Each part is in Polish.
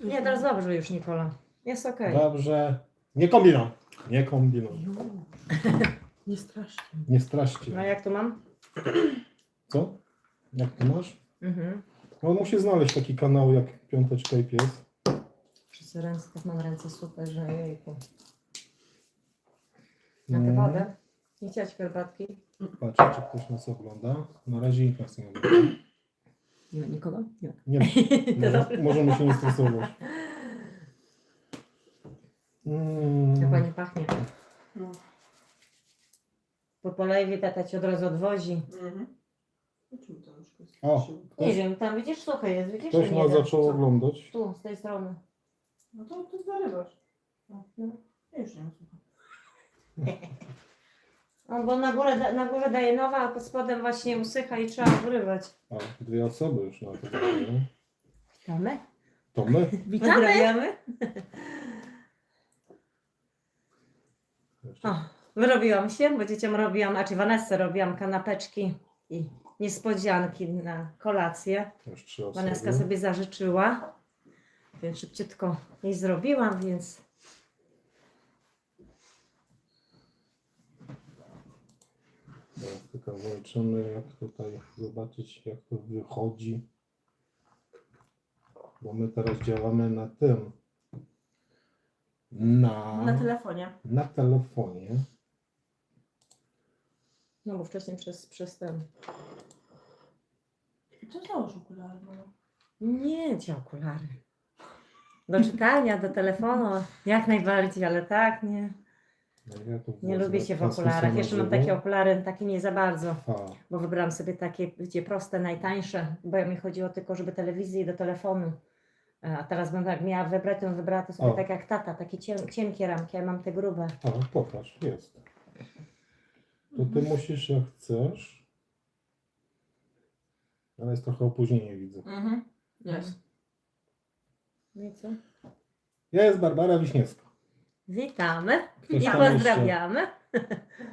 Nie, teraz dobrze już, Nikola. Jest okej. Dobrze. Nie kombinuj. Nie kombinuj. Nie strasznie. Nie straszcie. No jak tu mam? Co? Jak ty masz? Mhm. No musi znaleźć taki kanał jak Piąteczka i Pies. Wszyscy ręce, tak mam ręce super, że jejku. Na tę Mm. wodę? Nie chciałaś herbatki? Patrzę, czy ktoś nas ogląda. Na razie nikt nas nie ogląda. Nie ma nikogo? Nie. Nie, To dobrze. możemy się nie stresować. Jak ładnie pachnie. No. Po polewie tata ci od razu odwozi. Mhm. O czym to już jest? O, Nie wiem, tam widzisz, suche jest, widzisz? ktoś nie nas wiem. zaczął oglądać. Tu, z tej strony. No to zarywasz. No. Ja już nie mam słucha. Bo na górze daje nowa, a pod spodem właśnie usycha i trzeba wyrywać. A, dwie osoby już na to dają. Witamy. To my. Pozdrawiamy. Jeszcze O, wyrobiłam się, bo dzieciom robiłam, czy Vanessce robiłam kanapeczki i niespodzianki na kolację. już trzy osoby. Vanesska sobie zażyczyła, więc szybciutko jej zrobiłam, więc Teraz tylko włączymy, jak tutaj zobaczyć, jak to wychodzi. Bo my teraz działamy na tym. Na telefonie. Na telefonie. no bo wcześniej przez ten. To załóż okulary, no. Nie, ci okulary. Do czytania, do telefonu, jak najbardziej, ale tak, nie. No ja tu Nie wezmę lubię się w transmisję okularach. na Jeszcze mam żywo. takie okulary, takie nie za bardzo, A, bo wybrałam sobie takie, wiecie, proste, najtańsze, bo mi chodziło tylko, żeby telewizję i do telefonu. A teraz bym jak miała wybrać, to bym wybrała to sobie O. tak jak tata, takie cienkie ramki, ja mam te grube. a pokaż, jest. To ty musisz jak chcesz. Ale jest trochę opóźnienie, widzę. Mhm. Jest. No i co? Ja jest Barbara Wiśniewska. Witamy Ktoś i tam jeszcze- pozdrawiamy.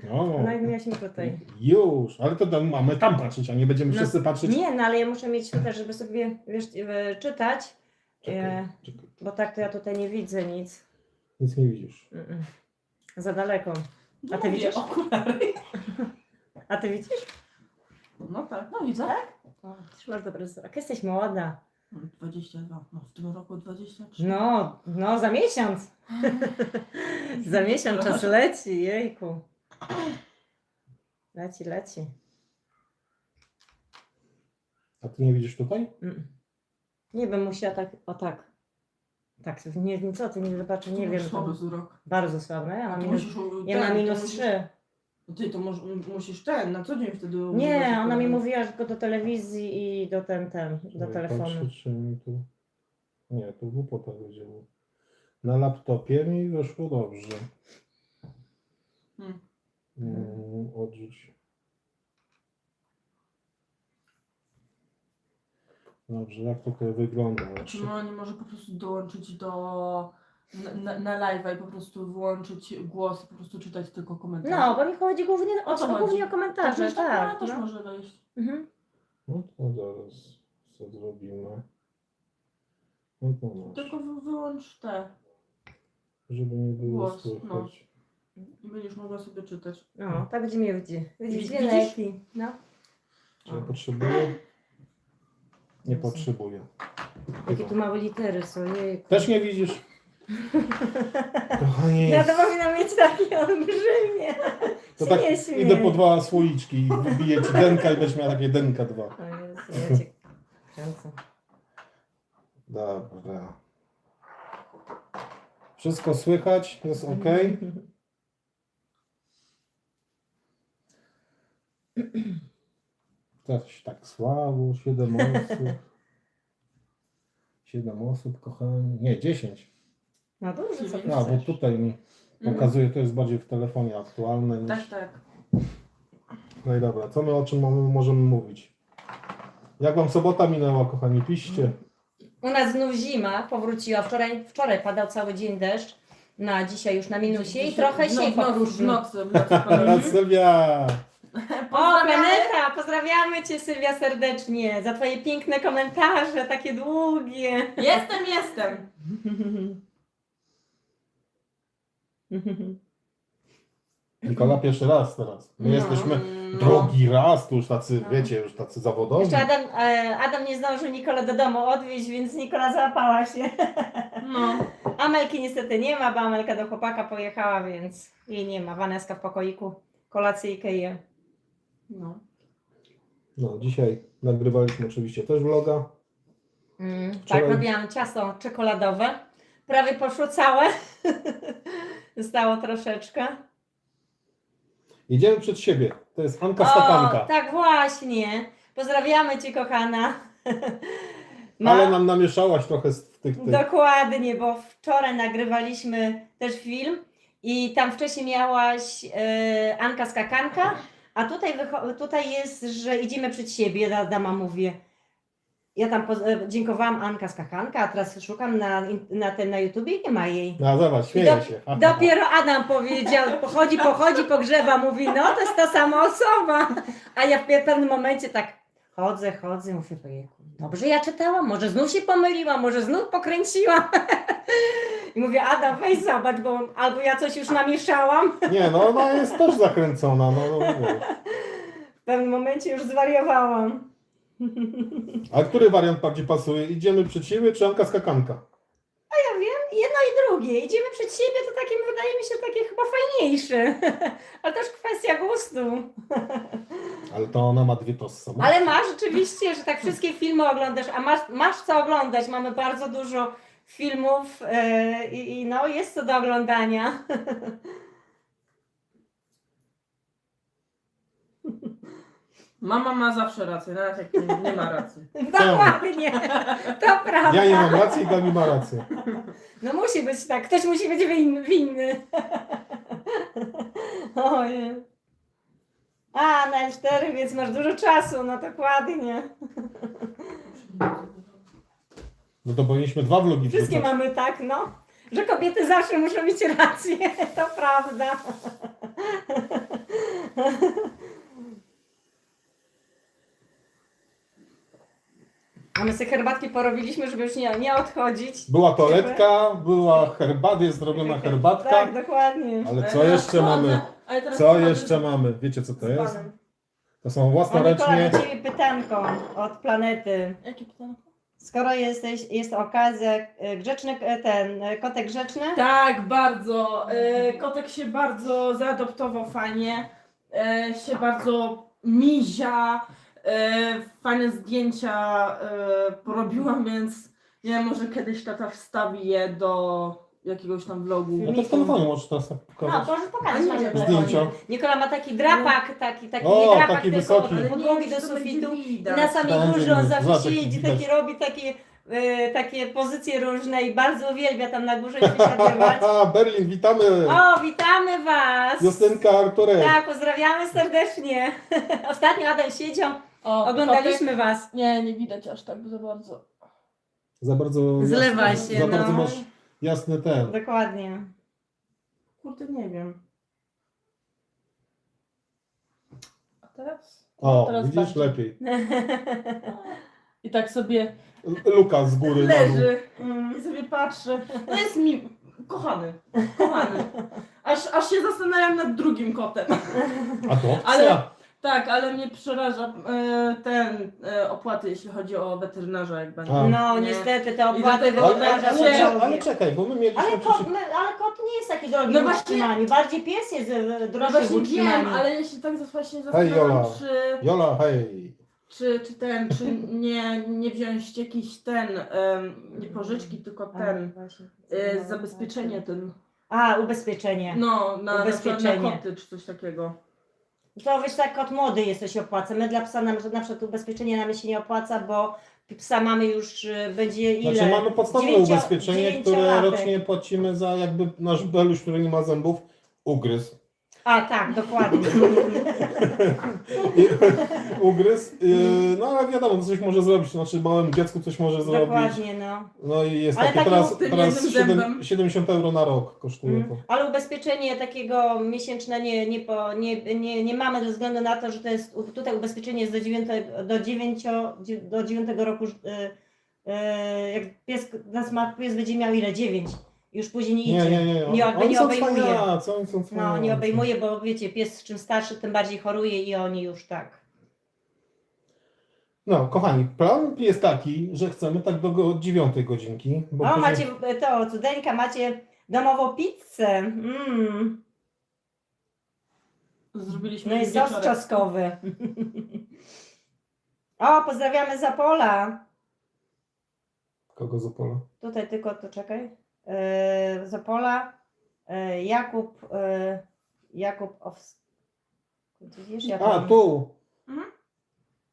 No, No i mieliśmy tutaj. już, ale to tam mamy tam patrzeć, a nie będziemy No, wszyscy patrzeć. Nie, no ale ja muszę mieć tutaj, żeby sobie wiesz, czytać, Czekaj, czekaj. bo tak to ja tutaj nie widzę nic. Nic nie widzisz. Za daleko. A ty Mówię, widzisz? Okulary. A ty widzisz? No tak, no widzę. O, też masz dobry wzrok. Jesteś młoda. 22. No w tym roku 23. No, za miesiąc. Za miesiąc czas leci, jejku. Leci. A ty nie widzisz tutaj? Nie bym musiała tak, o tak. Tak, nie, co ty nie zobaczę, nie wiem. Słaby To wzrok. bardzo słabe. Ja mam To minus, musisz, ja mam ten, minus to musisz- 3. Ty to musisz na co dzień wtedy. używać Nie, ona mi okularów. mówiła, że tylko do telewizji i do do Nie, telefonu. patrzę, czy mi tu... Nie, tu głupota chodziło. Na laptopie mi wyszło dobrze. Hmm. Odrzuć. Dobrze, jak to tutaj wygląda? Czy ona nie może po prostu dołączyć na live'a i po prostu włączyć głos i po prostu czytać tylko komentarze? No, bo mi chodzi głównie O co chodzi? głównie o komentarze, Przecież tak, tak. ona też No. może wejść. Mhm. No to zaraz co zrobimy. No to masz. Tylko wyłącz te Żeby nie było Głos, słychać. i będziesz mogła sobie czytać. No, tak będzie mnie widzieć Widzisz? lepiej. No. Czy ja potrzebuję? Nie Jezu. potrzebuję. Jakie tu małe litery są, jejku. Też nie widzisz? Kochanie, Ja to powinnam mieć takie olbrzymie. to Się tak nie śmiej. idę po 2 słoiczki i wybiję ci denka i będziesz miała takie denka 2. O Jezu, ja cię kręcę. Dobra. Wszystko słychać? Jest ok? Coś tak słabo, 7 osób. 7 osób, kochani. Nie, 10. No dobrze, co ty A, bo chcesz? tutaj mi pokazuje, to jest bardziej w telefonie aktualne niż... Tak, tak. No i dobra, co my o czym możemy mówić? Jak wam sobota minęła, kochani? Piszcie. U nas znów zima powróciła. Wczoraj padał cały dzień deszcz. Na dzisiaj już na minusie i trochę się w popróżnił. nocy padał. Sylwia! O, Planeta, pozdrawiamy Cię, Sylwia, serdecznie za Twoje piękne komentarze, takie długie. Jestem. Nikola pierwszy raz teraz. My No. jesteśmy No. drugi raz, tu już tacy, No. wiecie, już tacy zawodowi. Jeszcze Adam nie zdążył Nikolę do domu odwieźć, więc Nikola załapała się. No. Amelki niestety nie ma, bo Amelka do chłopaka pojechała, więc jej nie ma. Waneska w pokoiku, kolacyjkę je. No. No, dzisiaj nagrywaliśmy oczywiście też vloga. Tak, Wczoraj- robiłam ciasto czekoladowe. Prawie poszło całe. Zostało troszeczkę. Idziemy przed siebie. To jest Anka Skakanka. tak właśnie. Pozdrawiamy Cię, kochana. Ale nam namieszałaś trochę z tych. Dokładnie, bo wczoraj nagrywaliśmy też film i tam wcześniej miałaś Anka Skakanka, a tutaj jest, że idziemy przed siebie, Adama mówię. Ja tam dziękowałam Anka Skakanka, a teraz szukam na YouTubie i nie ma jej. No zobacz, śmieje się. Dopiero Adam powiedział, pochodzi, pogrzewa, mówi, no to jest ta sama osoba. A ja w pewnym momencie tak chodzę, mówię, ojejku, dobrze ja czytałam, może znów się pomyliłam, może znów pokręciłam. I mówię, Adam, weź zobacz, bo albo ja coś już namieszałam. Nie, no ona jest też zakręcona. No, W pewnym momencie już zwariowałam. A który wariant bardziej pasuje? Idziemy przed siebie czy Anka Skakanka? Ja wiem, jedno i drugie. Idziemy przed siebie, to takie, wydaje mi się, takie chyba fajniejsze. Ale też kwestia gustu. Ale to ona ma dwie tossy. Ale masz rzeczywiście, że tak wszystkie filmy oglądasz, a masz co oglądać. Mamy bardzo dużo filmów i no jest co do oglądania. Mama ma zawsze rację, nawet jak nie ma racji. Dokładnie, to prawda. Ja nie mam racji i Gabi ma rację. No musi być tak, ktoś musi być winny. Ojej. A, na L4, więc masz dużo czasu, no dokładnie. No to powinniśmy dwa vlogi Wszystkie wrzucać. mamy tak, no. Że kobiety zawsze muszą mieć rację, to prawda. A my sobie herbatki porobiliśmy, żeby już nie odchodzić. Była toaletka, była herbata, jest zrobiona herbatka. Tak, dokładnie. Ale co jeszcze mamy? Ale teraz Co pochodzę jeszcze z- mamy? Wiecie co to z jest? panem. To są O, Nikola, własnoręcznie. do Ciebie pytanko od Planety. Jakie pytanie? Skoro jest okazja, kotek grzeczny? Tak, bardzo. Kotek się bardzo zaadoptował fajnie. Się bardzo mizia. Fajne zdjęcia porobiłam, więc nie wiem, może kiedyś tata wstawi je do jakiegoś tam vlogu. No to w telefonie możesz teraz tak No, pokazać. możesz pokazać A na nie, telefonie. zdjęcia. Nikola ma taki drapak, taki O, nie drapak, taki tylko wysoki. od Ale nie podłogi wiem, do czy to będzie sufitu. I widać. na samej Będzie górze on widać. zawsze Zobacz, jak siedzi, widać. taki robi takie pozycje różne i bardzo uwielbia tam na górze wysiadywać. Berlin, witamy! O, witamy Was! Justynka, Arturek. Tak, pozdrawiamy serdecznie. Ostatnio Adam siedział, O, oglądaliśmy Was. kotek- Nie widać aż tak za bardzo. Za bardzo. Zlewa jasny, się, Za no. bardzo masz jasny ten. Dokładnie. Kurde, nie wiem. A teraz? O, Teraz widzisz patrzę. lepiej. I tak sobie Luka z góry na dół. leży i sobie patrzy. No jest mi kochany. Aż się zastanawiam nad drugim kotem. Adopcja. Ale- Tak, ale mnie przeraża opłaty, jeśli chodzi o weterynarza, jak będzie. A. No, Nie. niestety te opłaty dlatego- wyglądają Ale czekaj, bo my mieliśmy Ale przecież... kot nie jest taki drogi No w właśnie- utrzymaniu. Bardziej pies jest No droższy w właśnie wiem, utrzymaniu. ale jeśli tak właśnie Jola. zastanawiam, Jola, hej. czy nie wziąć jakiś nie pożyczki, tylko zabezpieczenie Ubezpieczenie. no, na Ubezpieczenie. koty, czy coś takiego. To wiesz, tak kot młody jest, to się opłaca. My dla psa na przykład ubezpieczenie nam się nie opłaca, bo psa mamy już, będzie ile? Znaczy mamy podstawowe ubezpieczenie, które 9-latek. rocznie płacimy za jakby nasz Beluś, który nie ma zębów, ugryzł. A tak, dokładnie. I ugryzł, no ale wiadomo, coś może zrobić, znaczy małemu dziecku coś może zrobić. Dokładnie, no. No i jest Ale takie takiego teraz, tym teraz jednym 7, zębem. 70 euro na rok kosztuje to. Ale ubezpieczenie takiego miesięczne nie nie mamy ze względu na to, że to jest tutaj ubezpieczenie jest do 9 roku, jak pies nas ma, pies będzie miał ile? 9. Już później nie idzie. Nie Oni są obejmuje. cwaniacy, oni są No, cwaniacy. nie obejmuje, bo wiecie, pies czym starszy, tym bardziej choruje i oni już tak. No, kochani, plan jest taki, że chcemy tak do 9 godzinki. Bo O, później- macie to, cudeńka, macie domową pizzę. Zrobiliśmy No i sos wieczorek. czosnkowy. O, pozdrawiamy z Opola. Kogo z Opola? Tutaj tylko, to czekaj. Z Opola. Jakub Wiesz, ja A, tam- tu! Mhm.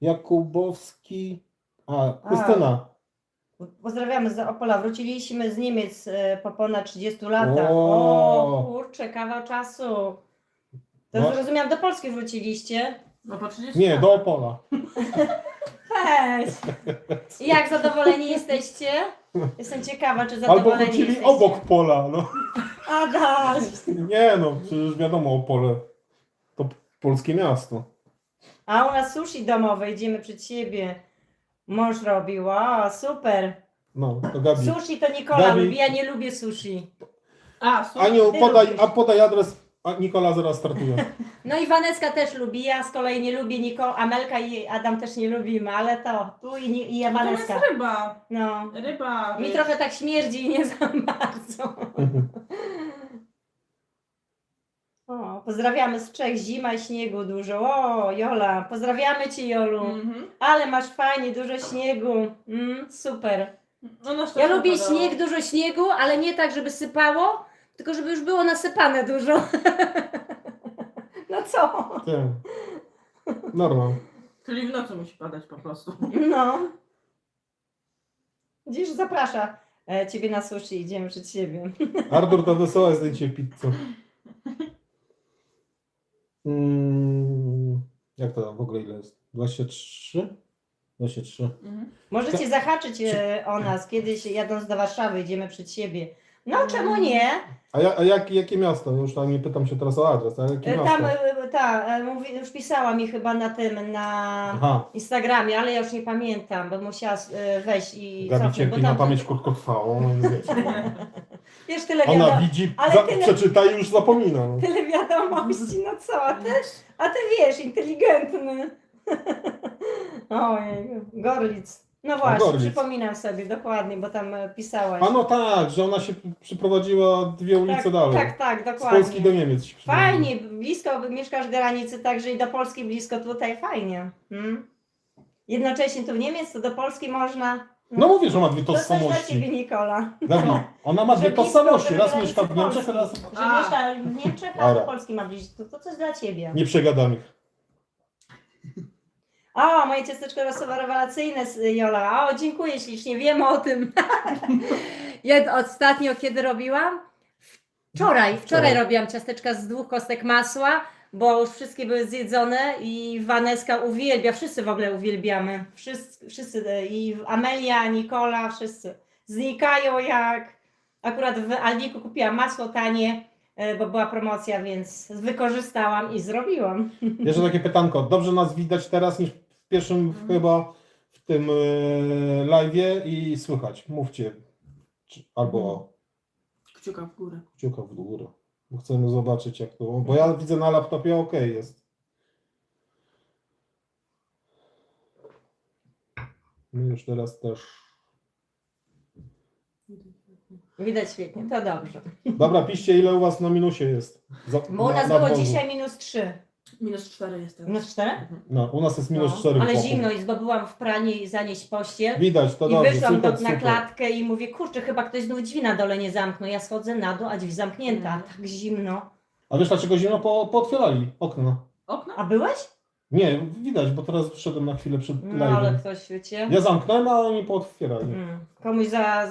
Jakubowski. A, Krystyna. Pozdrawiamy z Opola. Wróciliśmy z Niemiec po ponad 30 latach. O! O, kurczę, kawał czasu. To No. zrozumiałam, do Polski wróciliście. No po 30 Nie, lat. do Opola. Weź. I jak zadowoleni jesteście? Jestem ciekawa, czy Albo zadowoleni wrócili jesteście. obok pola. No. Adaś. Nie no, przecież wiadomo, Opole to polskie miasto. A u nas sushi domowe, idziemy przed siebie. Mąż robił, o, super. No, to Gabi. Sushi to Nikola Gabi. lubi, ja nie lubię sushi. A, super. Aniu, Ty podaj lubisz. adres, a Nikola zaraz startuje. No i Waneska też lubi, ja z kolei nie lubię, Amelka i Adam też nie lubimy, ale to, tu i ja To jest Waneska. ryba. No. Ryba. Mi wiesz. trochę tak śmierdzi i nie za bardzo. O, pozdrawiamy z Czech, zima i śniegu dużo. O, Jola, pozdrawiamy Cię, Jolu. Mhm. Ale masz fajnie, dużo śniegu. Super. No, nasz Ja też lubię napadało. śnieg, dużo śniegu, ale nie tak, żeby sypało, tylko żeby już było nasypane dużo. No co? Tym. Normal. Czyli w nocy musi padać po prostu. No. Dziś zaprasza Ciebie na sushi, idziemy przed siebie. Artur, to wesołe zdjęcie pizzy. Jak to w ogóle ile jest? 23? 23. Mhm. Możecie zahaczyć o nas kiedyś jadąc do Warszawy, idziemy przed siebie. No czemu nie? A jakie miasto? Już tam nie pytam się teraz o adres, ale jakie Tam miasto? już pisała mi chyba na tym, na Aha, Instagramie, ale ja już nie pamiętam, bo musiała wejść i Gabi cofnąć, cierpi na pamięć krótkotrwałą. No, więc wiecie. Wiesz, tyle, Ona widzi, ale tyle- przeczyta i już zapomina. No. tyle wiadomości, no co, a ty wiesz, inteligentny. Ojej, Gorlic. No właśnie, Gorlic. przypominam sobie dokładnie, bo tam pisałaś. A no tak, że ona się przyprowadziła 2 ulice tak, dalej. tak, Z dokładnie. Polski do Niemiec się przyprowadziła. Fajnie, blisko mieszkasz w granicy, także i do Polski blisko tutaj, fajnie. Jednocześnie tu w Niemiec, to do Polski można. No mówię, że ma dwie to coś dla Ciebie, tożsamości. Nikola. Gabi, ona ma dwie Że blisko, tożsamości. żeby Raz granicy mieszka w Niemczech, a raz... Że A. mieszka w Niemczech, a do Dobra. Polski ma blisko. To coś dla Ciebie. Nie przegadam ich. O, moje ciasteczko losowo rewelacyjne, Jola. O, dziękuję ślicznie, wiem o tym. Ja ostatnio kiedy robiłam? Wczoraj robiłam ciasteczka z 2 kostek masła, bo już wszystkie były zjedzone i Waneska uwielbia, wszyscy w ogóle uwielbiamy. Wszyscy i Amelia, Nikola, wszyscy. Znikają jak akurat w Aldiku kupiłam masło tanie, bo była promocja, więc wykorzystałam i zrobiłam. Jeszcze takie pytanko. Dobrze nas widać teraz niż w pierwszym chyba w tym live'ie i słychać. Mówcie. Albo Kciuka w górę. kciuka w górę. Bo chcemy zobaczyć jak to. Bo ja widzę na laptopie ok jest. My już teraz też. Widać świetnie, to dobrze. Dobra, piszcie ile u was na minusie jest. Bo u nas było wodzu. dzisiaj -3. -4 jestem. -4? No, u nas jest -4. Ale w Bochum. zimno i zdobyłam w pranie i zanieść pościel. Widać, to I dobrze. wyszłam Słychać, na super. klatkę i mówię, kurczę, chyba ktoś znów drzwi na dole nie zamknął. Ja schodzę na dół, a drzwi zamknięta. Tak zimno. A wiesz dlaczego zimno pootwierali okna? Okno? A byłeś? Nie, widać, bo teraz wszedłem na chwilę przed No ale live'em. ktoś, wiecie. Ja zamknąłem, a oni pootwierali. Komuś za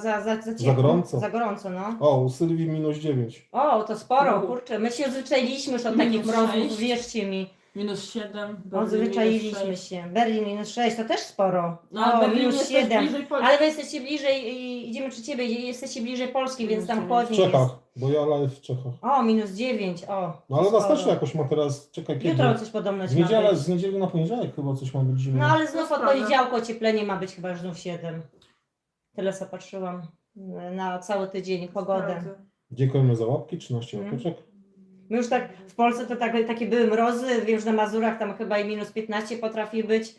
ciepło. gorąco. Za gorąco, no. O, u Sylwii -9. O, to sporo, kurczę. My się odzwyczailiśmy już od takich Minus mrozów, 6. wierzcie mi. -7. Odzwyczailiśmy się. Berlin -6, to też sporo. No, ale O, Berlin jesteś -7. bliżej Polski. Ale wy jesteście bliżej, idziemy przy ciebie, jesteście bliżej Polski, więc tam -9. W chłodniej Czechach, jest. bo ja live w Czechach. O, -9, o. No ale nas sporo. też jakoś ma teraz, czekaj kiedy. Jutro coś podobno Z ci ma niedzielę, być. z niedzieli na poniedziałek chyba coś ma być zimno. No ale znów To od prawda. poniedziałku ocieplenie ma być chyba już znów 7. Tyle co patrzyłam na cały tydzień, pogodę. Sprawdzę. Dziękujemy za łapki, 13 Mm. łapeczek. My już tak w Polsce to takie były mrozy, wiem, że na Mazurach tam chyba i -15 potrafi być.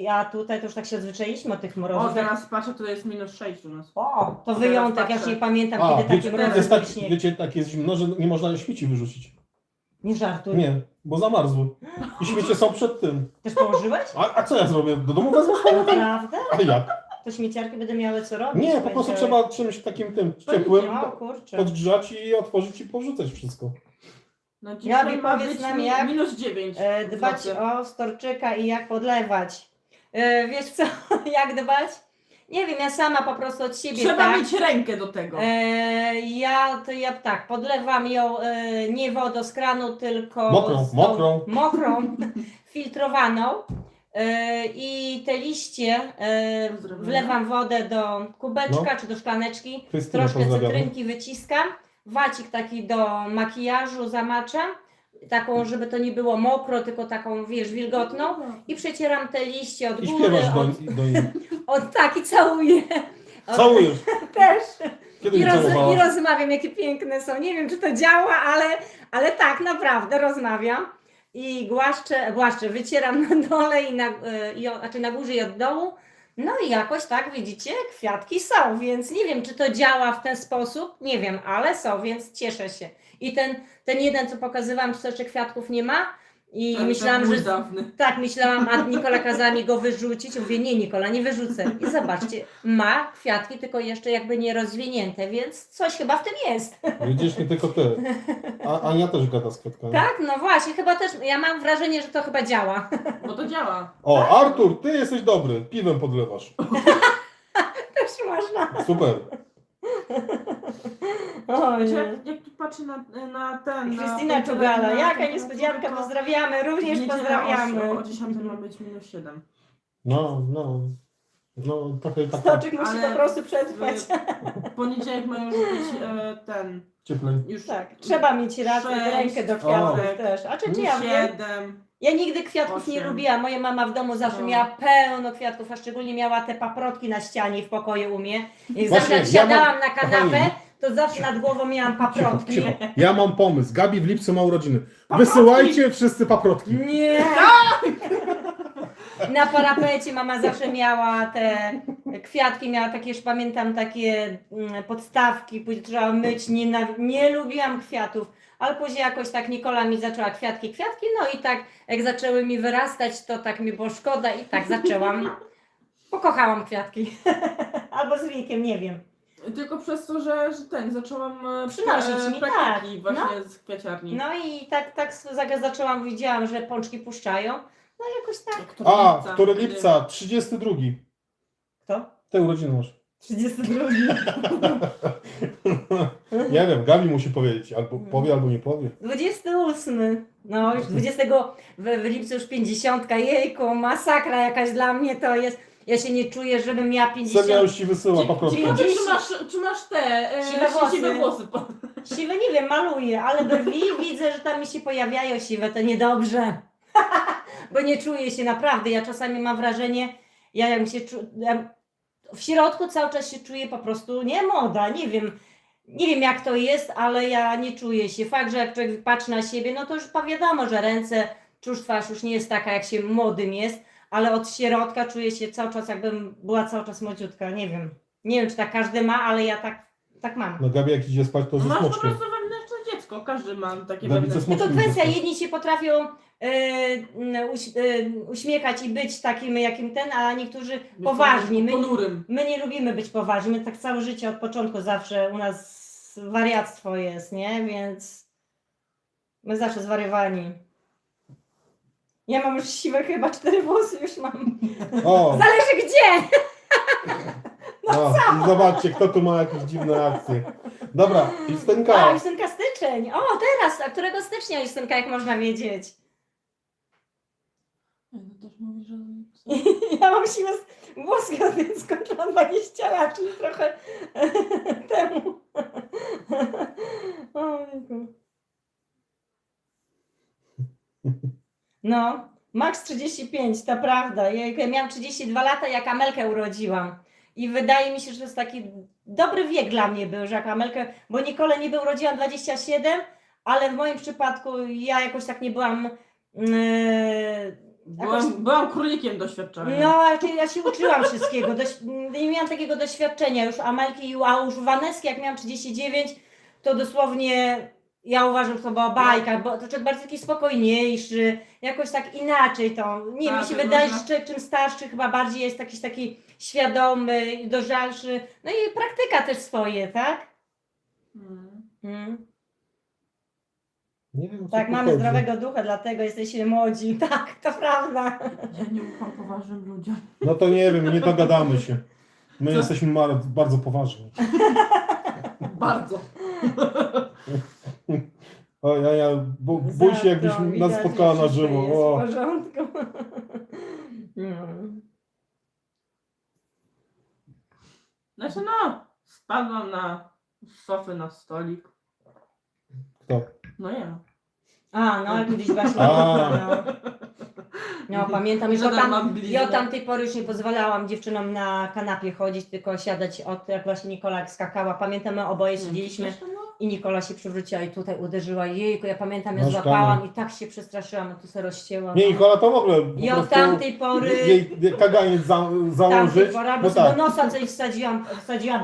A tutaj to już tak się odzwyczailiśmy od tych O, mrozów. teraz patrzę, to jest -6 u nas. O, to Teraz wyjątek, ja już patrzę. nie pamiętam, A, kiedy taki wiecie, mrozy jest był tak, śnieg. wiecie, tak jest zimno, że nie można śmieci wyrzucić. Nie żartuj. Nie, bo zamarzły. I śmiecie są przed tym. Też położyłeś? A co ja zrobię? Do domu wezmę z powrotem? Naprawdę? A jak? To śmieciarki będą miały co robić. Nie, po prostu Będzie- trzeba czymś takim tym ciepłym O kurczę. podgrzać i otworzyć i porzucać wszystko. No, Ja dzisiaj mi ma powiedz być nam, jak, -9. Dbać o storczyka i jak podlewać. Wiesz co, jak dbać? Nie wiem, ja sama po prostu od siebie Trzeba tak. mieć rękę do tego. Ja tak, podlewam ją nie wodą z kranu, tylko Mokrą, z tą- mokrą. mokrą, filtrowaną. I te liście Pozdrawiam. wlewam wodę do kubeczka No. czy do szklaneczki, Krystynę troszkę pozdrawiamy. cytrynki wyciskam, wacik taki do makijażu zamaczam, taką, żeby to nie było mokro, tylko taką, wiesz, wilgotną i przecieram te liście od I góry, śpiewasz do nich. tak i całuję. Całujesz. Też. Kiedy I, nie i całowałaś? rozmawiam, jakie piękne są. Nie wiem, czy to działa, ale tak, naprawdę rozmawiam. I głaszczę, wycieram na dole znaczy na górze i od dołu. No i jakoś tak, widzicie, kwiatki są, więc nie wiem, czy to działa w ten sposób, nie wiem, ale są, więc cieszę się. I ten jeden, co pokazywałam, to jeszcze kwiatków nie ma. I Tak, myślałam, tak, mój że... dawny. Tak, myślałam, a Nikola kazała mi go wyrzucić. Mówię, nie Nikola, nie wyrzucę. I zobaczcie, ma kwiatki, tylko jeszcze jakby nie rozwinięte, więc coś chyba w tym jest. Widzisz, nie tylko ty. Ania też gada z kwiatkami. Tak, no właśnie, chyba też, ja mam wrażenie, że to chyba działa. Bo to działa. O, Artur, ty jesteś dobry. Piwem podlewasz. Też można. Super. Oj. Jak tu patrzę na ten... na Krystyna ten Czugala, tele- na jaka ten niespodzianka, telefon, to pozdrawiamy, również w niedzielę pozdrawiamy. O 10 ma być -7. No, trochę tak Stoczyk musi Ale po prostu przetrwać. W poniedziałek ma już być ten... cieplej. Już Tak, trzeba mieć rację, 6, rękę do kwiatów o. też. A czy ja wiem? 7. Ja nigdy kwiatków nie 8. lubiłam. Moja mama w domu zawsze No. miała pełno kwiatków, a szczególnie miała te paprotki na ścianie w pokoju u mnie. I Właśnie, zawsze jak ja mam- siadałam na kanapę, Kochani. to zawsze nad głową miałam paprotki. Cicho. Ja mam pomysł. Gabi w lipcu ma urodziny. Wysyłajcie wszyscy paprotki. Nie! Na parapecie mama zawsze miała te kwiatki, miała takie, już pamiętam, takie podstawki, później trzeba myć, nie lubiłam kwiatów, ale później jakoś tak Nikola mi zaczęła kwiatki, no i tak jak zaczęły mi wyrastać, to tak mi było szkoda i tak zaczęłam. Pokochałam kwiatki. Albo z wiekiem, nie wiem. Tylko przez to, że zaczęłam Przynosić mi, praktyki tak, właśnie z kwiaciarni. No i tak zaczęłam, widziałam, że pączki puszczają, no i jakoś tak. Który lipca? 32. Kto? Te urodziny masz. 32. Nie wiem, Gabi musi powiedzieć. Albo powie, albo nie powie. 28. No już 20 w lipcu już 50. Jejku, masakra jakaś dla mnie to jest. Ja się nie czuję, żebym miała 50. Seria już ci wysyła Czy, paprotkę. czy masz te Siwe włosy. siwe włosy? Siwe nie wiem, maluję, ale brwi widzę, że tam mi się pojawiają siwe, to niedobrze. Bo nie czuję się naprawdę. Ja czasami mam wrażenie, jak się w środku cały czas się czuję po prostu nie młoda, nie wiem. Nie wiem jak to jest, ale ja nie czuję się. Fakt, że jak człowiek patrzy na siebie, no to już wiadomo, że ręce, twarz już nie jest taka jak się młodym jest, ale od środka czuję się cały czas jakbym była cały czas młodziutka. Nie wiem. Nie wiem czy tak każdy ma, ale ja tak mam. No Gabi jak idzie spać, to ze Masz po smoczkiem. prostu wewnętrzne dziecko, każdy ma takie Gabi, co wewnętrzne. Tylko smoczkiem kwestia, idzie spać. jedni się potrafią uśmiechać i być takim jakim ten, a niektórzy poważni. Ponurym. My nie lubimy być poważni, my tak całe życie od początku zawsze u nas wariactwo jest, nie? Więc my zawsze zwariowani. Ja mam już siwe chyba 4 włosy już mam. O, Zależy gdzie! no, i zobaczcie, kto tu ma jakieś dziwne akcje. Dobra, A, Justynka. Justynka styczeń. O, teraz, a którego stycznia Justynka, jak można wiedzieć? No też mówi, że... Ja mam siłę włoska, więc skończyłam 20 lat, czyli trochę temu. Ojku. No, max 35, to prawda. Ja miałam 32 lata, jak Amelkę urodziłam. I wydaje mi się, że to jest taki dobry wiek dla mnie był, że jak Amelkę, bo Nikolę niby urodziłam 27, ale w moim przypadku ja jakoś tak nie byłam... Byłam królikiem doświadczalnym. No, czyli ja się uczyłam wszystkiego. Nie miałam takiego doświadczenia już Amelki, a już Waneski, jak miałam 39, to dosłownie ja uważam, że to była bajka, bo to człowiek bardzo taki spokojniejszy, jakoś tak inaczej to. Nie, Tak, mi się to wydaje, można- że człowiek czym starszy chyba bardziej jest jakiś taki świadomy, dojrzalszy. No i praktyka też swoje, tak? Mm. Nie wiem, o co Tak, tu mamy chodzi. zdrowego ducha, dlatego jesteśmy młodzi. Tak, to prawda. Ja nie ufam poważnym ludziom. No to nie wiem, nie dogadamy się. My Co? jesteśmy bardzo poważni. Bardzo. O, ja bój się, jakbyś Za to nas widać, spotkała że na wszystko żywo. jest O. w porządku. No. Znaczy no, spadłam z sofy na stolik. Kto? No ja. A, no kiedyś właśnie. A. No pamiętam, już Że od, tam mam bliznę. ja od tamtej pory już nie pozwalałam dziewczynom na kanapie chodzić, tylko siadać od jak właśnie Nikola skakała. Pamiętam, my oboje siedzieliśmy i Nikola się przewróciła i tutaj uderzyła. Jejku, ja pamiętam, ja No, złapałam szklana. i tak się przestraszyłam, a tu się rozcięłam. Nie, Nikola to w ogóle po I od prostu tamtej pory... jej kaganiec Tamtej założyć. pory, No bo tak. do nosa coś wsadziłam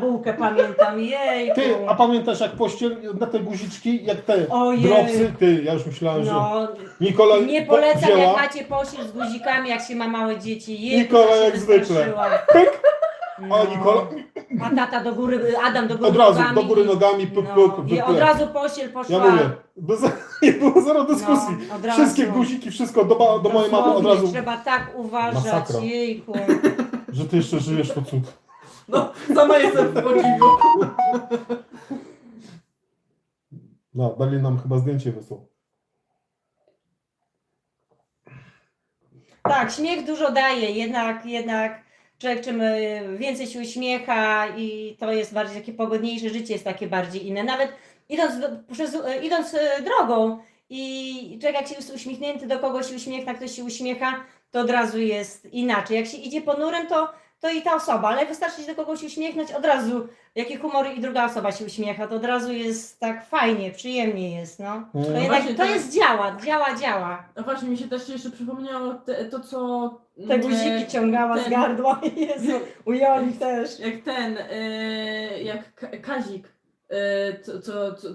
bułkę, pamiętam. Jejku. Ty, a pamiętasz jak pościel na te guziczki, jak te Ojej. dropsy? Ty, ja już myślałem, że No, Nikola nie polecam, wzięła, jak macie pościel z guzikami, jak się ma małe dzieci. Jejku, Nikola ja się jak zwykle. wystraszyłam. a Nikola A tata do góry, Adam do góry od razu nogami do góry i- nogami, puk, no, puk, i od razu pościel Ja poszła. mówię, nie było zero dyskusji. No, od razu. Wszystkie guziki, wszystko do mojej mamy od Dosłownie, razu, Trzeba tak uważać, Masakra. jejku. że ty jeszcze żyjesz, to cud. No, sama jestem w podziwu. No, Berlin nam chyba zdjęcie wysłał. Tak, śmiech dużo daje, jednak człowiek czym więcej się uśmiecha i to jest bardziej takie pogodniejsze, życie jest takie bardziej inne. Nawet idąc drogą i człowiek jak się jest uśmiechnięty, do kogoś się uśmiechna, ktoś się uśmiecha, to od razu jest inaczej. Jak się idzie ponurym, to i ta osoba, ale wystarczy się do kogoś uśmiechnąć, od razu jaki humor i druga osoba się uśmiecha, to od razu jest tak fajnie, przyjemnie jest, no. To Mm. jednak Właśnie to to jest działa. No właśnie, mi się też jeszcze przypomniało to, co... Te guziki ciągała z ten- gardła. Jezu, u Joli też. Jak jak Kazik,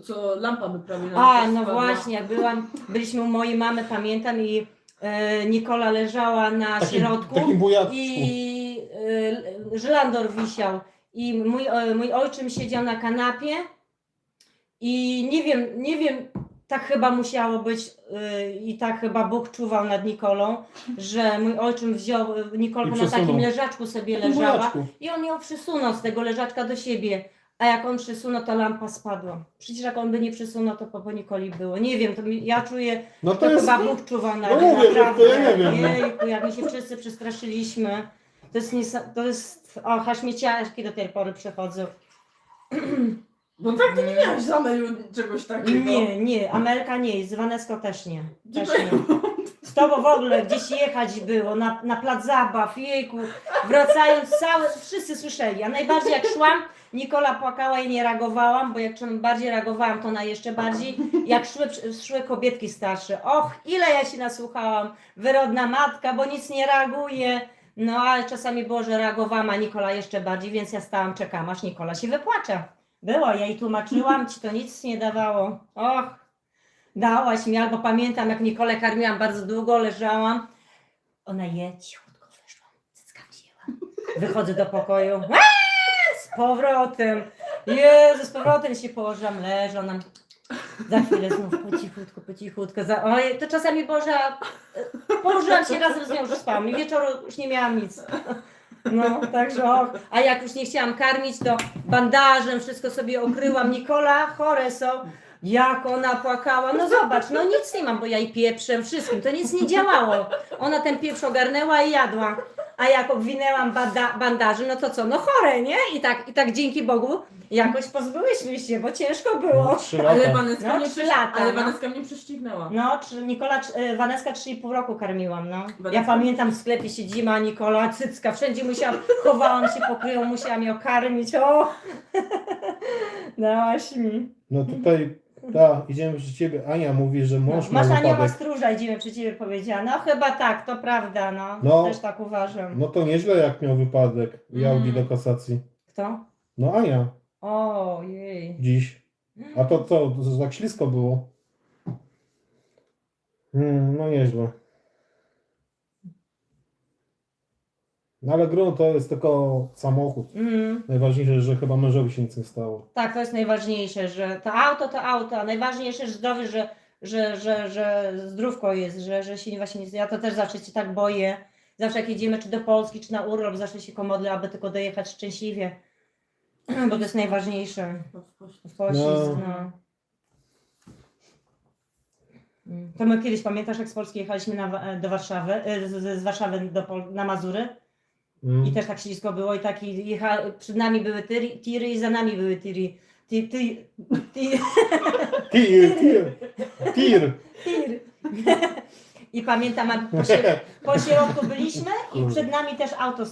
co lampa by prawie nam A, no spadła. właśnie, jak byliśmy u mojej mamy, pamiętam, i Nikola leżała na środku Takim bujaczku. i żelandor wisiał i mój ojczym siedział na kanapie i nie wiem, tak chyba musiało być i tak chyba Bóg czuwał nad Nikolą, że mój ojczym wziął Nikolkę I na przesunął. takim leżaczku sobie Takim leżała bujaczku. i on ją przysunął z tego leżaczka do siebie. A jak on przysunął, to lampa spadła. Przecież jak on by nie przysunął, to po Nikoli było. Nie wiem, ja czuję, No to to jest, chyba Bóg czuwał na no mówię, że to ja nie wiem. Jejku, jak my się wszyscy przestraszyliśmy. To jest, aż mi ciarki do tej pory przechodzą. No tak, ty nie miałeś zamyju czegoś takiego. Nie, Amelka nie, z Waneską też nie. Też Dziękuję. nie. Z tobą w ogóle gdzieś jechać było, na plac zabaw, jejku, wracając wszyscy słyszeli, a najbardziej jak szłam, Nikola płakała i nie reagowałam, bo jak czym bardziej reagowałam, to ona jeszcze bardziej, jak szły kobietki starsze, och, ile ja się nasłuchałam, wyrodna matka, bo nic nie reaguje, no ale czasami było, że reagowałam, a Nikola jeszcze bardziej, więc ja stałam, czekam, aż Nikola się wypłacze. Było, ja jej tłumaczyłam, ci to nic nie dawało, och. Dałaś mi, albo pamiętam, jak Nikolę karmiłam bardzo długo, leżałam. Ona cichutko weszła, cycka wzięła. Wychodzę do pokoju. Z powrotem. Jezu, z powrotem się położyłam, leżę, ona Za chwilę znów po cichutku. Oj, to czasami Boża, położyłam się razem z nią, już spałam i wieczoru już nie miałam nic. No, także a jak już nie chciałam karmić, to bandażem wszystko sobie okryłam. Nikola, chore są. Jak ona płakała, no zobacz, no nic nie mam, bo ja jej pieprzem, wszystkim, to nic nie działało. Ona ten pieprz ogarnęła i jadła. A jak obwinęłam bandażem, no to co, no chore, nie? I tak dzięki Bogu jakoś pozbyłyśmy się, bo ciężko było. 3 Ale lata. Waneska No, mnie 3 lata, ale no. Waneska mnie prześcignęła. No, Waneska 3,5 roku karmiłam, no. Ja Waneska? pamiętam, w sklepie siedzimy, a Nikola, cycka, wszędzie chowałam się po kryją, musiałam ją karmić, o! Dałaś mi. No tutaj, idziemy przy ciebie. Ania mówi, że mąż ma Masz anioła wypadek. stróża, idziemy przy ciebie, powiedziała. No chyba tak, to prawda, no. No. Też tak uważam. No to nieźle jak miał wypadek i Audi do kasacji. Kto? No Ania, Ojej. dziś. A to co, to tak ślisko było? No nieźle. No ale grunt to jest tylko samochód. Najważniejsze, że chyba mężowi się nic nie stało. Tak, to jest najważniejsze, że to auto, a najważniejsze, że zdrowie, że zdrówko jest, że się właśnie nie... Ja to też zawsze się tak boję. Zawsze jak jedziemy czy do Polski, czy na urlop, zawsze się modlę, aby tylko dojechać szczęśliwie. Bo to jest najważniejsze. W poślizg, no. To my kiedyś, pamiętasz, jak z Polski jechaliśmy do Warszawy, z Warszawy na Mazury? I też tak ślisko było i przed nami były tiry i za nami były tiry. Tir. I pamiętam, po środku byliśmy i przed nami też auto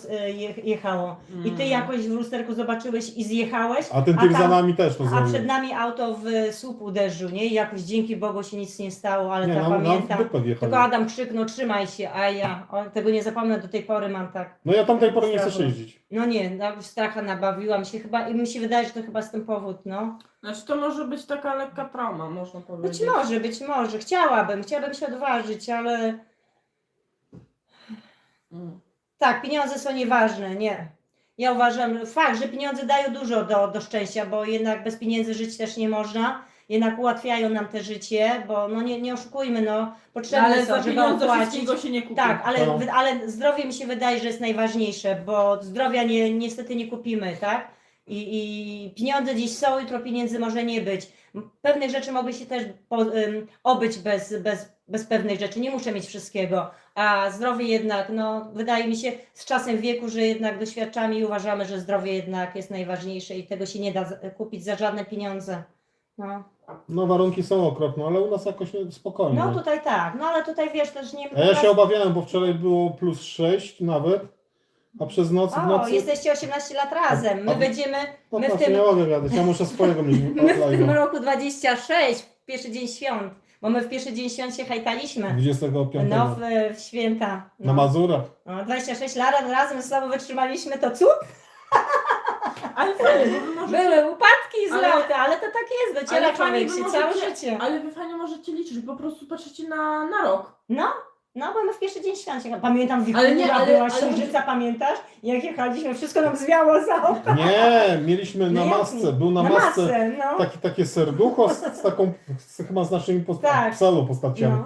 jechało. I ty jakoś w lusterku zobaczyłeś i zjechałeś. A ten tir za tam- nami też to A zrobił. przed nami auto w słup uderzył, nie? I jakoś dzięki Bogu się nic nie stało, ale Nie, to no, pamiętam. w dupę wjechali. Tylko Adam krzyknął, trzymaj się, a ja tego nie zapomnę, do tej pory mam tak. No ja tamtej pory nie chcę Strachu. jeździć. No nie, no, stracha nabawiłam się chyba i mi się wydaje, że to chyba z tym powód, no. Znaczy to może być taka lekka trauma, można powiedzieć. Być może. Chciałabym się odważyć, ale tak, pieniądze są nieważne, nie. Ja uważam, fakt, że pieniądze dają dużo do szczęścia, bo jednak bez pieniędzy żyć też nie można. Jednak ułatwiają nam te życie, bo no nie oszukujmy, no potrzebne Ale są, za żeby pieniądze opłacić. wszystkiego się nie kupi. Tak, No. ale zdrowie mi się wydaje, że jest najważniejsze, bo zdrowia niestety nie kupimy, tak? I pieniądze dziś są, jutro pieniędzy może nie być. Pewnych rzeczy mogły się też obyć bez pewnych rzeczy. Nie muszę mieć wszystkiego, a zdrowie jednak, no wydaje mi się z czasem wieku, że jednak doświadczamy i uważamy, że zdrowie jednak jest najważniejsze i tego się nie da kupić za żadne pieniądze. No, No warunki są okropne, ale u nas jakoś spokojnie. no tutaj tak, no ale tutaj wiesz też nie... A ja się obawiałem, bo wczoraj było +6 nawet, a przez noc w O, nocy... jesteście 18 lat razem. My będziemy, Po my w prostu tym, nie mogę gadać, ja muszę swojego mieć my w tym live'a. roku 26, w pierwszy dzień świąt, bo my w pierwszy dzień świąt się hajtaliśmy. 25. No, w święta. Na No. Mazurach. No, 26 lat razem z sobą wytrzymaliśmy, to cud. Ale fajnie, bo wy możecie, Były upadki i Ale- zloty, ale to tak jest, dociera Ale fajnie, człowiek wy się całe możecie- życie. ale wy fajnie możecie liczyć, po prostu patrzycie na rok. No, bo my w pierwszy dzień świąt się... Pamiętam, Ale nie, wichura ale- była, ale- księżyca, pamiętasz? Jak jechaliśmy, wszystko nam zwiało za okno. Nie, mieliśmy na No jak masce, nie? był na masce no. takie serducho z taką, chyba z naszymi Tak. pseudo-postaciami.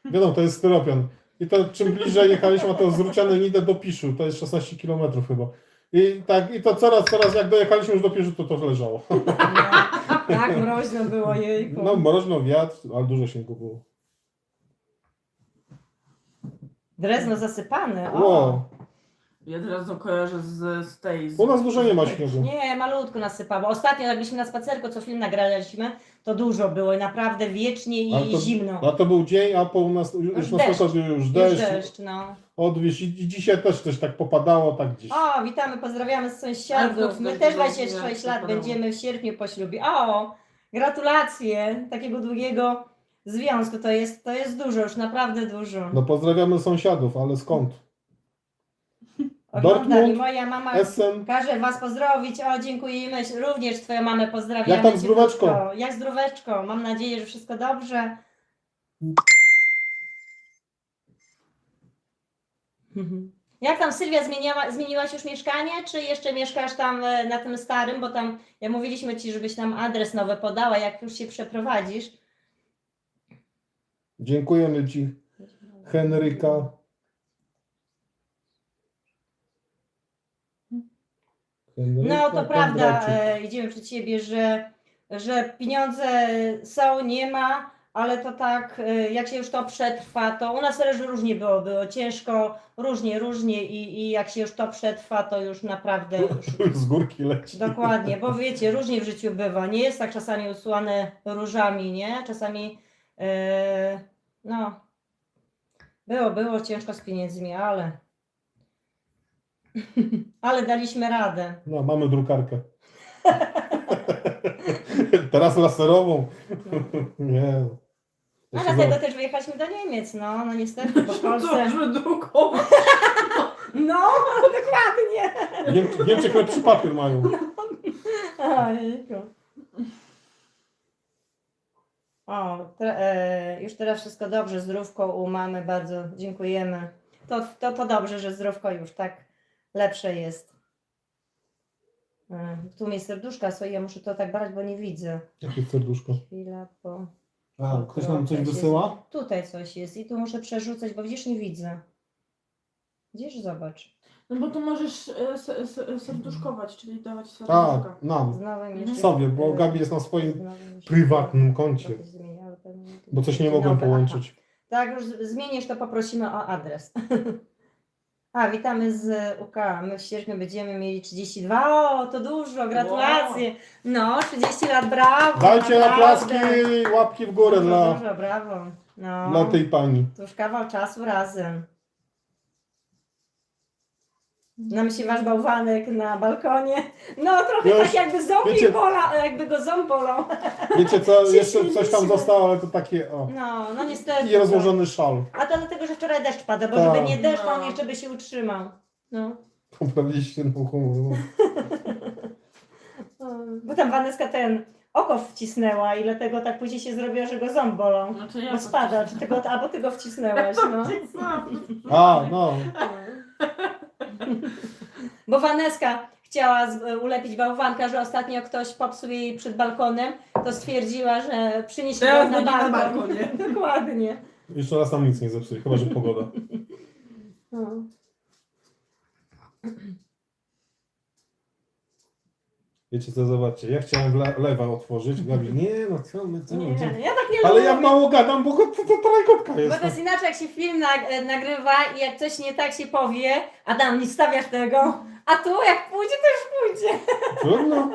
No. Wiadomo, to jest styropian. I to czym bliżej jechaliśmy, a to z Rucianem idę do Piszu, to jest 16 km chyba. I tak, i to coraz jak dojechaliśmy już do Piszu, to leżało. Tak mroźno było, jejku. No mroźno, wiatr, ale dużo śniegu było. Drezno zasypane, o. Wow. Ja teraz to kojarzę z tej... U nas dużo nie ma śniegu. Nie, malutko nasypało. Ostatnio jak byliśmy na spacerku, co film nagraliśmy, to dużo było i naprawdę wiecznie i Ale to- zimno. A to był dzień, a po nas już na Deszcz. spokoju już Już deszcz, deszcz, no. odwieź i dzisiaj też coś tak popadało, tak gdzieś. O, witamy, pozdrawiamy z Ale sąsiadów. to My też też było 26 jak lat wypadało. będziemy w sierpniu po ślubie. O, gratulacje takiego długiego związku. To jest dużo, już naprawdę dużo. No pozdrawiamy sąsiadów, ale skąd? Oglądam i Dortmund, moja mama Essen. każe was pozdrowić. O, dziękujemy. Również twoją mamę pozdrawiamy. Jak tam z cieplutko. zdróweczką? Jak zdróweczko. Mam nadzieję, że wszystko dobrze. Jak tam Sylwia zmieniłaś już mieszkanie, czy jeszcze mieszkasz tam na tym starym, bo tam, jak mówiliśmy Ci, żebyś nam adres nowy podała, jak już się przeprowadzisz. Dziękujemy Ci, Henryka. No to prawda, Kondracik. idziemy przed Ciebie, że pieniądze są, nie ma, ale to tak, jak się już to przetrwa, to u nas też różnie było ciężko, różnie i jak się już to przetrwa, to już naprawdę już Z górki leci. dokładnie, bo wiecie, różnie w życiu bywa, nie jest tak czasami usłane różami, nie? Czasami, no, było ciężko z pieniędzmi, ale ale daliśmy radę. No, mamy drukarkę. Teraz laserową. Nie. A Jeszcze dlatego za- też wyjechaliśmy do Niemiec, no niestety, bo w To, Polsce... że drukować. No, dokładnie. Niemczech lepszy papier mają. Ojejku. O, już teraz wszystko dobrze, zdrówko u mamy, bardzo dziękujemy. To dobrze, że zdrówko już tak lepsze jest. Tu mnie serduszka są, ja muszę to tak brać, bo nie widzę. Jakie serduszko. Chwila, bo A, ktoś nam coś wysyła? tutaj coś jest i tu muszę przerzucać, bo widzisz, nie widzę. Widzisz, zobacz. No bo tu możesz serduszkować, czyli dawać Tak, serduszka. nam. Znowu mi jeszcze... Sobie, bo Gabi jest na swoim znowu mi się prywatnym koncie. trochę zmieniały pewnie. Bo coś nie mogłem Nowe, połączyć. aha. Tak, już zmienisz, to poprosimy o adres. A, witamy z UK. My w sierpniu będziemy mieli 32. O, to dużo, gratulacje. No, 30 lat, brawo. Dajcie naprawdę. klaski, łapki w górę Dużo, dla brawo. No, dla tej pani. to już kawał czasu razem. Nam się wasz bałwanek na balkonie. No, trochę Już, tak jakby ząb wiecie- jakby go ząb bolał. Wiecie co, Się jeszcze coś tam śmieliśmy. zostało, ale to takie o. No niestety. I rozłożony szal. A to dlatego, że wczoraj deszcz pada, bo Tak. żeby nie deszcz, to on No. jeszcze by się utrzymał. No. Poprawiliście no humor. Bo tam Waneska oko wcisnęła i dlatego tak później się zrobiło, że go ząb bolą. No to ja Bo spada, albo ty go wcisnęłaś, no. A, no. Bo Waneska chciała ulepić bałwanka, że ostatnio ktoś popsuł jej przed balkonem, to stwierdziła, że przyniesie go Teraz na będzie na balkon. balkonie. Dokładnie. Jeszcze raz nam nic nie zepsuje, chyba że pogoda. No. Wiecie co, zobaczcie, ja chciałem lewa otworzyć, Gabi, nie no co my, co my. Nie, co- ja tak nie Ale lubię. ja mało gadam, bo to trajkotka Bo jest. to jest inaczej, jak się film nagrywa i jak coś nie tak się powie, Adam, nie stawiasz tego, a tu jak pójdzie, to już pójdzie. Trudno.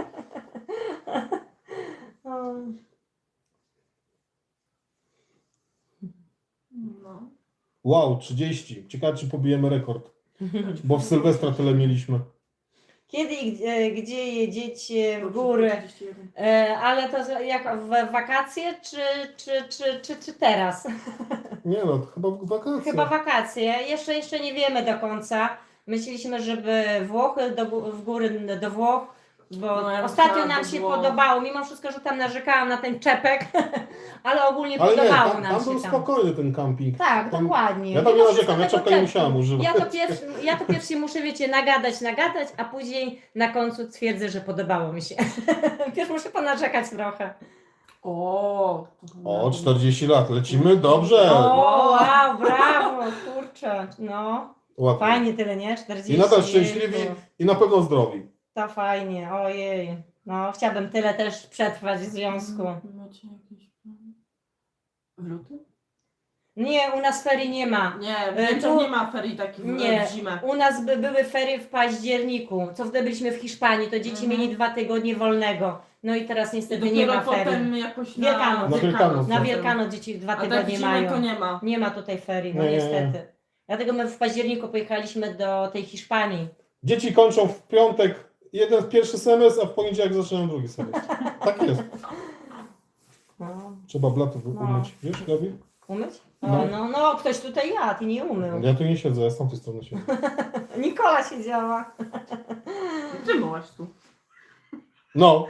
O. No. Wow, 30. Ciekawe czy pobijemy rekord. Bo w Sylwestra tyle mieliśmy. Kiedy i gdzie jedziecie w góry? 41. Ale to jak w wakacje, czy teraz? Nie no, to chyba w wakacje. Chyba wakacje. Jeszcze nie wiemy do końca. Myśleliśmy, żeby Włochy, w góry do Włoch, bo No, ja ostatnio chciałam nam do się Włoch. podobało, mimo wszystko, że tam narzekałam na ten czepek, ale ogólnie Ale nie, podobało tam, nam tam się był tam. spokojny ten camping. Tak, Tam- dokładnie. Ja tam nie Mimo narzekam, ja wszystko czapka nie tego musiałam czepku. używać. Ja to pierwszy muszę, wiecie, nagadać, a później na końcu twierdzę, że podobało mi się. Pierw muszę ponarzekać trochę. O, O, 40 lat, lecimy dobrze. O, wow, brawo, kurczę, no. Łatwo. Fajnie tyle, nie? 40. I nadal szczęśliwi jejku. i na pewno zdrowi. To fajnie, ojej. No, chciałabym tyle też przetrwać w związku. Macie jakieś plany? W lutym? Nie, u nas ferii nie ma. Nie, w tu- Niemczech nie ma ferii takich Nie, w zimę. u nas były ferie w październiku. Co wtedy byliśmy w Hiszpanii, to dzieci Mhm. mieli 2 tygodnie wolnego. No i teraz I niestety nie dopiero ma ferii. potem jakoś Wielkanoc. Na Wielkanoc. Na Wielkanoc dzieci 2 A tak w tygodnie zimę mają. to nie ma. Nie ma tutaj ferii, no Nie, nie, nie. niestety. Dlatego my w październiku pojechaliśmy do tej Hiszpanii. Dzieci kończą w piątek pierwszy semestr, a w poniedziałek zaczynają drugi semestr. Tak jest. No. Trzeba blatów No. umyć. Wiesz, Gabi? Umyć? No. No, ktoś tutaj jadł i nie umył. Ja tu nie siedzę, ja z tamtej strony siedzę. Nikola siedziała. Ty byłaś tu. No,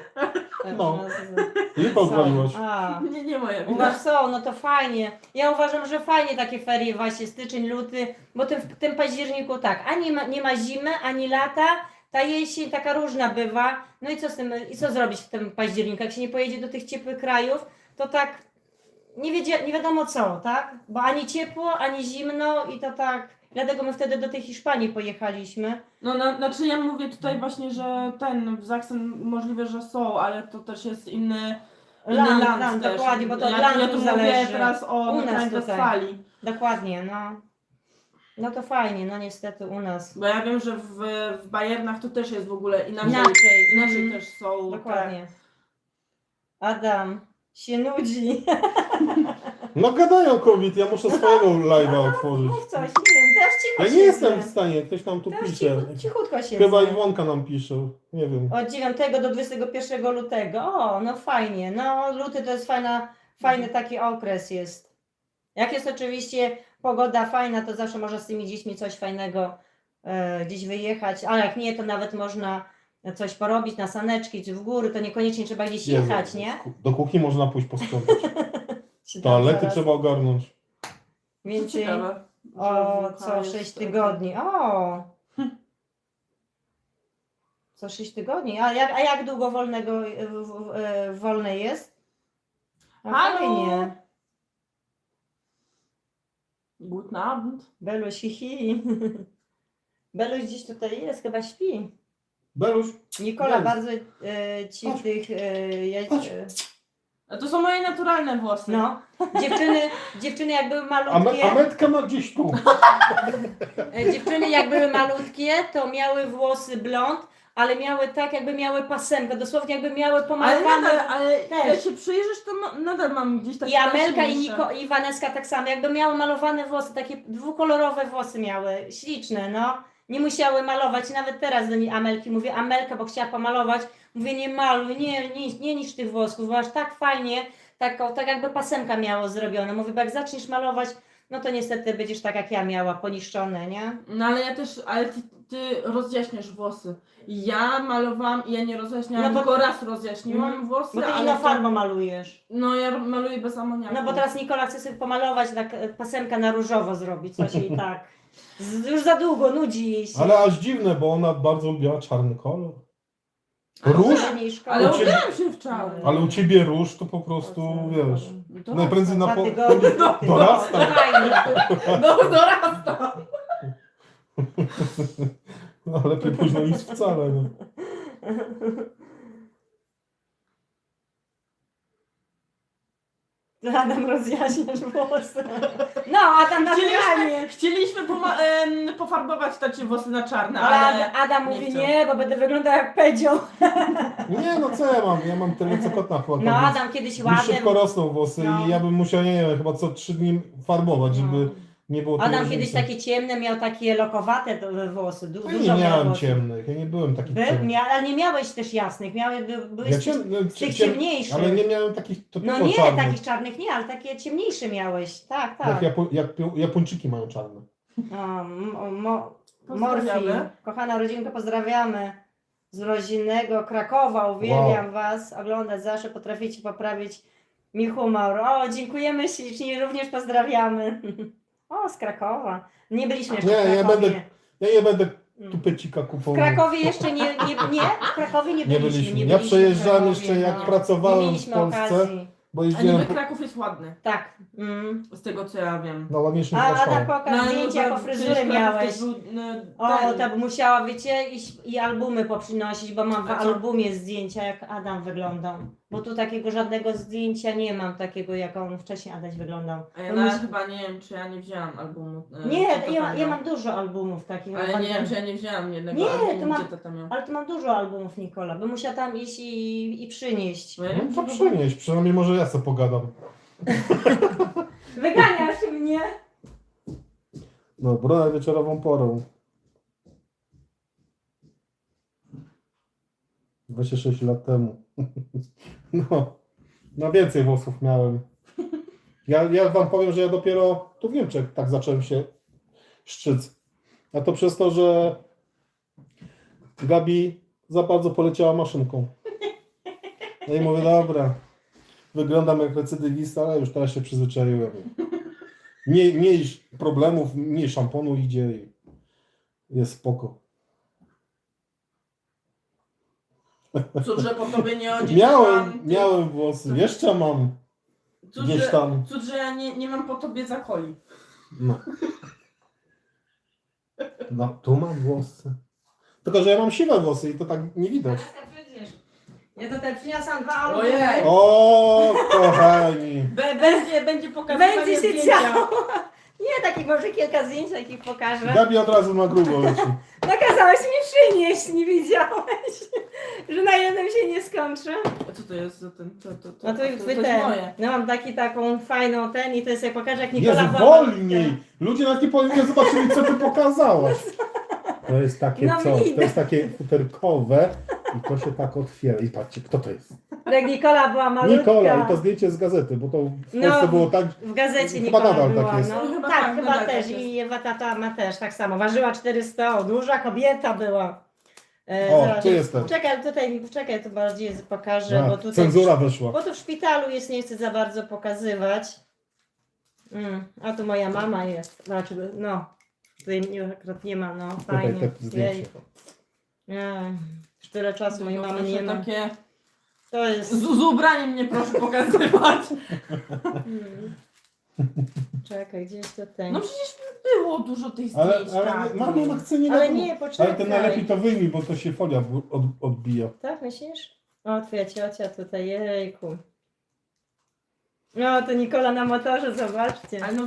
No. lipę odwaliłaś. A, Nie moja U wina. was są, no to fajnie. Ja uważam, że fajnie takie ferie właśnie, styczeń, luty, bo w tym październiku tak, ani nie ma zimy, ani lata, ta jesień taka różna bywa. No i co z tym, i co zrobić w tym październiku? Jak się nie pojedzie do tych ciepłych krajów, to tak nie wiadomo co, tak? Bo ani ciepło, ani zimno i to tak. Dlatego my wtedy do tej Hiszpanii pojechaliśmy. No, znaczy ja mówię tutaj właśnie, że w Sachsen możliwe, że są, ale to też jest inny Land, też. dokładnie, bo to od ja landu tu mówię zależy. teraz o U nas tutaj. Nordrhein-Westfalii. Dokładnie, no. No to fajnie, no niestety u nas. Bo ja wiem, że w Bayernach to też jest w ogóle inaczej. Inaczej Mhm. też są Dokładnie. Adam się nudzi. No gadają COVID, ja muszę swojego live'a otworzyć. Mów coś, nie wiem, teraz cicho Ja nie siedzę. jestem w stanie, ktoś nam tu Teraz pisze. cichutko siedzę. Chyba Iwonka nam pisze, nie wiem. Od 9 do 21 lutego. O, no fajnie. No luty to jest fajny taki okres jest. Jak jest oczywiście pogoda fajna, to zawsze można z tymi dziećmi coś fajnego gdzieś wyjechać, a jak nie, to nawet można coś porobić na saneczki czy w góry, to niekoniecznie trzeba gdzieś Jezu, jechać, nie? Do kuchni można pójść posprzątać. Czy tam Toalety zaraz trzeba ogarnąć. Więcej. Ciekawe. O, że co jest 6 tygodni. O! Co 6 tygodni? A jak długo wolne jest? A Halo! fajnie. Guten Abend. Beluś, hihi. Beluś gdzieś tutaj jest, chyba śpi. Beluś, Nikola, Jest. bardzo ci Chodź. tych... Chodź. A to są moje naturalne włosy. no, dziewczyny jak były a malutkie, Metka ma gdzieś tu. dziewczyny jak były malutkie, to miały włosy blond, ale miały tak, jakby miały pasemkę, dosłownie jakby miały Ale pomalowane. nadal, ale też. jak się przyjrzysz, to nadal mam gdzieś takie I Amelka nasienice. i Waneska tak samo, jakby miały malowane włosy, takie dwukolorowe włosy miały, śliczne, no. Nie musiały malować, nawet teraz do niej Amelki mówię, Amelka, bo chciała pomalować, mówię, nie maluj, nie niszcz tych włosków, bo aż tak fajnie, tak jakby pasemka miało zrobione. Mówię, bo jak zaczniesz malować, no to niestety będziesz tak jak ja miała, poniszczone, nie? No ale ja też, ale ty rozjaśniasz włosy. Ja malowałam i ja nie rozjaśniałam, No bo- tylko raz rozjaśniłam włosy, Bo ty ale inną to- farbą malujesz. No ja maluję bez amoniaku. No bo teraz Nikola chce sobie pomalować, tak pasemka na różowo zrobić, coś i tak. Już za długo, nudzi jej się. Ale aż dziwne, bo ona bardzo lubiła czarny kolor. Ale Róż? to- Mniej szkoły. Ale U ciebie- ubrałam się w czarny. Ale u ciebie róż to po prostu, wiesz, To najprędzej na 2 po... tygodnie. dorasta. Fajnie. No dorasta. No lepiej późno niż wcale. No. Adam rozjaśniasz włosy. No, Adam naturalnie. Chcieliśmy pofarbować tacie włosy na czarne, Ale ale... Adam nie mówi chcę. nie, bo będę wyglądał jak Pedzio. Nie no co ja mam? Ja mam tyle co kot na chłopach. No więc Adam kiedyś mi ładny. szybko rosną włosy No. i ja bym musiał, nie wiem, chyba co 3 dni farbować, żeby nie było tej Adam różnicy. kiedyś takie ciemne, miał takie lokowate włosy. Ja Dużo nie miał miałem włosów. ciemnych, ja nie byłem taki Był, ciemny. ale nie miałeś też jasnych, byłeś Ja z tych, no, z tych ciemniejszych. ale nie miałem takich typowo No nie, czarnych. takich czarnych nie, ale takie ciemniejsze miałeś. Tak, Jak tak. Japończyki mają czarne. O, Pozdrawiamy. Morfi, kochana rodzinka, pozdrawiamy z rodzinnego Krakowa, uwielbiam Was oglądać, zawsze potraficie poprawić mi humor. O, dziękujemy ślicznie, również pozdrawiamy. O, z Krakowa. Nie byliśmy jeszcze Nie, w ja Krakowie. nie będę tu pecika W kupował. Krakowie jeszcze nie, w Krakowie nie Nie byliśmy. byliśmy. Nie Ja byliśmy przejeżdżałem w Krakowie, jeszcze jak no. pracowałem Nie w mieliśmy Polsce, okazji. bo A jeździłem niby Kraków jest ładny, Tak. z tego co ja wiem. na ładniejszym A Warszawie. Adam pokaż zdjęcia, jako fryzurę miałeś. O, to by musiała, wiecie, i albumy poprzynosić, bo mam w A co? albumie zdjęcia, jak Adam wyglądał. Bo tu takiego żadnego zdjęcia nie mam, takiego jak on wcześniej Adaś wyglądał. A ja No nawet musi- chyba nie wiem, czy ja nie wzięłam albumu. Nie, co ja tata miał. mam dużo albumów takich. Ale nie wiem, czy ja nie wzięłam jednego Nie, albumu, to mam- gdzie tata miał. Ale tu mam dużo albumów, Nikola, by musiała tam iść i przynieść. Bo ja nie wiem, No to czy przynieść, przynajmniej może ja sobie pogadam. Wyganiasz mnie? Dobra, wieczorową porą. 26 lat temu. No więcej włosów miałem. Ja wam powiem, że ja dopiero tu w Niemczech tak zacząłem się szczyc. A to przez to, że Gabi za bardzo poleciała maszynką. No i mówię, dobra, wyglądam jak recydywista, ale już teraz się przyzwyczaiłem. Mniej problemów, mniej szamponu idzie i jest spoko. Cud, że po tobie nie odziedziczyłam. Miałem włosy, jeszcze mam gdzieś tam. Cud, że ja nie mam po tobie zakoli. No. No, tu mam włosy. Tylko, że ja mam siwe włosy i to tak nie widać. Ja tutaj przyniosłam 2 Ojej. albumy. O, kochani. Będzie pokazywać Będzie się zdjęcia. działo. Nie, takich może kilka zdjęć, takich pokażę. Gabi od razu na grubo leci. Nakazałeś mi przynieść, nie wiedziałeś, że na jednym się nie skończy. A co to jest za ten? No to jest ten. moje. No mam taką fajną i to sobie pokażę, jak Nikola Jezu, była wolniej! Ludzie nawet nie zobaczyli, co ty pokazałaś. To jest takie No coś, widać. to jest takie futerkowe i to się tak otwiera. I patrzcie, kto to jest? Jak Nikola była malutka. Nikola, i to zdjęcie z gazety, bo to w No, Polsce było tak, W gazecie Chyba Nikola nadal była. tak jest. No, Chyba tak, tak, chyba nadal też. tak jest. I Ewa tata ma też tak samo. Ważyła 400, duża kobieta była. O, zaraz, tu jestem. Czekaj, to bardziej pokażę, bo tutaj... cenzura weszła. Bo tu w szpitalu jest, nie chcę za bardzo pokazywać. A tu moja mama jest. Znaczy, no. Tutaj akurat nie ma, no. Tutaj Fajnie. te zdjęcie. Jej. Już tyle czasu mojej mamy nie ma. Takie... To jest... Z ubraniem nie proszę pokazywać. Czekaj, gdzieś tutaj. No przecież było dużo tych Ale, zdjęć. ale tak. mama chce nie Ale na- nie, poczekaj. Ale to najlepiej to wyjmij, bo to się folia odbija. Tak, myślisz? O, twoja ciocia tutaj, jejku. No, to Nikola na motorze, zobaczcie. Ale no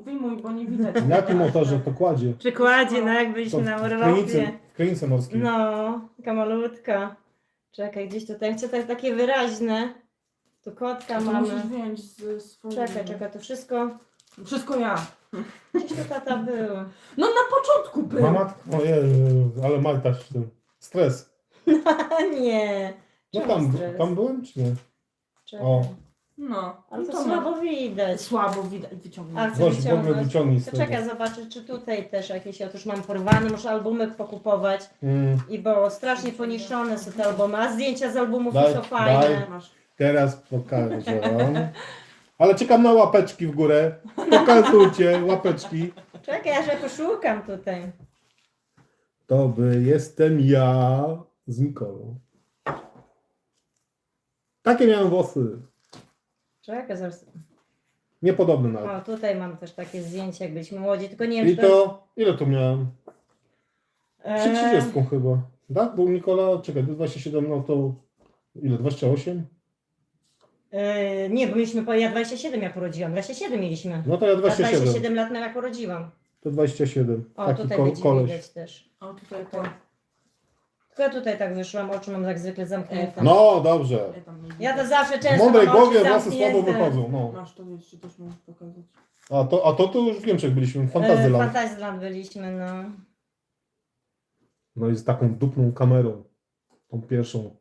wyjmuj, bo nie widać. Na jakim motorze to kładzie? Przykładzie, no jak To byliśmy na w urlopie. Krynicy morskiej. No, taka malutka. Czekaj, gdzieś tutaj, chcę takie wyraźne. Tu kotka To mamy. musisz wyjąć z swojego. Czekaj, to wszystko. Wszystko ja. Gdzieś tu tata był. No na początku był. Mama? Ojej, ale Malta się tym. Stres. Nie. No Czemu stres? tam byłem czy nie? Czekaj. O. No. Ale to no słabo widać. Słabo widać, A, wyciągnąć. chcę Weź, w ogóle wyciągnąć. wyciągnij z To tego. czekaj, zobaczę, czy tutaj też jakieś, otóż mam porwane, muszę albumy pokupować. Mm, I było strasznie poniszczone są te albumy, a zdjęcia z albumów Daj, są fajne. daj. Masz. teraz pokażę. Ale czekam na łapeczki w górę. Pokazujcie łapeczki. Czekaj, aż ja poszukam tutaj. To by jestem ja z Nikolą. Takie miałem włosy. Czekaj, zaraz. Niepodobne nawet. O, tutaj mam też takie zdjęcie, jak byliśmy młodzi, tylko nie wiem, I czy to to, ile tu miałem? jest... Przy 30 chyba. Tak? Był Nikola, czekaj, do 27, no to ile? 28? Nie, bo ja 27 jak urodziłam, 27 mieliśmy. No to ja A 27. 27 lat miałam jak urodziłam. To 27. O, Taki tutaj będzie koleś. widać też. O, tutaj to. Tylko ja tutaj tak wyszłam, oczy mam jak zwykle zamknięte. No dobrze. Ja tam nie Ja to widzę. zawsze W często mądrej mam oczy głowie włosy zamknięte. słabo wychodzą. No. Masz to jeszcze też możesz pokazać. A to już w Niemczech byliśmy, w Fantasyland. Fantasyland byliśmy, no. No i z taką dupną kamerą. Tą pierwszą.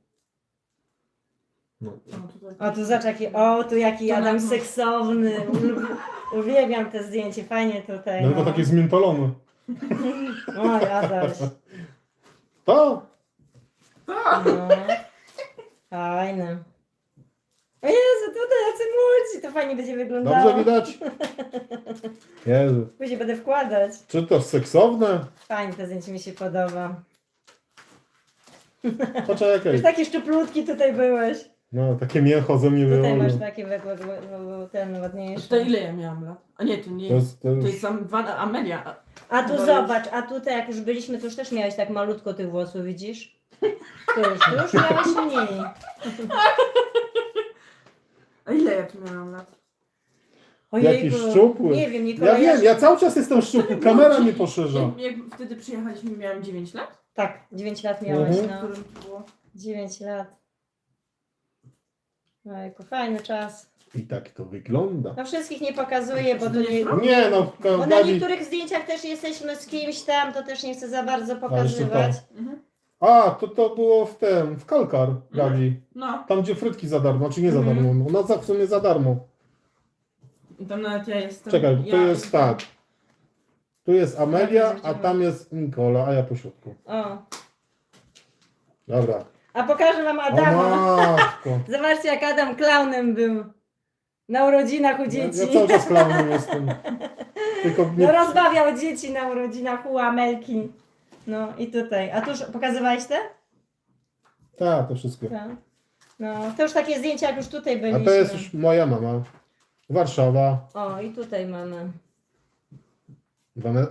No. O, tutaj. O, tu zobacz jaki, tu jaki To Adam na- seksowny. Uwielbiam te zdjęcie, fajnie tutaj. No to takie zmiętolone. Oj, Adaś. To? Tak. No. Fajne. O Jezu, tutaj jacy młodzi, to fajnie będzie wyglądało. Dobrze widać? Jezu. Później będę wkładać. Czy to seksowne? Fajnie to zdjęcie mi się podoba. Poczekaj. Już taki szczuplutki tutaj byłeś. No, takie mięcho ze mnie Tutaj masz wyłonił. taki ten A ładniejszy. to ile ja miałam lat? A nie, to nie To jest. jest, to To jest... jest sam Amelia. A tu Chyba zobacz, a tutaj jak już byliśmy, to już też miałeś tak malutko tych włosów, widzisz? Tu już miałeś mniej. A ile ja tu miałam lat? Jakiś szczupły. Nie wiem, Nikola, Ja wiem, ja cały czas jestem szczupły. Kamera mnie poszerza. Jak wtedy przyjechaliśmy, miałam 9 lat? Tak, 9 lat miałeś, Mhm. W no. którym to było? 9 lat. Ojku, fajny czas. I tak to wygląda. No wszystkich nie pokazuję, bo to nie... Nie no, Bo na Gabi. niektórych zdjęciach też jesteśmy z kimś tam, to też nie chcę za bardzo jeszcze pokazywać. Mhm. A, to było w Kalkar, Gabi. No. Tam gdzie frytki za darmo, czy nie za Mhm. darmo. No za w sumie za darmo. I tam nawet ja jestem. Czekaj, ja to jest tak. Tu jest Amelia, Tak, a tam jest Nikola, a ja po środku. O, Dobra. A pokażę wam O Adama. matko. Zobaczcie, jak Adam klaunem był. Na urodzinach u dzieci. Ja cały czas klaunem jestem. Tylko No nie... rozbawiał dzieci na urodzinach u Amelki. No i tutaj. A tu już pokazywałeś te? Tak, to wszystkie. Tak. No, to już takie zdjęcia, jak już tutaj A byliśmy. to jest już moja mama. Warszawa. O, i tutaj mamy.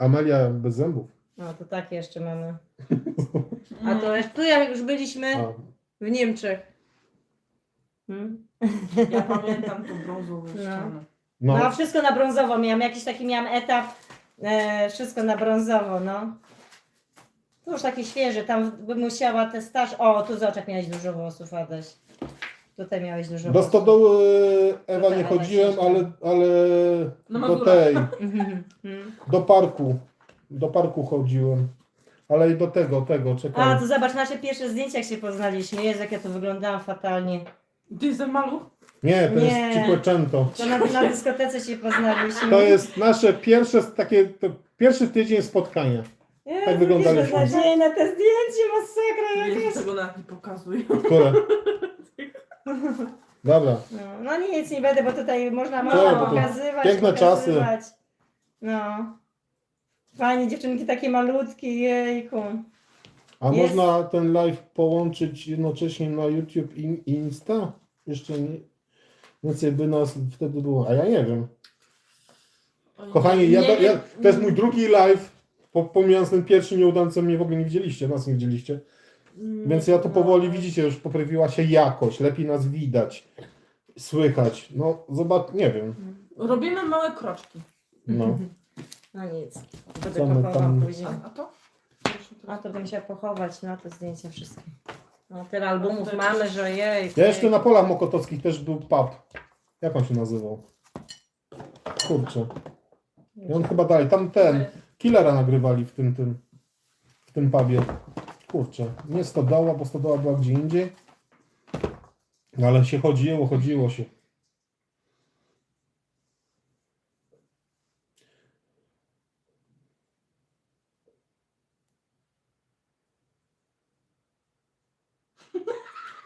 Amelia bez zębów. No, to takie jeszcze mamy. A to tu jak już byliśmy A, w Niemczech. Hmm? Ja pamiętam tą brązową No. ścianę. No, no, wszystko na brązowo. Miałam jakiś taki etap. Wszystko na brązowo, no. Tu już taki świeży, tam bym musiała te staż. O, tu zobacz, jak miałeś dużo włosów, Adaś. Tutaj miałeś dużo do włosów. stodoły Ewa Tutaj nie Ewa chodziłem, się ale Na do Mazurach. tej, Mhm. do parku. Do parku chodziłem. Ale i do tego, A, czekaj. to zobacz nasze pierwsze zdjęcia, jak się poznaliśmy. Jezu, jak ja to wyglądałam fatalnie. Ty jestem maluch? Nie, to Nie. jest Cinquecento. To na dyskotece się poznaliśmy. To jest nasze pierwsze takie, pierwszy tydzień spotkania. Jezu, tak wyglądaliśmy. beznadziejne te zdjęcie, masakra Jezu, jakaś. tego nawet nie pokazuj. Które? Dobra. No nic, nie będę, bo tutaj można No, mała bo to pokazywać. piękne pokazywać. No. Fajnie, dziewczynki takie malutkie, jejku. A Jest. można ten live połączyć jednocześnie na YouTube i Insta? Jeszcze nie. Więcej by nas wtedy było. A ja nie wiem. Kochani, Nie, nie. to jest mój drugi live. Pomijając ten pierwszy nieudany, co mnie w ogóle nie widzieliście, nas nie widzieliście. Więc ja tu powoli, widzicie, już poprawiła się jakość, lepiej nas widać, słychać. No zobacz, nie wiem. Robimy małe kroczki. No. No nic. Co Będę my pochował tam- później. A to? A to bym chciała pochować, no te zdjęcia wszystkie. No tyle albumów tutaj mamy, że jej. Ja jeszcze na polach mokotockich też był pub. Jak on się nazywał? Kurczę. I on chyba dalej, tam ten, Killera nagrywali w tym pubie. Kurczę, nie Stodoła, bo Stodoła była gdzie indziej. No ale się chodziło się.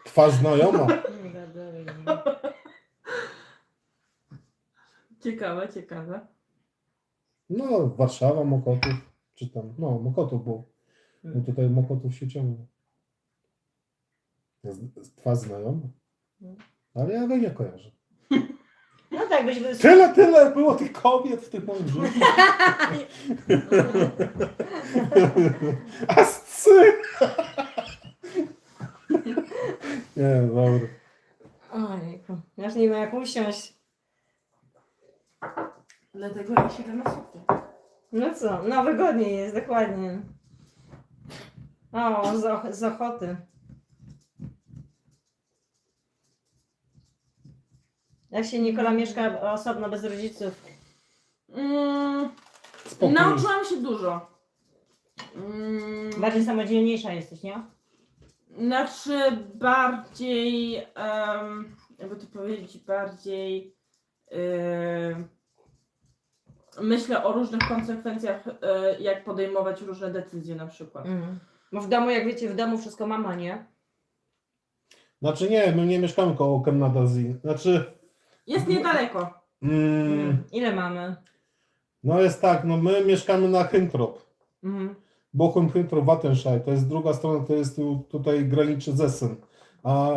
Twarz znajoma. Ciekawe, ciekawe. No, Warszawa, Mokotów, czy tam, no, Mokotów był. No tutaj Mokotów się ciągnął. Twarz znajoma. Ale ja go nie kojarzę. No tak, byś był. Tyle było tych kobiet w tym moim życiu. Ascy! Nie, dobra. Ojejku, ja już nie wiem jak usiąść. Dlatego ja siedzę na sofie. No co, no wygodnie jest, dokładnie. O, z ochoty. Jak się Nikola mieszka osobno, bez rodziców? Spokój. Nauczyłam się dużo. Bardziej samodzielniejsza jesteś, nie? Znaczy bardziej, jakby to powiedzieć, bardziej myślę o różnych konsekwencjach, jak podejmować różne decyzje na przykład. Bo w domu, jak wiecie, w domu wszystko mama, nie? Znaczy nie, my nie mieszkamy koło Kemnadazji. Znaczy, Jest niedaleko. Ile mamy? no jest tak, no my mieszkamy na Hyntrop. Mhm. Bochum, Hyntrop, Wattenscheid. To jest druga strona, to jest tutaj graniczy z Essen. A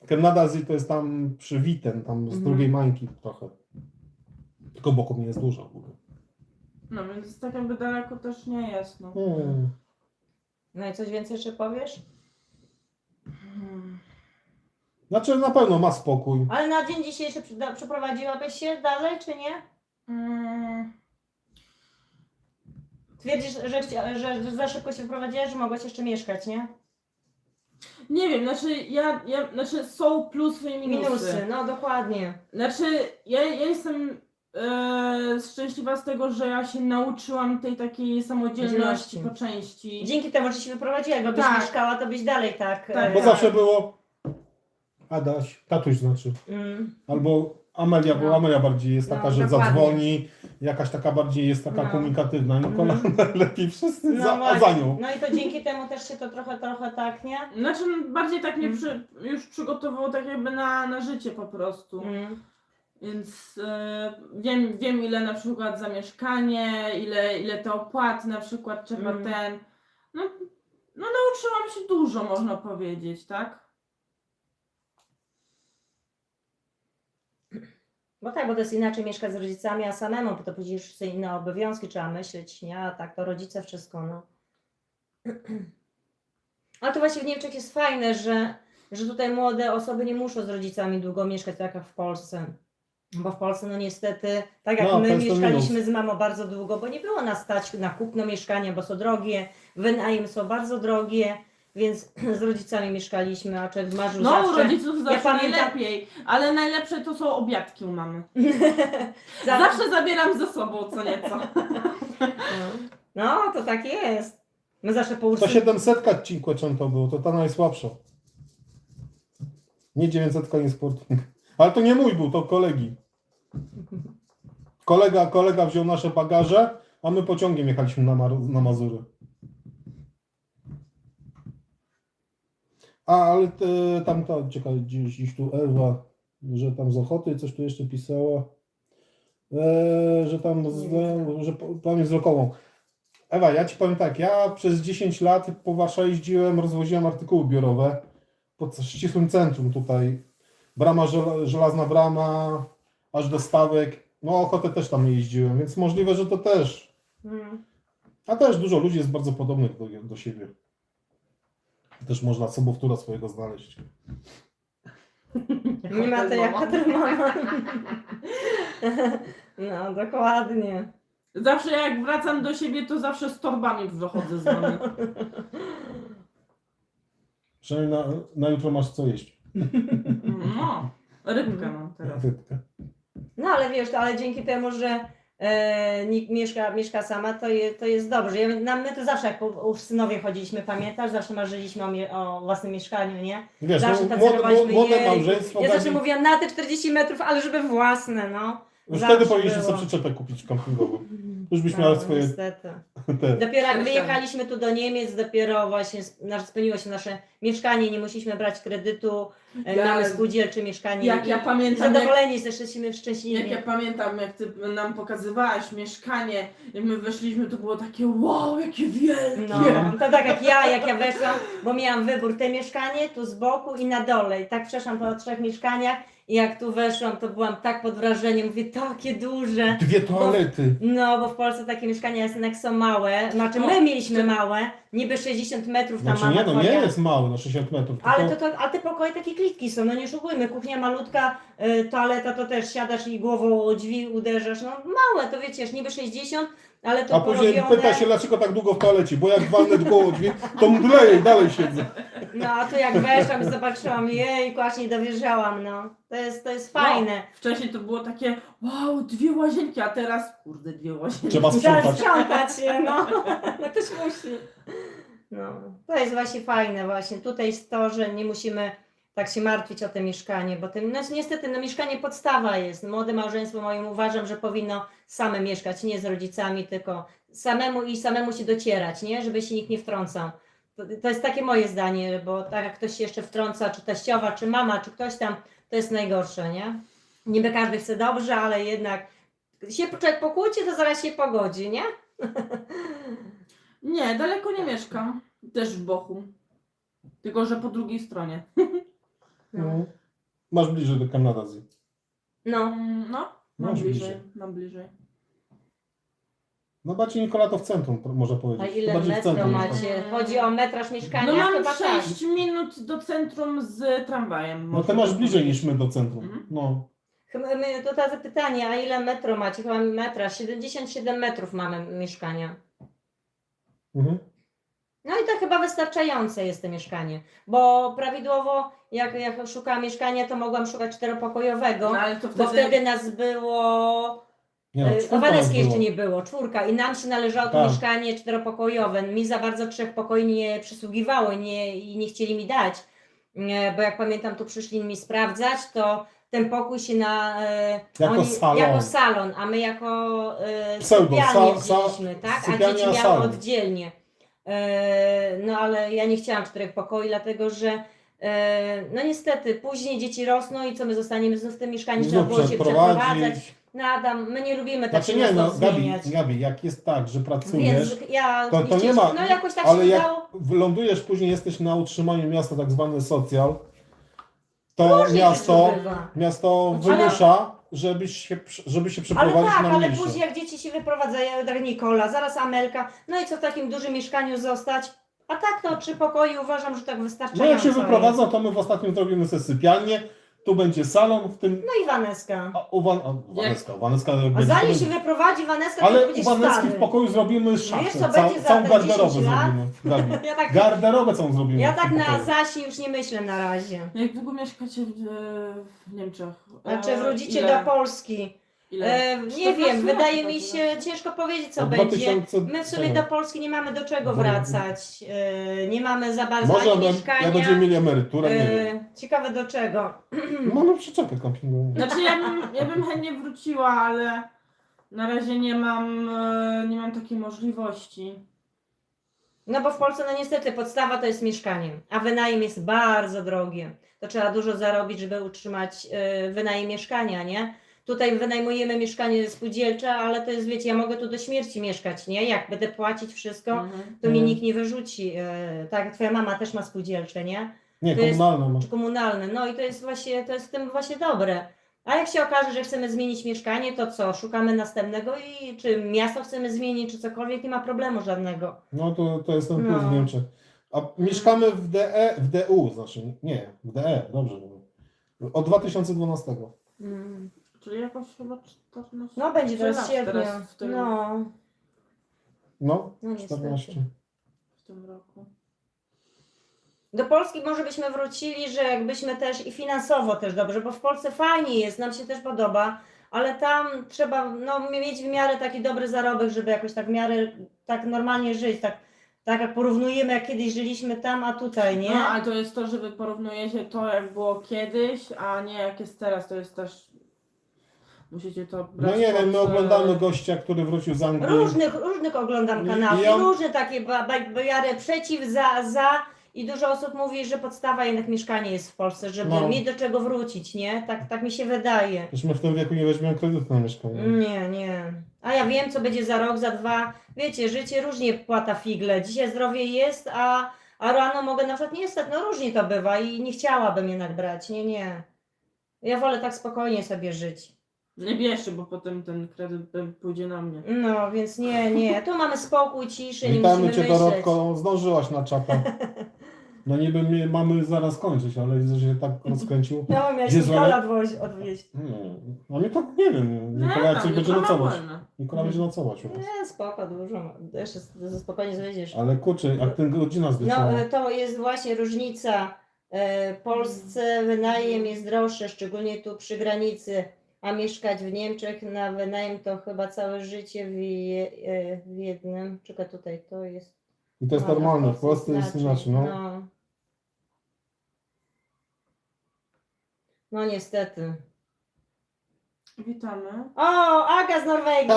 Kemnadazji to jest tam przy Witten, tam z drugiej Mańki trochę. Tylko Bochum nie jest dużo w ogóle. No więc tak jakby daleko też nie jest. No. No i coś więcej jeszcze powiesz? Znaczy na pewno ma spokój. Ale na dzień dzisiejszy przeprowadziłabyś się dalej, czy nie? Twierdzisz, że za szybko się wprowadziłaś, że mogłaś jeszcze mieszkać, nie? Nie wiem, znaczy są plusy i minusy. Minusy, no dokładnie. Znaczy ja jestem szczęśliwa z tego, że ja się nauczyłam tej takiej samodzielności po części. Dzięki temu, że się wyprowadziłaś, bo byś Tak. mieszkała, to byś dalej tak. Tak. Bo zawsze było Adaś, tatuś znaczy. Mm. Albo Amelia, bo No. Amelia bardziej jest No, taka, że dokładnie. zadzwoni, jakaś taka bardziej jest taka No. komunikatywna. Nikola lepiej wszyscy No a właśnie. za nią. No i to dzięki temu też się to trochę tak, nie? Znaczy bardziej tak mnie już przygotowało tak jakby na życie po prostu. Mm. Więc wiem ile na przykład za mieszkanie, ile te opłaty na przykład trzeba no nauczyłam się dużo, można powiedzieć, tak? Bo tak, bo to jest inaczej mieszkać z rodzicami, a samemu, bo to później już sobie inne obowiązki trzeba myśleć, nie? A tak to rodzice wszystko, no. Ale to właśnie w Niemczech jest fajne, że tutaj młode osoby nie muszą z rodzicami długo mieszkać, tak jak w Polsce. Bo w Polsce, no niestety, tak jak No, to my jest to mieszkaliśmy minus. z mamą bardzo długo, bo nie było nas stać na kupno mieszkania, bo są drogie, wynajem są bardzo drogie, więc z rodzicami mieszkaliśmy, a człowiek marzył No u zawsze. rodziców zawsze pamiętam- najlepiej, ale najlepsze to są obiadki u mamy. Zawsze- Zawsze zabieram ze sobą co nieco. No, to tak jest. My zawsze po To 700 Cinquecento było, to ta najsłabsza. Nie 900 nie Sporting. Ale to nie mój był, to kolegi. Kolega wziął nasze bagaże, a my pociągiem jechaliśmy na Mazury. Ale tamta, czekaj, gdzieś tu Ewa, że tam z Ochoty coś tu jeszcze pisała. Że tam, że pamięć wzrokową. Ewa, ja Ci powiem tak, ja przez 10 lat po Warszawie jeździłem, rozwoziłem artykuły biurowe pod ścisłym centrum tutaj. Brama, żelazna brama, aż do Stawek. No Ochotę też tam nie jeździłem, więc możliwe, że to też. A też dużo ludzi jest bardzo podobnych do siebie. Też można sobowtóra swojego znaleźć. Nie ma to jak hotel mama. No, dokładnie. Zawsze jak wracam do siebie, to zawsze z torbami wychodzę z domu. Przynajmniej na jutro masz co jeść. No, rybkę mam teraz. Rybkę. No ale wiesz, ale dzięki temu, że nikt mieszka sama, to jest dobrze. My to zawsze jak u synowie chodziliśmy, pamiętasz? Zawsze marzyliśmy o własnym mieszkaniu, nie? Wiesz, Zawsze no, tacerowaliśmy, młode jej. małżeństwo. Ja zawsze bardziej- mówiłam na te 40 metrów, ale żeby własne, no. Już zawsze wtedy powinniśmy było. sobie przyczepę kupić kampingową. Już byśmy No, mieli swoje niestety. te. Dopiero jak Myślę. wyjechaliśmy tu do Niemiec, dopiero właśnie spełniło się nasze mieszkanie, nie musieliśmy brać kredytu, Ja- mamy spółdzielcze mieszkanie. Jak ja i pamiętam, zadowoleni jesteśmy szczęśliwi. Jak ja pamiętam, jak ty nam pokazywałaś mieszkanie, jak my weszliśmy, to było takie wow, jakie wielkie! No, to tak jak ja weszłam, bo miałam wybór, te mieszkanie tu z boku i na dole. I tak przeszłam po 3 mieszkaniach i jak tu weszłam, to byłam tak pod wrażeniem, mówię, takie duże. 2 toalety. No, bo w Polsce takie mieszkania jednak są małe, znaczy my No, mieliśmy małe, niby 60 metrów tam Znaczy mama nie, no nie twoja. jest mały na 60 metrów. Ale tylko- a te pokoje takie klitki są, no nie oszukujmy, kuchnia malutka, toaleta to też siadasz i głową o drzwi uderzasz, no małe, to wiecie, niby 60, ale to A później porobione. pyta się, dlaczego tak długo w toalecie, bo jak walnę głową drzwi, to mdleję i dalej siedzę. No a tu jak weszłam i zobaczyłam, jejku, aż nie dowierzałam, no. To jest fajne. No, wcześniej to było takie wow, 2 łazienki, a teraz kurde 2 łazienki. Trzeba Trzeba sprzątać. sprzątać się, no. No ktoś musi. No, to jest właśnie fajne właśnie. Tutaj jest to, że nie musimy tak się martwić o te mieszkanie, bo no niestety no mieszkanie podstawa jest. Młode małżeństwo moim uważam, że powinno same mieszkać, nie z rodzicami, tylko samemu się docierać, nie? Żeby się nikt nie wtrącał. To jest takie moje zdanie, bo tak jak ktoś się jeszcze wtrąca, czy teściowa, czy mama, czy ktoś tam, to jest najgorsze, nie? Niby każdy chce dobrze, ale jednak się człowiek pokłóci, to zaraz się pogodzi, nie? Nie, daleko nie mieszkam. Też w Bochum. Tylko, że po drugiej stronie. No. Masz bliżej do Kanadazji. No. No, Masz mam bliżej. No Baci Nikola to w centrum, można A powiedzieć. ile Bardziej w metro centrum macie? mieszka. Chodzi o metraż mieszkania? No mam Chyba tak. 6 minut do centrum z tramwajem. No to masz bliżej niż my do centrum. Mhm. No. To takie pytanie, a ile metro macie? Chyba metraż, 77 metrów mamy mieszkania. Mhm. No i to chyba wystarczające jest to mieszkanie, bo prawidłowo jak szukałam mieszkania, to mogłam szukać 4-pokojowego, No, ale to bo wtedy nas było, Nie, no, o czwórka nas Waleckiej jeszcze było. nie było, 4 i nam się należało to Tak. mieszkanie 4-pokojowe. Mi za bardzo 3 pokoi nie przysługiwało i nie chcieli mi dać, bo jak pamiętam, tu przyszli mi sprawdzać, to ten pokój się na... Jako salon. Jako salon, a my jako Pseudo, sypialnię wzięliśmy, tak? A sypialnia, dzieci miały salon. oddzielnie. No ale ja nie chciałam 4 pokoi, dlatego że no niestety później dzieci rosną i co my zostaniemy znów w tym mieszkaniu, trzeba Znów było się przeprowadzać. przeprowadzić. No Adam, my nie lubimy tak Znaczy się nie, no miasto zmieniać. Gabi, jak jest tak, że pracujesz, Więc ja to nie ma, no jakoś tak ale się jak udało. wylądujesz później, jesteś na utrzymaniu miasta, tak zwany socjal, to Różnie miasto, to bywa. miasto Ale- wymusza, żeby się Ale przeprowadzić tak, na ale mniejsze. później jak dzieci się wyprowadzają, tak Nikola, zaraz Amelka, no i co w takim dużym mieszkaniu zostać? A tak to 3 pokoje uważam, że tak No wystarczająco jak się jest. wyprowadza, to my w ostatnim zrobimy sobie sypialnię, tu będzie salon, w tym... No i Waneska. Waneska A będzie, zanim to się będzie, wyprowadzi Waneska, to ale będziesz u Waneski stary. w pokoju zrobimy szafę, Wiesz, co będzie za całą te garderobę 10 lat? zrobimy. Gabi. Ja tak, Garderobę całą zrobimy. ja w tak tym na pokoju. Zasi już nie myślę na razie. Jak długo mieszkacie w Niemczech? Znaczy wrócicie Ile? do Polski. Ile? Nie 14 wiem, lat wydaje chyba mi teraz. się, ciężko powiedzieć co Od będzie. 2000 My w sumie tego. do Polski nie mamy do czego Dobra. wracać. Nie mamy za bardzo Może ani jak mieszkania. będziemy mieli emeryturę, nie wiem. Ciekawe do czego. Mamy przyczepę kampingową. Znaczy ja bym chętnie wróciła, ale na razie nie mam takiej możliwości. No bo w Polsce no niestety podstawa to jest mieszkanie, a wynajem jest bardzo drogie. To trzeba dużo zarobić, żeby utrzymać wynajem mieszkania, nie? Tutaj wynajmujemy mieszkanie spółdzielcze, ale to jest, wiecie, ja mogę tu do śmierci mieszkać, nie? Jak będę płacić wszystko, to mnie Mhm. nikt nie wyrzuci. Tak, twoja mama też ma spółdzielcze, nie? Nie, to jest- komunalną masz. Czy komunalne. No i to jest w tym właśnie dobre. A jak się okaże, że chcemy zmienić mieszkanie, to co? Szukamy następnego i czy miasto chcemy zmienić, czy cokolwiek, nie ma problemu żadnego. No to jest ten plus No. w Niemczech. A mieszkamy w DU, znaczy nie, w DE, dobrze mówię. Od 2012. Czyli jakoś chyba 14. No będzie teraz 13 sierpnia. teraz w tym, No, No, no niestety. 14. w tym roku. Do Polski może byśmy wrócili, że jakbyśmy też i finansowo też dobrze, bo w Polsce fajnie jest, nam się też podoba, ale tam trzeba no, mieć w miarę taki dobry zarobek, żeby jakoś tak w miarę tak normalnie żyć, tak jak porównujemy, jak kiedyś żyliśmy tam, a tutaj, nie? No, ale to jest to, że wy porównujecie to, jak było kiedyś, a nie jak jest teraz. To jest też... Musicie to brać No nie wiem, my pod, oglądamy gościa, który wrócił z Anglii. Różnych oglądam I- kanałów, i ja- różne takie bajary przeciw, za i dużo osób mówi, że podstawa jednak mieszkanie jest w Polsce, żeby No. mieć do czego wrócić, nie? Tak mi się wydaje. Już my w tym wieku nie weźmiemy kredytu na mieszkanie. Nie. A ja wiem, co będzie za rok, za 2. Wiecie, życie różnie płata figle. Dzisiaj zdrowie jest, a rano mogę na przykład nie stać. No różnie to bywa i nie chciałabym jednak brać. Nie. Ja wolę tak spokojnie sobie żyć. Nie bierzcie, bo potem ten kredyt pójdzie na mnie. No, więc nie. Tu mamy spokój, ciszy, nie Witamy musimy Cię, myśleć. Dorotko. Zdążyłaś na czapę. No niby mamy zaraz kończyć, ale widzę, że się tak rozkręcił. No, miałeś Jezu, Nikola ale- odwieźć. No mnie to nie wiem. Nikola jak coś będzie jutro ma nocować. wolne. Nikola będzie nocować u nas. Nie, spoko, dużo. Jeszcze ze spokojnie zwiedziesz. Ale kurczę, jak ten godzina zleciała. No, to jest właśnie różnica. W Polsce wynajem jest droższy, szczególnie tu przy granicy, a mieszkać w Niemczech na wynajem to chyba całe życie w jednym. Czekaj, tutaj to jest. I to jest No, normalne, a w Polsce jest inaczej, no. No niestety. Witamy. O, Aga z Norwegii.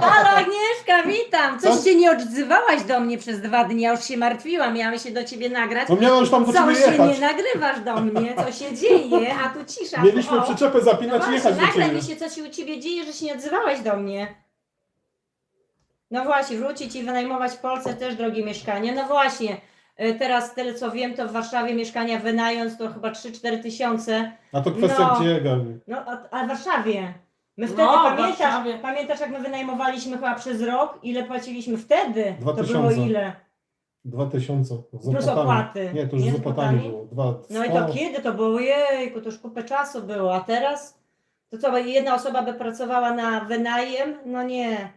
Halo Agnieszka, witam. Coś Co? się nie odzywałaś do mnie przez 2 dni, ja już się martwiłam, miałam się do ciebie nagrać. No miałem już tam do Co Ciebie się jechać. nie nagrywasz do mnie, co się dzieje, a tu cisza. Mieliśmy O, przyczepę no zapinać i właśnie, jechać do nagraj Ciebie. mi się, co się u ciebie dzieje, że się nie odzywałaś do mnie. No właśnie, wrócić i wynajmować w Polsce też drogie mieszkanie. No właśnie, teraz tyle co wiem, to w Warszawie mieszkania wynając to chyba 3-4 tysiące. A to kwestia No. gdzie, Gabi? No, a w Warszawie. My wtedy, No, w pamiętasz, Warszawie. pamiętasz jak my wynajmowaliśmy chyba przez rok? Ile płaciliśmy wtedy? 2000. To było ile? 2000. Z Plus opłatami. opłaty. Nie, to już Nie z z opłatami opłatami? było. 2, No i to kiedy to było? Jejku, to już kupę czasu było, a teraz? To co, jedna osoba by pracowała na wynajem? No nie.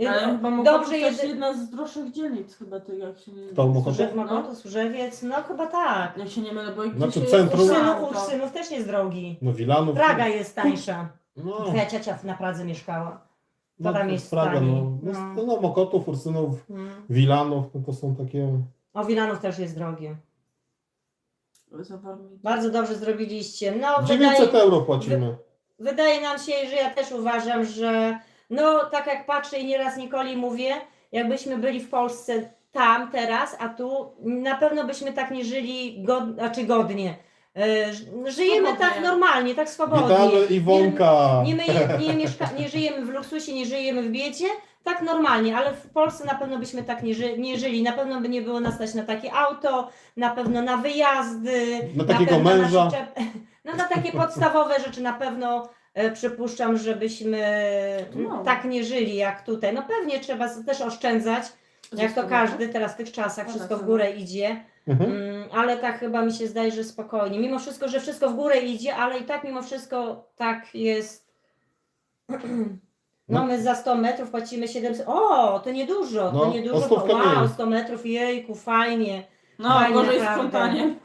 Ale chyba Dobrze, Mokotów to jest jedy... jedna z droższych dzielnic chyba, to jak się nie To Mokotów? Mokotów, Służewiec, no chyba tak. Jak się nie mylę, bo Znaczy gdzieś centrum- Ursynów też jest drogi. No Wilanów. Praga jest tańsza. No, Twoja ciocia na Pradze mieszkała. no tam jest Praga, taniej. no. No. No Mokotów, Ursynów, Mm. Wilanów, no to są takie... O, Wilanów też jest drogie. Bardzo dobrze zrobiliście. No, 900 euro płacimy. wydaje nam się, że ja też uważam, że no tak jak patrzę i nieraz Nikoli mówię, jakbyśmy byli w Polsce tam teraz, a tu na pewno byśmy tak nie żyli godnie. Żyjemy Swobodnie. tak normalnie, tak swobodnie. Witamy Iwonka. Nie żyjemy w luksusie, nie żyjemy w biedzie, tak normalnie, ale w Polsce na pewno byśmy tak nie żyli. Na pewno by nie było nas stać na takie auto, na pewno na wyjazdy, Na takiego pewno męża. No na takie podstawowe rzeczy na pewno przypuszczam, żebyśmy No. tak nie żyli jak tutaj. No pewnie trzeba też oszczędzać, jak to każdy teraz w tych czasach, wszystko w górę idzie. Mhm. Ale tak chyba mi się zdaje, że spokojnie. Mimo wszystko, że wszystko w górę idzie, ale i tak mimo wszystko tak jest. No my za 100 metrów płacimy 700. O, to niedużo, No, to o niedużo. stówkę Wow, mniej. 100 metrów, jejku, fajnie. No, Fajnie, gorzej z naprawdę. sprzątaniem.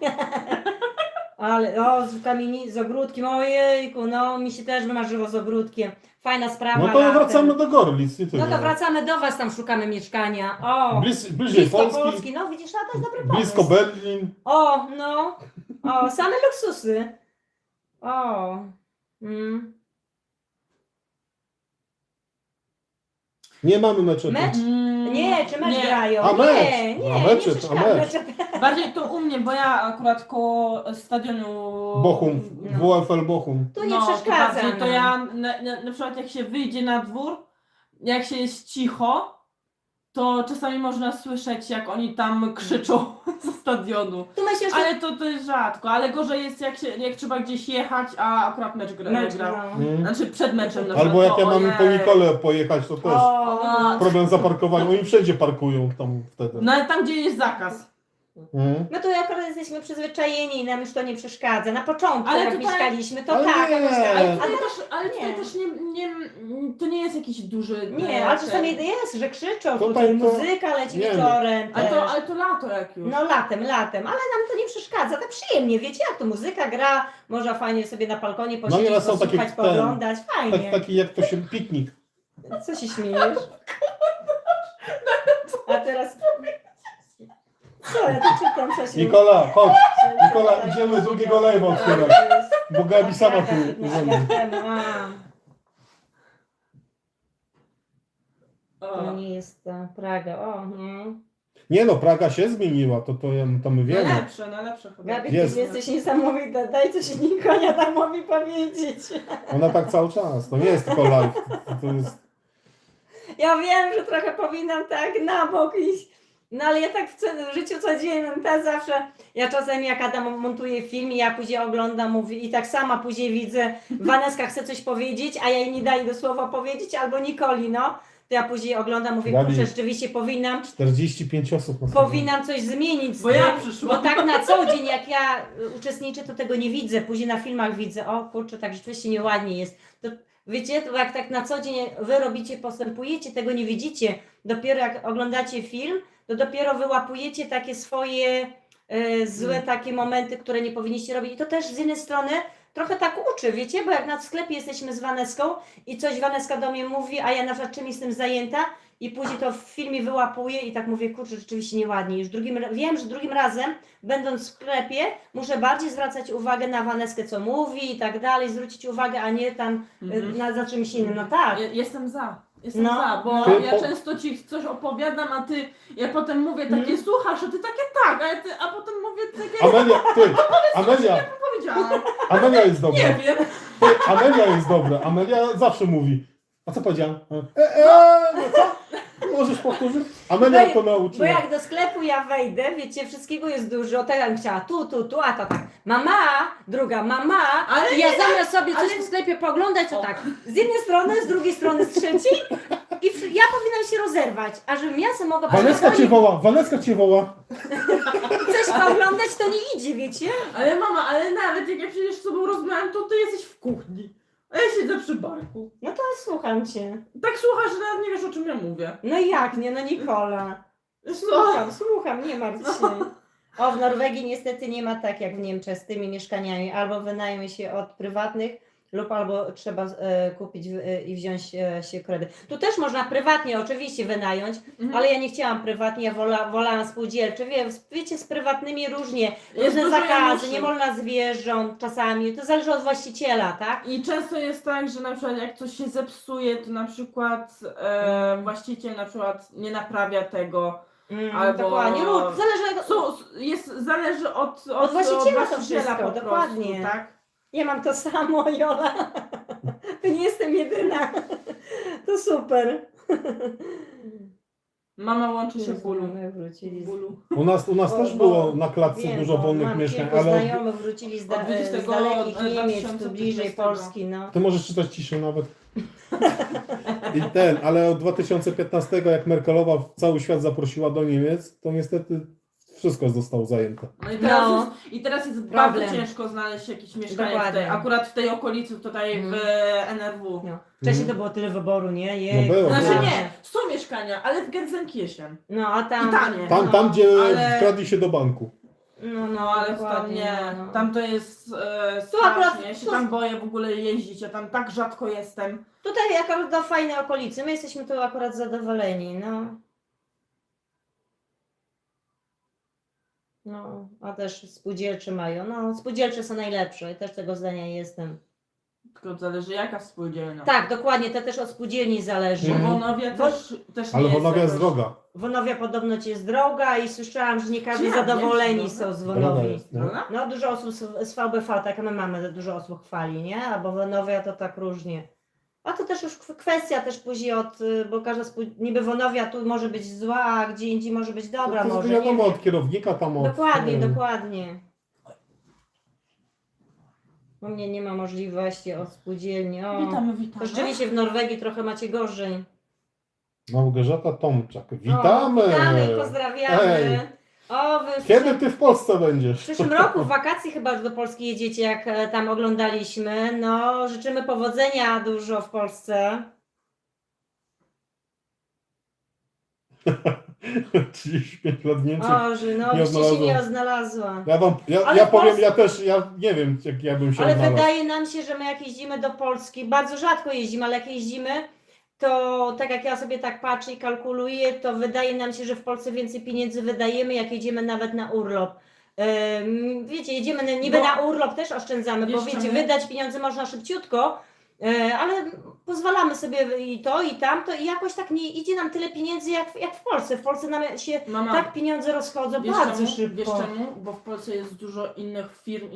Ale o, z ogródkiem, ojejku, no mi się też wymarzyło z ogródkiem. Fajna sprawa. No to latem. wracamy do Gorlic. I tyle. No to wracamy do Was, tam szukamy mieszkania. O, Bliżej blisko Polski, Polski. No widzisz, no to jest dobry pomysł. blisko Berlin. O, no. O, same luksusy. O. Nie mamy meczetu. Mecz? Nie, czy mecz grają? A, mecz. Nie, A, nie, mecze, nie a przeszkadza. mecz. Bardziej to u mnie, bo ja akurat koło stadionu Bochum, No. WFL Bochum. Tu nie to przeszkadza bardziej, to nam. ja na przykład jak się wyjdzie na dwór, jak się jest cicho, to czasami można słyszeć, jak oni tam krzyczą ze stadionu. Tu myślę, że Ale to jest rzadko, ale gorzej jest jak trzeba gdzieś jechać, a akurat mecz gra. no. Znaczy przed meczem na przykład. Albo jak to ja mam po ojej. Nikolę pojechać, to też O, No. problem z zaparkowaniem. Oni wszędzie parkują tam wtedy. No ale tam gdzie jest zakaz. No. My tu akurat jesteśmy przyzwyczajeni i nam już to nie przeszkadza. Na początku, Ale jak tutaj- mieszkaliśmy, to Ale tak. nie. jakoś tak. Ale tutaj nie. też to nie jest jakiś duży... Nie, ale czasami jest, że krzyczą, Tutaj tutaj to- muzyka leci nie. wieczorem. Ale też. to lato jak już. No latem, ale nam to nie przeszkadza, tak przyjemnie, wiecie, jak to muzyka gra, można fajnie sobie na balkonie posiedzieć, nieraz są takie posłuchać, pooglądać, fajnie. Taki jak to się piknik. Co się śmiejesz? A teraz... Co, ja tu czytam, co się... Nikola, chodź. Nikola, idziemy drugiego live'a otwierać. Bo Gabi sama tu urządzi. To nie jest ta Praga, o, no. Nie no, Praga się zmieniła, to my wiemy. Najlepsze chyba. Gabi, Jest. ty jesteś niesamowita, daj coś Nikola Adamowi powiedzieć. Ona tak cały czas. To nie jest tylko live. To jest... Ja wiem, że trochę powinnam tak na bok iść, no ale ja tak w życiu codziennym też zawsze, ja czasami jak Adam montuje film i ja później oglądam, mówię i tak sama później widzę, Waneska chce coś powiedzieć, a ja jej nie daję do słowa powiedzieć, albo Nikoli, no. To ja później oglądam, mówię, Gabi. kurczę, rzeczywiście powinnam 45 osób na stronie. Powinnam coś zmienić, Bo ja tym, przyszłam. bo tak na co dzień jak ja uczestniczę, to tego nie widzę, później na filmach widzę, o kurczę, tak rzeczywiście nieładnie jest. To, wiecie, to jak tak na co dzień wy robicie, postępujecie, tego nie widzicie, dopiero jak oglądacie film, to dopiero wyłapujecie takie swoje złe takie momenty, które nie powinniście robić i to też z jednej strony trochę tak uczy, wiecie, bo jak na sklepie jesteśmy z Waneską i coś Waneska do mnie mówi, a ja na przykład czymś jestem zajęta i później to w filmie wyłapuję i tak mówię, kurczę, rzeczywiście nieładnie. Już wiem, że drugim razem, będąc w sklepie, muszę bardziej zwracać uwagę na Waneskę, co mówi i tak dalej, zwrócić uwagę, a nie tam na czymś innym. No tak. Jestem za. No, Bo no. ja często ci coś opowiadam, a ty, ja potem mówię takie, słuchasz, a ty takie tak, a potem mówię takie, Amelia, powiedziałam. Amelia jest dobra. Nie wiem. Amelia jest dobra. Amelia zawsze mówi. A co powiedziałam? No co? Możesz powtórzyć? Amelia to Bo nauczyła. jak do sklepu ja wejdę, wiecie, wszystkiego jest dużo, tak jak chciała tu, a to tak, mama, druga, mama, Ale i ja nie, zamiast sobie coś ale- w sklepie pooglądać, to O. tak, z jednej strony, z drugiej strony, z trzeciej i ja powinnam się rozerwać, a żebym ja sobie mogła Waneska cię woła. coś pooglądać, to nie idzie, wiecie? Ale mama, ale nawet jak ja przecież z tobą rozmawiam, to ty jesteś w kuchni. A ja siedzę przy barku. No to słucham cię. Tak słuchasz, że nawet nie wiesz, o czym ja mówię. No jak nie, no Nikola. Wiesz co? Słucham, nie martw się. O, w Norwegii niestety nie ma tak jak w Niemczech z tymi mieszkaniami. Albo wynajmie się od prywatnych, lub albo trzeba kupić i wziąć się kredyt. Tu też można prywatnie oczywiście wynająć, ale ja nie chciałam prywatnie, ja wolałam spółdzielcze. Wiecie, z prywatnymi różnie, Jest różne dużo zakazy, januszy. nie wolno zwierząt czasami, to zależy od właściciela, tak? I często jest tak, że na przykład jak coś się zepsuje, to na przykład właściciel na przykład nie naprawia tego. Albo- Dokładnie, zależy Zależy Od właściciela to po wszystko, prostu, dokładnie. tak? Ja mam to samo, Jola. To nie jestem jedyna. To super. Mama łączy się w bólu. My wrócili z... Bólu. U nas O, też bo- było na klatce Wiem, dużo bo wolnych mam mieszkań, kilku ale znajomych wrócili z, od 20 z dalekich Niemiec, 2015. tu bliżej Polski, no. ty możesz czytać ciszej nawet. Ale od 2015, jak Merkelowa cały świat zaprosiła do Niemiec, to niestety wszystko zostało zajęte. No i teraz No. jest Problem. bardzo ciężko znaleźć jakieś mieszkanie Dokładnie. akurat w tej okolicy, tutaj w NRW. No. Wcześniej to było tyle wyboru, nie? No było, Znaczy było. nie, są mieszkania, ale w Gelsenkirchen. No, a tam... I tanie. Tam gdzie Ale- wkradli się do banku. No ale tam dokładnie, nie, no. tam to jest Tu akurat- strasznie, ja się tu- tam boję w ogóle jeździć, ja tam tak rzadko jestem. Tutaj akurat do fajnej okolicy, my jesteśmy tu akurat zadowoleni, no. No, a też spółdzielcze mają. No, spółdzielcze są najlepsze, też tego zdania jestem. Tylko zależy jaka spółdzielnia. Tak, dokładnie, to też od spółdzielni zależy. Bo Mhm. Wonowia Bo- też Ale nie jest Wonowia jest jakoś- droga. Wonowia podobno ci jest droga i słyszałam, że nie każdy Czy ja zadowoleni wiem, są z Droga Wonowi. jest, no. Prawda? No, dużo osób z VBV, tak my mamy, dużo osób chwali, nie? Albo Wonowia to tak różnie. A to też już kwestia też później bo każda niby Wonowia tu może być zła, a gdzie indziej może być dobra, to może, wiadomo, nie od kierownika tam od... Dokładnie, nie wiem. dokładnie. U mnie nie ma możliwości od spółdzielni. O, Witamy, to witamy. rzeczywiście w Norwegii trochę macie gorzej. Małgorzata Tomczak. O, Witamy! witamy i pozdrawiamy. Ej. O, wy w Kiedy ty w Polsce będziesz? w przyszłym roku w wakacje chyba już do Polski jedziecie, jak tam oglądaliśmy. No, życzymy powodzenia dużo w Polsce. 35 lat w Niemczech. O, że no, nie byście się nie odnalazłem. odnalazła. Ja w powiem, Polsce- ja nie wiem, jak ja bym się Ale odnalazł. wydaje nam się, że my jak jeździmy do Polski, bardzo rzadko jeździmy, ale jak jeździmy, to tak jak ja sobie tak patrzę i kalkuluję, to wydaje nam się, że w Polsce więcej pieniędzy wydajemy, jak jedziemy nawet na urlop. Wiecie, jedziemy niby Bo- na urlop, też oszczędzamy, bo Wiesz wiecie, czemu? wydać pieniądze można szybciutko, ale pozwalamy sobie i to, i tamto i jakoś tak nie idzie nam tyle pieniędzy jak w Polsce. W Polsce nam się Mama, tak pieniądze rozchodzą wiesz bardzo czemu? szybko. Wiesz czemu? Bo w Polsce jest dużo innych firm,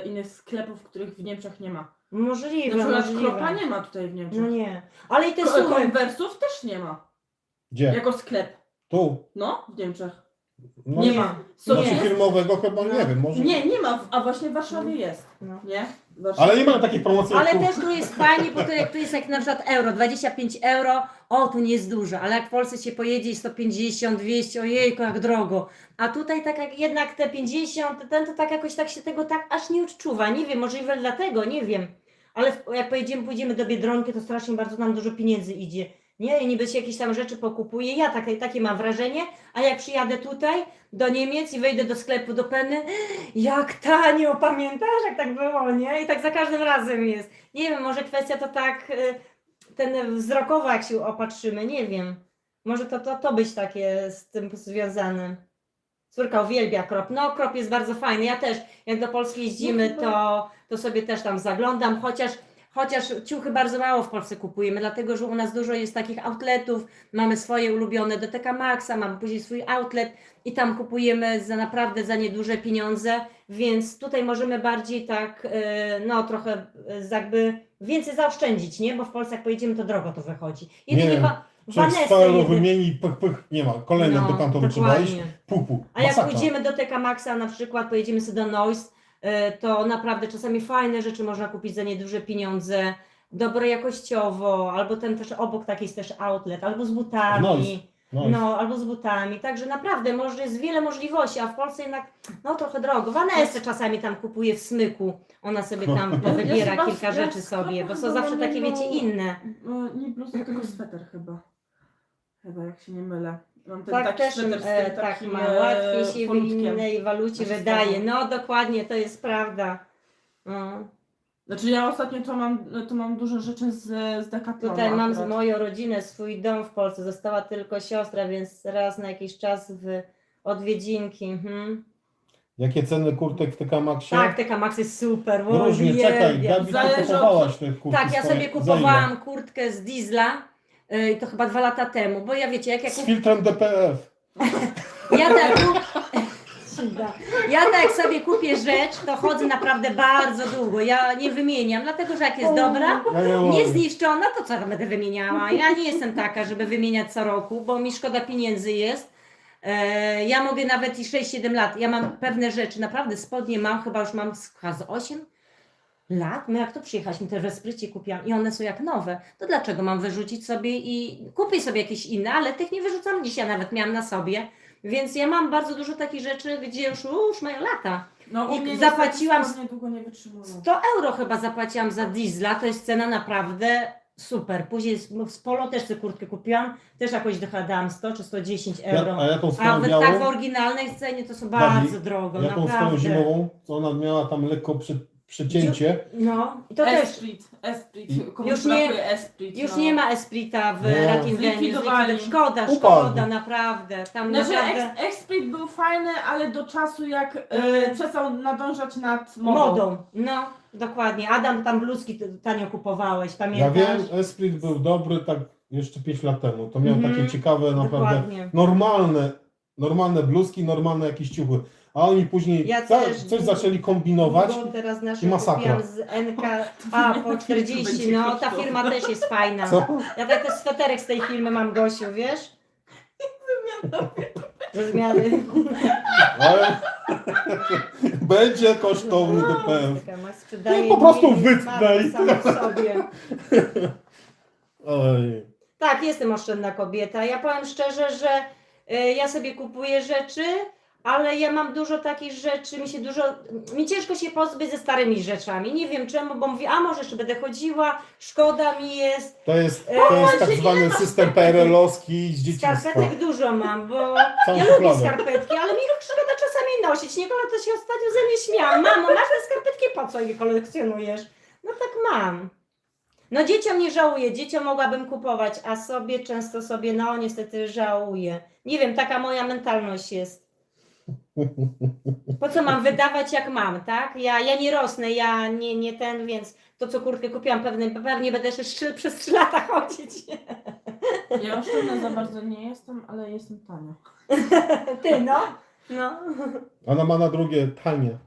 innych sklepów, których w Niemczech nie ma. Możliwe, Na przykład możliwe. Kropa nie ma tutaj w Niemczech. No nie. Ale i te sumy. Konwersów też nie ma. Gdzie? Jako sklep. Tu? No, w Niemczech. No, Nie ma. Znaczy Jest? firmowego chyba nie No. wiem, może. Nie ma, a właśnie w Warszawie jest. No. Nie? W Warszawie. Ale nie mają takich promocji jak Ale tu. też tu jest fajnie, bo tu jest jak na przykład euro, 25 euro, o to nie jest dużo, ale jak w Polsce się pojedzie i 150, 200, ojejku jak drogo. A tutaj tak jak jednak te 50, to tak jakoś tak się tego tak aż nie odczuwa, nie wiem, możliwe dlatego, nie wiem. Ale jak pójdziemy do Biedronki, to strasznie bardzo nam dużo pieniędzy idzie. Nie, i niby się jakieś tam rzeczy pokupuje, ja takie mam wrażenie, a jak przyjadę tutaj do Niemiec i wejdę do sklepu, do Penny, jak tanio, pamiętasz jak tak było, nie? I tak za każdym razem jest. Nie wiem, może kwestia to tak, ten wzrokowo jak się opatrzymy, nie wiem. Może to być takie z tym związane. Córka uwielbia Krop. No, Krop jest bardzo fajny. Ja też, jak do Polski jeździmy, to sobie też tam zaglądam, chociaż ciuchy bardzo mało w Polsce kupujemy, dlatego że u nas dużo jest takich outletów, mamy swoje ulubione do TK Maxa, mamy później swój outlet i tam kupujemy naprawdę za nieduże pieniądze, więc tutaj możemy bardziej tak, no trochę jakby więcej zaoszczędzić, nie? Bo w Polsce jak pojedziemy, to drogo to wychodzi. Jedynie Nie. Człowiek z Vanessa Paweł jedynie. wymieni, pych, nie ma. Kolejny do tamtego trzeba iść. dokładnie. Pupu. A jak Masakra. pójdziemy do TK Maxa na przykład, pojedziemy sobie do Noise, to naprawdę czasami fajne rzeczy można kupić za nieduże pieniądze, dobre jakościowo, albo ten też obok taki jest też outlet, albo z butami. Noise. No, albo z butami, także naprawdę jest wiele możliwości, a w Polsce jednak no trochę drogo. Vanessa czasami tam kupuje w smyku, ona sobie tam wybiera chyba- kilka ja rzeczy w sobie, bo sklepach są chyba zawsze takie mam wiecie inne. Nie bluzę, tylko sweter chyba. Chyba, jak się nie mylę. Mam ten Tak taki też sweter z tym tak takim ma, łatwiej się w polutkiem. innej walucie Znaczy wydaje, spoko. no dokładnie, to jest prawda. No. Znaczy ja ostatnio to mam dużo rzeczy z Decathlonu. Tutaj mam akurat. moją rodzinę, swój dom w Polsce. Została tylko siostra, więc raz na jakiś czas w odwiedzinki. Mhm. Jakie ceny kurtek w TK Maxie? Tak, TK Maxx jest super. No różnie, czekaj, uwielbiam. Gabi, ty Zależy od- kupowałaś te kurtki Tak, ja swoje. sobie Za kupowałam kurtkę z Diesla. To chyba 2 lata temu, bo ja wiecie, jak ja ile? Z filtrem DPF. Ja tak, ja tak jak sobie kupię rzecz, to chodzę naprawdę bardzo długo. Ja nie wymieniam, dlatego że jak jest dobra, Ja nie mogę. niezniszczona, to co tam będę wymieniała? Ja nie jestem taka, żeby wymieniać co roku, bo mi szkoda pieniędzy jest. Ja mogę nawet i 6-7 lat. Ja mam pewne rzeczy, naprawdę spodnie mam, chyba już mam z 8 lat. No jak to przyjechać, mi te w Esprycie kupiłam i one są jak nowe. To dlaczego mam wyrzucić sobie i kupię sobie jakieś inne, ale tych nie wyrzucam dziś, ja nawet miałam na sobie. Więc ja mam bardzo dużo takich rzeczy, gdzie już mają lata. No, u I mnie zapłaciłam niestety długo nie wytrzymują. 100 euro chyba zapłaciłam za Diesla, to jest cena naprawdę super. Później z Polo też sobie kurtkę kupiłam, też jakoś dałam 100 czy 110 euro. A jaką A swoją tak w białą? oryginalnej cenie to są Gabi, bardzo drogo, Jaką swoją naprawdę. zimową? Co ona miała tam lekko przecięcie. No, i to też. Esprit. I- Komuś Już nie- brakuje Esprit. Już no. nie ma Esprita w Nie. Ratingenie. Zlikwidowali. Szkoda, Upadł. szkoda, naprawdę. Tam Znaczy naprawdę Esprit był fajny, ale do czasu jak przestał nadążać nad modą. modą. No, dokładnie. Adam, tam bluzki tanio kupowałeś, Ja pamiętasz? wiem, Esprit był dobry tak jeszcze 5 lat temu. To miał Mhm. takie ciekawe, naprawdę Dokładnie. normalne bluzki, normalne jakieś ciuchy. A oni później Ja coś też zaczęli kombinować. Bo teraz i nasze masakra. kupiłam z NK A po 40, no ta firma też jest fajna. Co? Ja tak też sweterek z tej firmy mam, Gosiu, wiesz? Ze zmiany. Ale będzie kosztowny DPF. Taka ma sprzedaje No, po prostu mniej wytnę i samo w sobie. Oj. Tak, jestem oszczędna kobieta. Ja powiem szczerze, że ja sobie kupuję rzeczy, ale ja mam dużo takich rzeczy, mi ciężko się pozbyć ze starymi rzeczami. Nie wiem czemu, bo mówię, a może jeszcze będę chodziła, szkoda mi jest. To jest tak zwany system PRL-owski z dzieciństwa. Skarpetek dużo mam, bo Całą ja lubię szufladę. skarpetki, ale mi szkoda czasami nosić. Nikola to się ostatnio ze mnie śmiała. Mamo, masz te skarpetki, po co je kolekcjonujesz? No tak mam. No dzieciom nie żałuję, dzieciom mogłabym kupować, a sobie często no niestety żałuję. Nie wiem, taka moja mentalność jest. Po co mam wydawać jak mam, tak? Ja nie rosnę, ja nie ten, więc to co kurtkę kupiłam, pewnie będę jeszcze przez 3 lata chodzić. Ja oszczędna za bardzo nie jestem, ale jestem tania. Ty no. No. Ona ma na drugie tanie.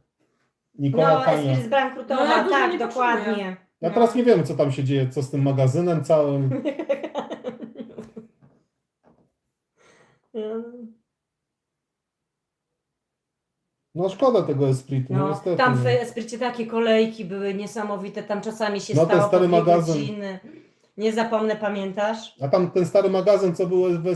Nikola No, tanie. Esprit z Brankrutowa, No, ja dużo tak, nie dokładnie. potrzebuję. Ja teraz nie wiem, co tam się dzieje, co z tym magazynem całym. No szkoda tego Espritu, no, No, niestety. tam w no. Espricie takie kolejki były niesamowite, tam czasami się No, ten stało po stary 2 magazyn. godziny. Nie zapomnę, pamiętasz? A tam ten stary magazyn, co był w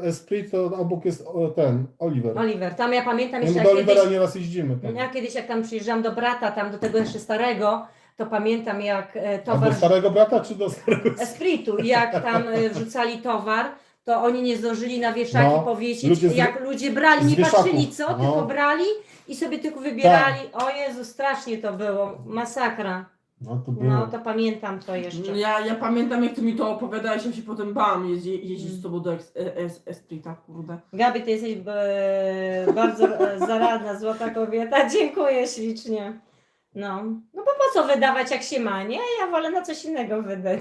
Esprit, to obok jest ten, Oliver. Oliver, tam ja pamiętam My jeszcze do jak Olivera kiedyś, nieraz jeździmy tam. ja kiedyś jak tam przyjeżdżam do brata, tam do tego jeszcze starego, to pamiętam jak A towar do starego brata, czy do starego? Espritu, jak tam wrzucali towar, to oni nie zdążyli na wieszaki No, powiesić, ludzie z- jak ludzie brali, z nie wieszaków, patrzyli co, no. tylko brali i sobie tylko wybierali. O Jezu, strasznie to było, masakra. No to było. No to pamiętam to jeszcze. Ja pamiętam jak ty mi to opowiadałeś, ja się potem bałam jeździć z tobą do Esprita, kurde. Gabi, ty jesteś bardzo zaradna, złota kobieta. Dziękuję ślicznie. No bo po co wydawać jak się ma, nie? Ja wolę na coś innego wydać.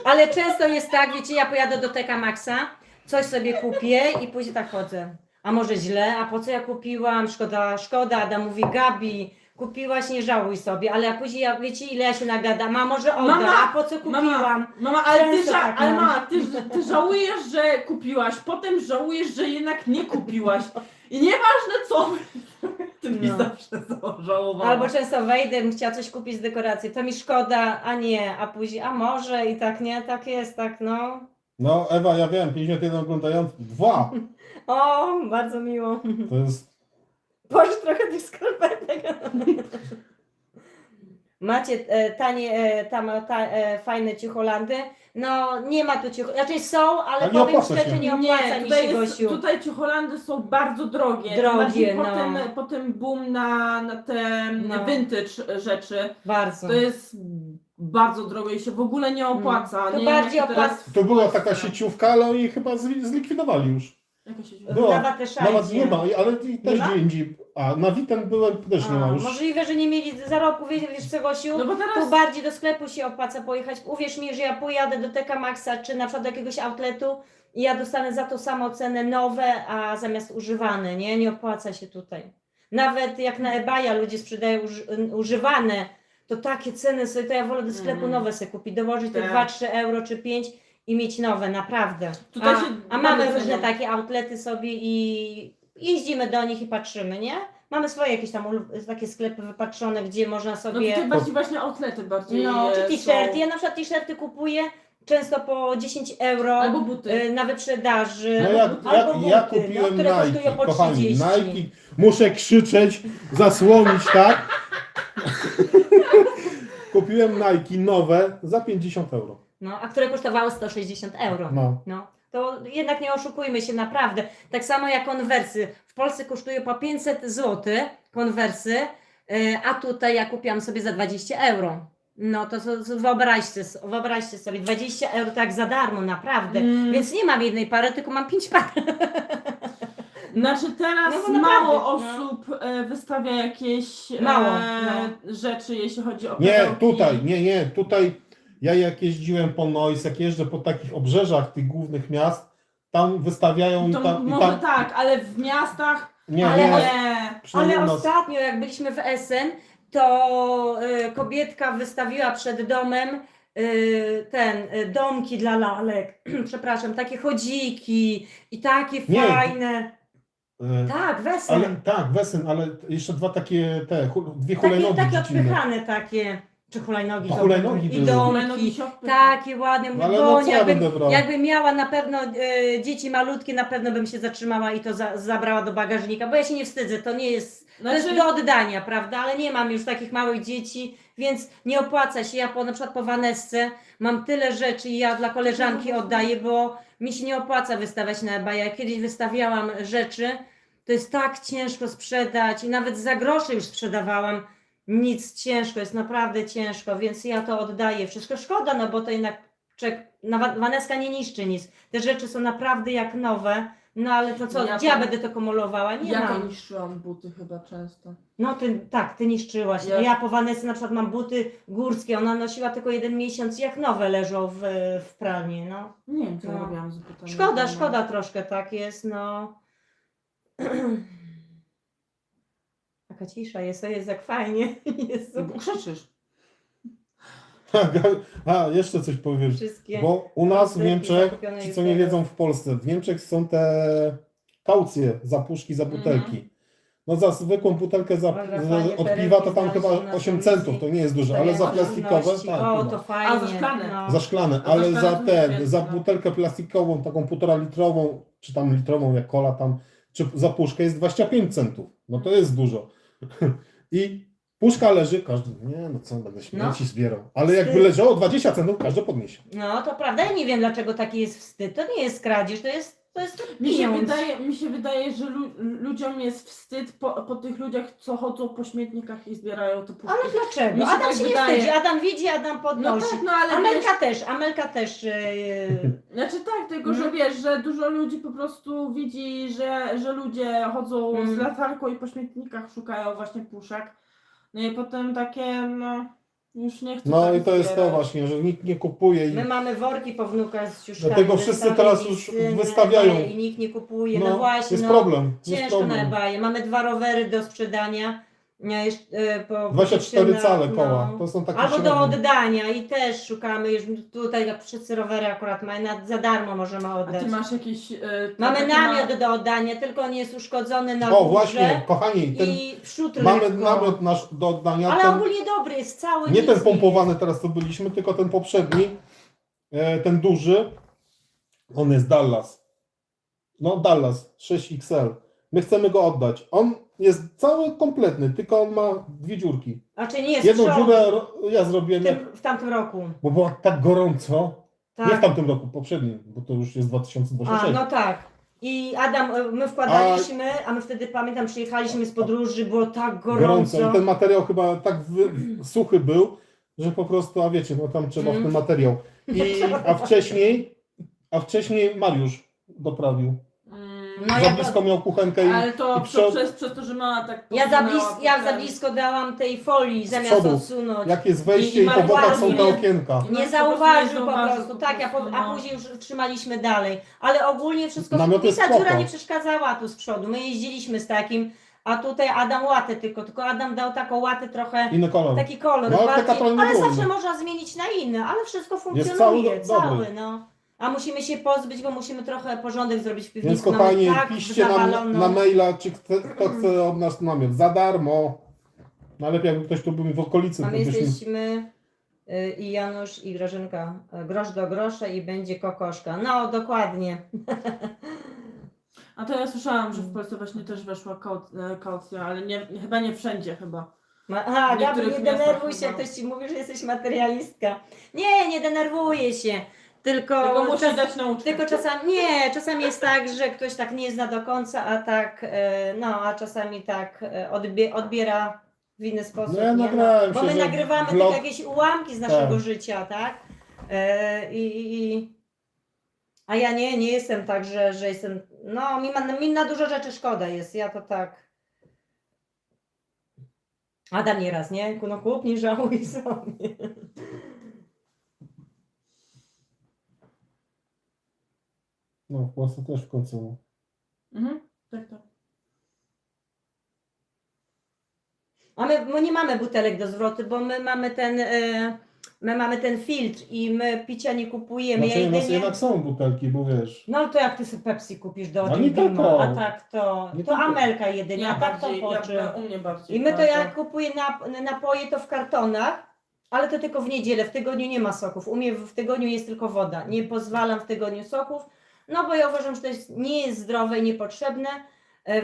Ale często jest tak, wiecie, ja pojadę do TK Maxa, coś sobie kupię i później tak chodzę. A może źle? A po co ja kupiłam? Szkoda. Adam mówi, Gabi, kupiłaś, nie żałuj sobie. Ale później, wiecie, ile ja się nagadam? A może odda? Mama, A po co kupiłam? Mama, ale Często tak mam. mama, ty żałujesz, że kupiłaś, potem żałujesz, że jednak nie kupiłaś. I nieważne co, ty mi No. zawsze żałowała. Albo często wejdę, bym chciała coś kupić z dekoracji, to mi szkoda, a nie, a później, a może i tak nie, tak jest, tak no. No Ewa, ja wiem, 51 oglądających, 2! O, bardzo miło. To jest... Boże, trochę tych skarpetek. macie tanie, fajne ciucholandy. No nie ma tu znaczy są, ale Ale nie powiem opłaca szczerze, się. nie opłaca mi się, Gosiu. tutaj ciucholandy są bardzo drogie. Drogie, Bardziej potem boom na te No. vintage rzeczy. Bardzo. To jest bardzo drogo i się w ogóle nie opłaca. To nie bardziej wiem, jak teraz opłaca- w To była Polsce. taka sieciówka, ale oni chyba zlikwidowali już. Jaka się Była. Na Wateszajdzie. Nawet nie ma, ale i też Nie ma? gdzie indziej. A na Witem byłem, też nie ma już. Możliwe, że nie mieli zarobku, wiesz co, Gosiu? No bo Tu teraz bardziej do sklepu się opłaca pojechać. Uwierz mi, że ja pojadę do TK Maxa czy na przykład do jakiegoś outletu i ja dostanę za to samo cenę nowe, a zamiast używane, nie? Nie opłaca się tutaj. Nawet jak na eBaya ludzie sprzedają używane, to takie ceny sobie, to ja wolę do sklepu nowe sobie kupić, dołożyć te Tak. 2-3 euro czy 5 i mieć nowe, naprawdę. Tutaj się A mamy bardzo różne cenią. takie outlety sobie i jeździmy do nich i patrzymy, nie? Mamy swoje jakieś tam takie sklepy wypatrzone, gdzie można No sobie... tutaj bardziej właśnie outlety bardziej No, czy t-shirty. są. Ja na przykład t-shirty kupuję często po 10 euro Albo buty. na wyprzedaży. No albo ja buty, kupiłem które kosztują Nike, po kochani, 30. Nike, muszę krzyczeć, zasłonić, tak? Kupiłem Nike nowe za 50 euro. No, a które kosztowały 160 euro. No. No. To jednak nie oszukujmy się, naprawdę. Tak samo jak konwersy. W Polsce kosztują po 500 zł konwersy, a tutaj ja kupiłam sobie za 20 euro. No to wyobraźcie sobie, 20 euro tak za darmo, naprawdę. Więc nie mam jednej pary, tylko mam 5 par. Znaczy teraz No bo mało naprawdę, osób wystawia jakieś Mało, rzeczy, jeśli chodzi o Nie, perełki. tutaj. Ja jak jeździłem po Noise, jak jeżdżę po takich obrzeżach tych głównych miast, tam wystawiają To i tam... może tak, ale w miastach Nie, Ale nie, Ale przynajmniej u nas. ostatnio, jak byliśmy w Essen, to kobietka wystawiła przed domem domki dla lalek. Przepraszam, takie chodziki i takie Nie. fajne. E, Tak, w Essen. Ale tak, Wesen, ale jeszcze dwie Takie, hulajnogi takie dziecinne. odpychane takie. Czy hulajnogi? To to hulajnogi były. I były. hulajnogi domki. się odpycha. Takie ładne. Mówię, Ale no Bonia, co ja będę brał? jakbym miała na pewno dzieci malutkie, na pewno bym się zatrzymała i to zabrała do bagażnika, bo ja się nie wstydzę, to nie jest... To jest Znaczy, do oddania, prawda? Ale nie mam już takich małych dzieci, więc nie opłaca się. Ja na przykład po Vanessce mam tyle rzeczy i ja dla koleżanki oddaję, bo mi się nie opłaca wystawiać na eBay. Ja kiedyś wystawiałam rzeczy, to jest tak ciężko sprzedać i nawet za grosze już sprzedawałam. Nic, ciężko, jest naprawdę ciężko, więc ja to oddaję. Wszystko szkoda, no bo to jednak Vanesska nie niszczy nic. Te rzeczy są naprawdę jak nowe. No ale to co, Ja gdzie ja to- będę to kumulowała? Nie ja to mam. niszczyłam buty chyba często. No ty niszczyłaś. Ja- Ja po Vanessy na przykład mam buty górskie, ona nosiła tylko 1 miesiąc, jak nowe leżą w pralni, no. Nie wiem, co No. robiłam z butami. Szkoda troszkę, tak jest, no. Taka cisza jest, to jest jak fajnie. Jezu. Bo krzyczysz. A, jeszcze coś powiem. Wszystkie. Bo u nas w Sklepy Niemczech, zakupione ci już co nie teraz. wiedzą w Polsce, w Niemczech są te kaucje za puszki, za butelki. No za zwykłą butelkę Dobra, fajnie, od piwa to tam perełki chyba znaleźć na 8 misji. centów, to nie jest dużo, ale za plastikowe, tak, O, chyba. to fajnie. A, za szklane. No. Za szklane, A za ale szklane za to nie ten, jest, za no. butelkę plastikową, taką 1,5 litrową, czy tam litrową jak cola tam, czy za puszkę jest 25 centów. No to jest dużo. I puszka leży, każdy, nie no co, będę śmieci zbierał. Ale jakby Wstyd. leżało 20 centów, każdy podniesie. No, to prawda. Ja nie wiem, dlaczego taki jest wstyd. To nie jest kradzież, to jest pieniądz. Mi się wydaje, że ludziom jest wstyd po tych ludziach, co chodzą po śmietnikach i zbierają te puszki. Ale dlaczego? Mi się Adam tak się nie wydaje. wstydzi, Adam widzi, Adam No podnosi. tak, no ale wiesz, Amelka też. znaczy tak, tylko że wiesz, że dużo ludzi po prostu widzi, że ludzie chodzą z latarką i po śmietnikach szukają właśnie puszek. No i potem takie, no już nie chcę No tak i to jest to zbierać. właśnie, że nikt nie kupuje i My mamy worki po wnukach z ciuszkami. Dlatego wszyscy teraz już wystawiają. I nikt nie kupuje. No, no, właśnie, jest no. problem. Jest Ciężko na problem. eBaye. Mamy 2 rowery do sprzedania. Po 24 dziewczynach, cale koła, to są takie Albo do średnie. oddania i też szukamy, już tutaj jak wszyscy rowery akurat mają, za darmo możemy A oddać. ty masz jakieś... Mamy takie namiot do oddania, tylko on jest uszkodzony na O górze właśnie, kochani, ten, i przód mamy lekko. namiot nasz do oddania, Ale ten, ogólnie dobry jest cały. nie nic ten pompowany teraz co byliśmy, tylko ten poprzedni, ten duży, on jest Dallas. No Dallas 6XL. My chcemy go oddać. On jest cały kompletny, tylko on ma 2 dziurki. A czy nie jest Jedną przodu dziurę ja zrobiłem, w tamtym roku? bo było tak gorąco. Nie w Tak. tamtym roku, poprzednim, bo to już jest 2026. A, no tak. I Adam, my wkładaliśmy, a my wtedy, pamiętam, przyjechaliśmy z podróży, było tak gorąco. I ten materiał chyba tak suchy był, że po prostu, a wiecie, no tam trzeba w ten materiał. A wcześniej Mariusz doprawił. No Za ja blisko miał kuchenkę i Ale to przez to, że mama tak ja za blisko dałam tej folii Z zamiast przodu. odsunąć. jak jest wejście I i po bokach są te Mariusz okienka. Nie No, zauważył po zauważył prostu, po tak, prostu, a no. później już trzymaliśmy dalej. Ale ogólnie wszystko, Namiot i jest ta dziura spoko. nie przeszkadzała tu z przodu. My jeździliśmy z takim, a tutaj Adam łatę tylko Adam dał taką łatę trochę, Inny kolor. taki kolor No, ale bardziej, taka to nie ale było zawsze inne. można zmienić na inny, ale wszystko funkcjonuje, cały dobry. no. A musimy się pozbyć, bo musimy trochę porządek zrobić w piwnicy. Więc kochani, Mamy tak piszcie nam zawaloną. na maila, czy kto chce od nas namiot. Za darmo. Najlepiej jakby ktoś tu był w okolicy. A To my byśmy... jesteśmy i Janusz i Grażynka, grosz do grosza i będzie kokoszka. No, dokładnie. A to ja słyszałam, że w Polsce właśnie też weszła kaucja, ale chyba nie wszędzie chyba. Aha, W Gabi, niektórych nie denerwuj miastach się, chyba. ktoś ci mówi, że jesteś materialistka. Nie denerwuję się, Tylko muszę dać nauczkę. tylko czasami jest tak, że ktoś tak nie zna do końca, a tak, a czasami tak odbiera w inny sposób. No ja nie? nagrałem Bo się, my że nagrywamy vlog- tylko jakieś ułamki z naszego Tak. życia, tak? A ja nie jestem tak, że jestem, no mi na dużo rzeczy szkoda jest, ja to tak. Adam nieraz, nie? No kup, nie żałuj sobie. No w Polsce też w końcu. Mhm. Tak. A my nie mamy butelek do zwrotu, bo my mamy ten filtr i my picia nie kupujemy. Znaczy, Ja jedynie... jednak są butelki, bo wiesz. No to jak ty sobie Pepsi kupisz do No nie Odeon tylko. a tak to Nie to tylko. Amelka jedynie, a tak to poczy. u mnie bardziej. I my to tak, jak kupuję napoje to w kartonach, ale to tylko w niedzielę, w tygodniu nie ma soków. U mnie w tygodniu jest tylko woda. Nie pozwalam w tygodniu soków, no bo ja uważam, że to nie jest zdrowe i niepotrzebne,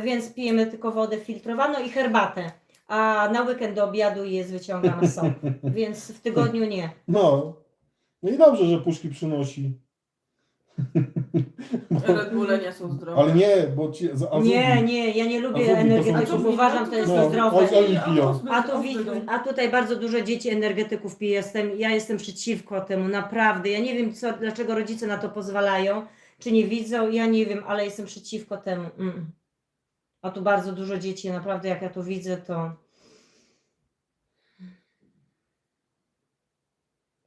więc pijemy tylko wodę filtrowaną i herbatę. A na weekend do obiadu jest wyciągana sok, więc w tygodniu nie. No. No i dobrze, że puszki przynosi. Red Bulle nie są zdrowe. Ale nie, bo ci. Nie, ja nie lubię Azubik to są- energetyków, uważam, to jest No, zdrowe. oni piją. A tutaj bardzo dużo dzieci energetyków pije. Ja jestem przeciwko temu, naprawdę. Ja nie wiem, dlaczego rodzice na to pozwalają, czy nie widzą, ja nie wiem, ale jestem przeciwko temu. A tu bardzo dużo dzieci, naprawdę jak ja to widzę, to...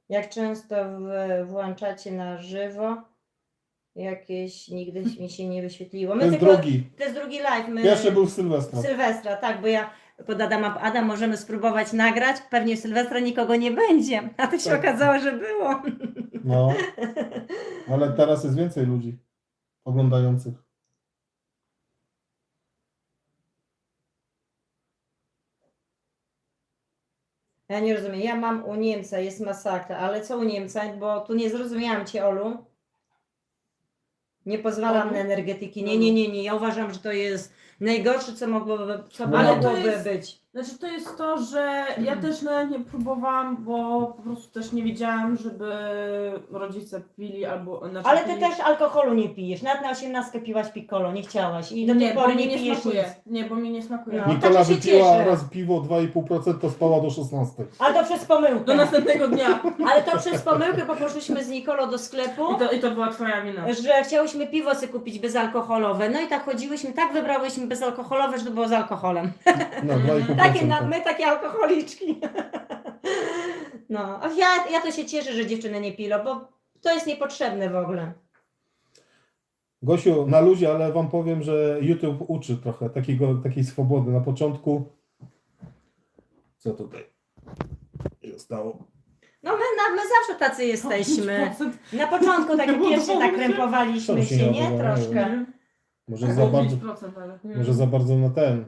Jak często włączacie na żywo? Jakieś nigdy mi się nie wyświetliło. To jest drugi. To jest drugi live. Pierwszy był w Sylwestra. Sylwestra, tak, bo ja pod Adam możemy spróbować nagrać, pewnie w Sylwestra nikogo nie będzie, a to się Tak. okazało, że było. No. Ale teraz jest więcej ludzi oglądających. Ja nie rozumiem, ja mam u Niemca, jest masakra, ale co u Niemca, bo tu nie zrozumiałam Cię, Olu. Nie pozwalam Olu? na energetyki, nie, ja uważam, że to jest najgorsze, co mogłoby Ale to być. Znaczy to jest to, że ja też nie próbowałam, bo po prostu też nie wiedziałam, żeby rodzice pili albo... Znaczy Ale Ty pili... też alkoholu nie pijesz, nawet na 18 piłaś piccolo, nie chciałaś i do tej Nie, pory bo nie mi nie pijesz smakuje. nic. Nie, bo mi nie smakuje. No. Nikola tak się wypiła cieszę. raz piwo 2,5%, to spała do 16. Ale to przez pomyłkę. Do następnego dnia. Ale to przez pomyłkę, bo poszliśmy z Nikolą do sklepu, I to była twoja wina. że chciałyśmy piwo sobie kupić bezalkoholowe. No i tak chodziłyśmy, tak wybrałyśmy bezalkoholowe, że to było z alkoholem. No, 2,5%. My takie alkoholiczki. No, a ja to się cieszę, że dziewczyny nie pilą, bo to jest niepotrzebne w ogóle. Gosiu, na luzie, ale wam powiem, że YouTube uczy trochę takiej swobody. Na początku. Co tutaj zostało? No my zawsze tacy jesteśmy. 5%. Na początku takie pierwsze tak krępowaliśmy To się się, nie nie? odbywało. Troszkę. Może za bardzo, 5%, ale... może za bardzo na ten.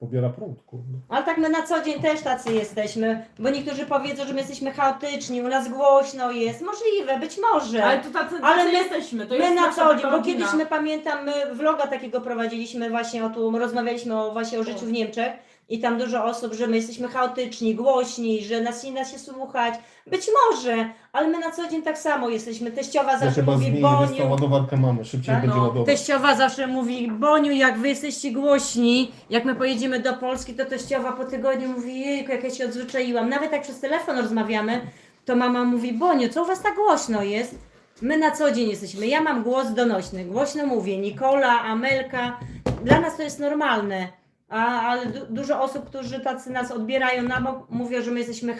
Pobiera prąd, kurde. Ale tak my na co dzień też tacy jesteśmy, bo niektórzy powiedzą, że my jesteśmy chaotyczni, u nas głośno jest, możliwe, być może. Ale to tacy Ale my- jesteśmy, to My jest na nasza co dzień, taka bo rodzina. kiedyś my pamiętam, my vloga takiego prowadziliśmy właśnie rozmawialiśmy właśnie o życiu w Niemczech i tam dużo osób, że my jesteśmy chaotyczni, głośni, że nas nie da się słuchać. Być może, ale my na co dzień tak samo jesteśmy. Teściowa Ja zawsze chyba mówi, zmienię, wiesz co, Boniu, ładowarkę mamy, szybciej Tak, będzie no. ładować. teściowa zawsze mówi, Boniu, jak wy jesteście głośni, jak my pojedziemy do Polski, to teściowa po tygodniu mówi, jejku, jak ja się odzwyczaiłam. Nawet jak przez telefon rozmawiamy, to mama mówi, Boniu, co u was tak głośno jest? My na co dzień jesteśmy. Ja mam głos donośny, głośno mówię. Nikola, Amelka. Dla nas to jest normalne. Ale dużo osób, którzy tacy nas odbierają na bok, mówią, że my jesteśmy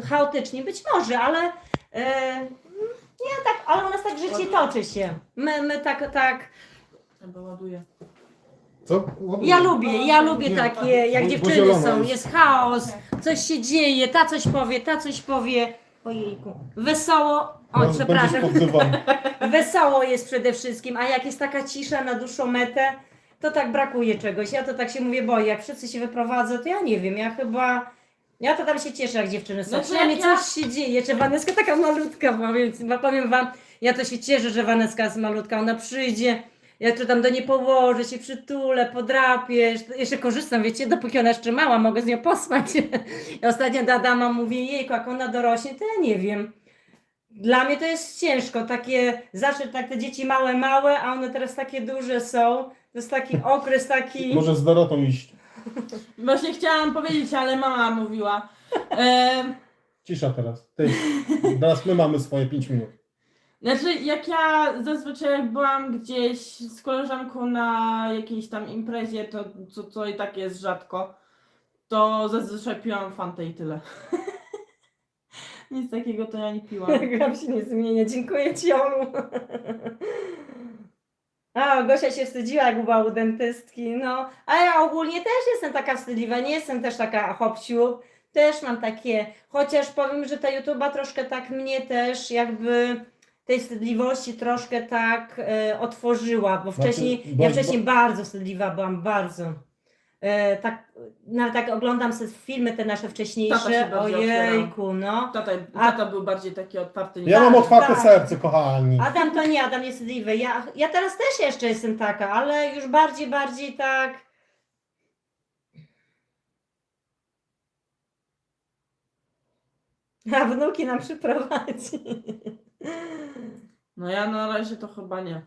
chaotyczni. Być może, ale nie tak, ale u nas tak życie toczy się. My tak. Chyba ładuję. Co? Ja lubię Nie, takie, jak bo dziewczyny zielona są, jest. jest chaos, coś się dzieje, ta coś powie. Ojejku. Wesoło. Oj, Teraz przepraszam. będziesz pod dywan. Wesoło jest przede wszystkim, a jak jest taka cisza na dłuższą metę, to tak brakuje czegoś. Ja to tak się mówię, boję, jak wszyscy się wyprowadzą, to ja nie wiem, ja to tam się cieszę, jak dziewczyny są. Znaczy, Przynajmniej jak ja- coś się dzieje, czy Waneska taka malutka, powiem wam, ja to się cieszę, że Waneska jest malutka, ona przyjdzie, ja to tam do niej położę, się przytulę, podrapię, jeszcze korzystam, wiecie, dopóki ona jeszcze mała, mogę z nią pospać. I ostatnio do Adama mówię, jejku, jak ona dorośnie, to ja nie wiem. Dla mnie to jest ciężko, zawsze tak te dzieci małe, a one teraz takie duże są. To jest taki okres, taki... Może z Dorotą iść. Właśnie chciałam powiedzieć, ale mama mówiła. Cisza teraz. Ty. Teraz my mamy swoje 5 minut. Znaczy, jak ja zazwyczaj jak byłam gdzieś z koleżanką na jakiejś tam imprezie, to co i tak jest rzadko, to zazwyczaj piłam Fantę i tyle. Nic takiego to ja nie piłam. Gram się nie zmienia, dziękuję Ci, Olu. A, Gosia się wstydziła, jak była u dentystki, no. A ja ogólnie też jestem taka wstydliwa, nie jestem też taka hopsiu. Też mam takie, chociaż powiem, że ta YouTube'a troszkę tak mnie też jakby tej wstydliwości troszkę tak otworzyła, bo wcześniej, ja wcześniej bardzo wstydliwa byłam, bardzo. Nawet tak oglądam sobie filmy te nasze Tata się wcześniejsze, bardziej ojejku, no. Tata był bardziej taki otwarty. Ja mam otwarte tak. serce, kochani. Adam to nie, Adam jest wstydliwy. Ja teraz też jeszcze jestem taka, ale już bardziej tak. A wnuki nam przyprowadzi. No ja na razie to chyba nie.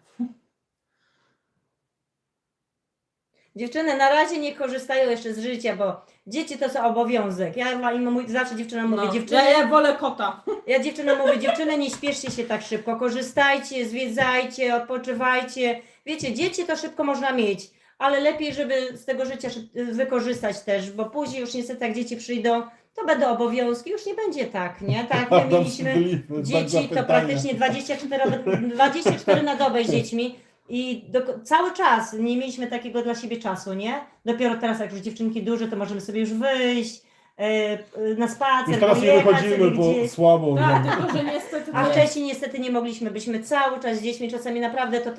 Dziewczyny na razie nie korzystają jeszcze z życia, bo dzieci to jest obowiązek. Ja im zawsze dziewczynom mówię, No, dziewczyny, ja wolę kota. ja dziewczynom mówię, dziewczyny nie śpieszcie się tak szybko, korzystajcie, zwiedzajcie, odpoczywajcie. Wiecie, dzieci to szybko można mieć, ale lepiej, żeby z tego życia wykorzystać też, bo później już niestety jak dzieci przyjdą, to będą obowiązki, już nie będzie tak, nie? Tak jak my mieliśmy dzieci, to praktycznie 24 na dobę z dziećmi. I cały czas nie mieliśmy takiego dla siebie czasu, nie? Dopiero teraz, jak już dziewczynki duże, to możemy sobie już wyjść na spacer, Już teraz nie pojechać wychodzimy, sobie bo gdzieś. słabo. Tak, no. tylko że niestety A to wcześniej niestety nie mogliśmy, byliśmy cały czas z dziećmi, czasami naprawdę to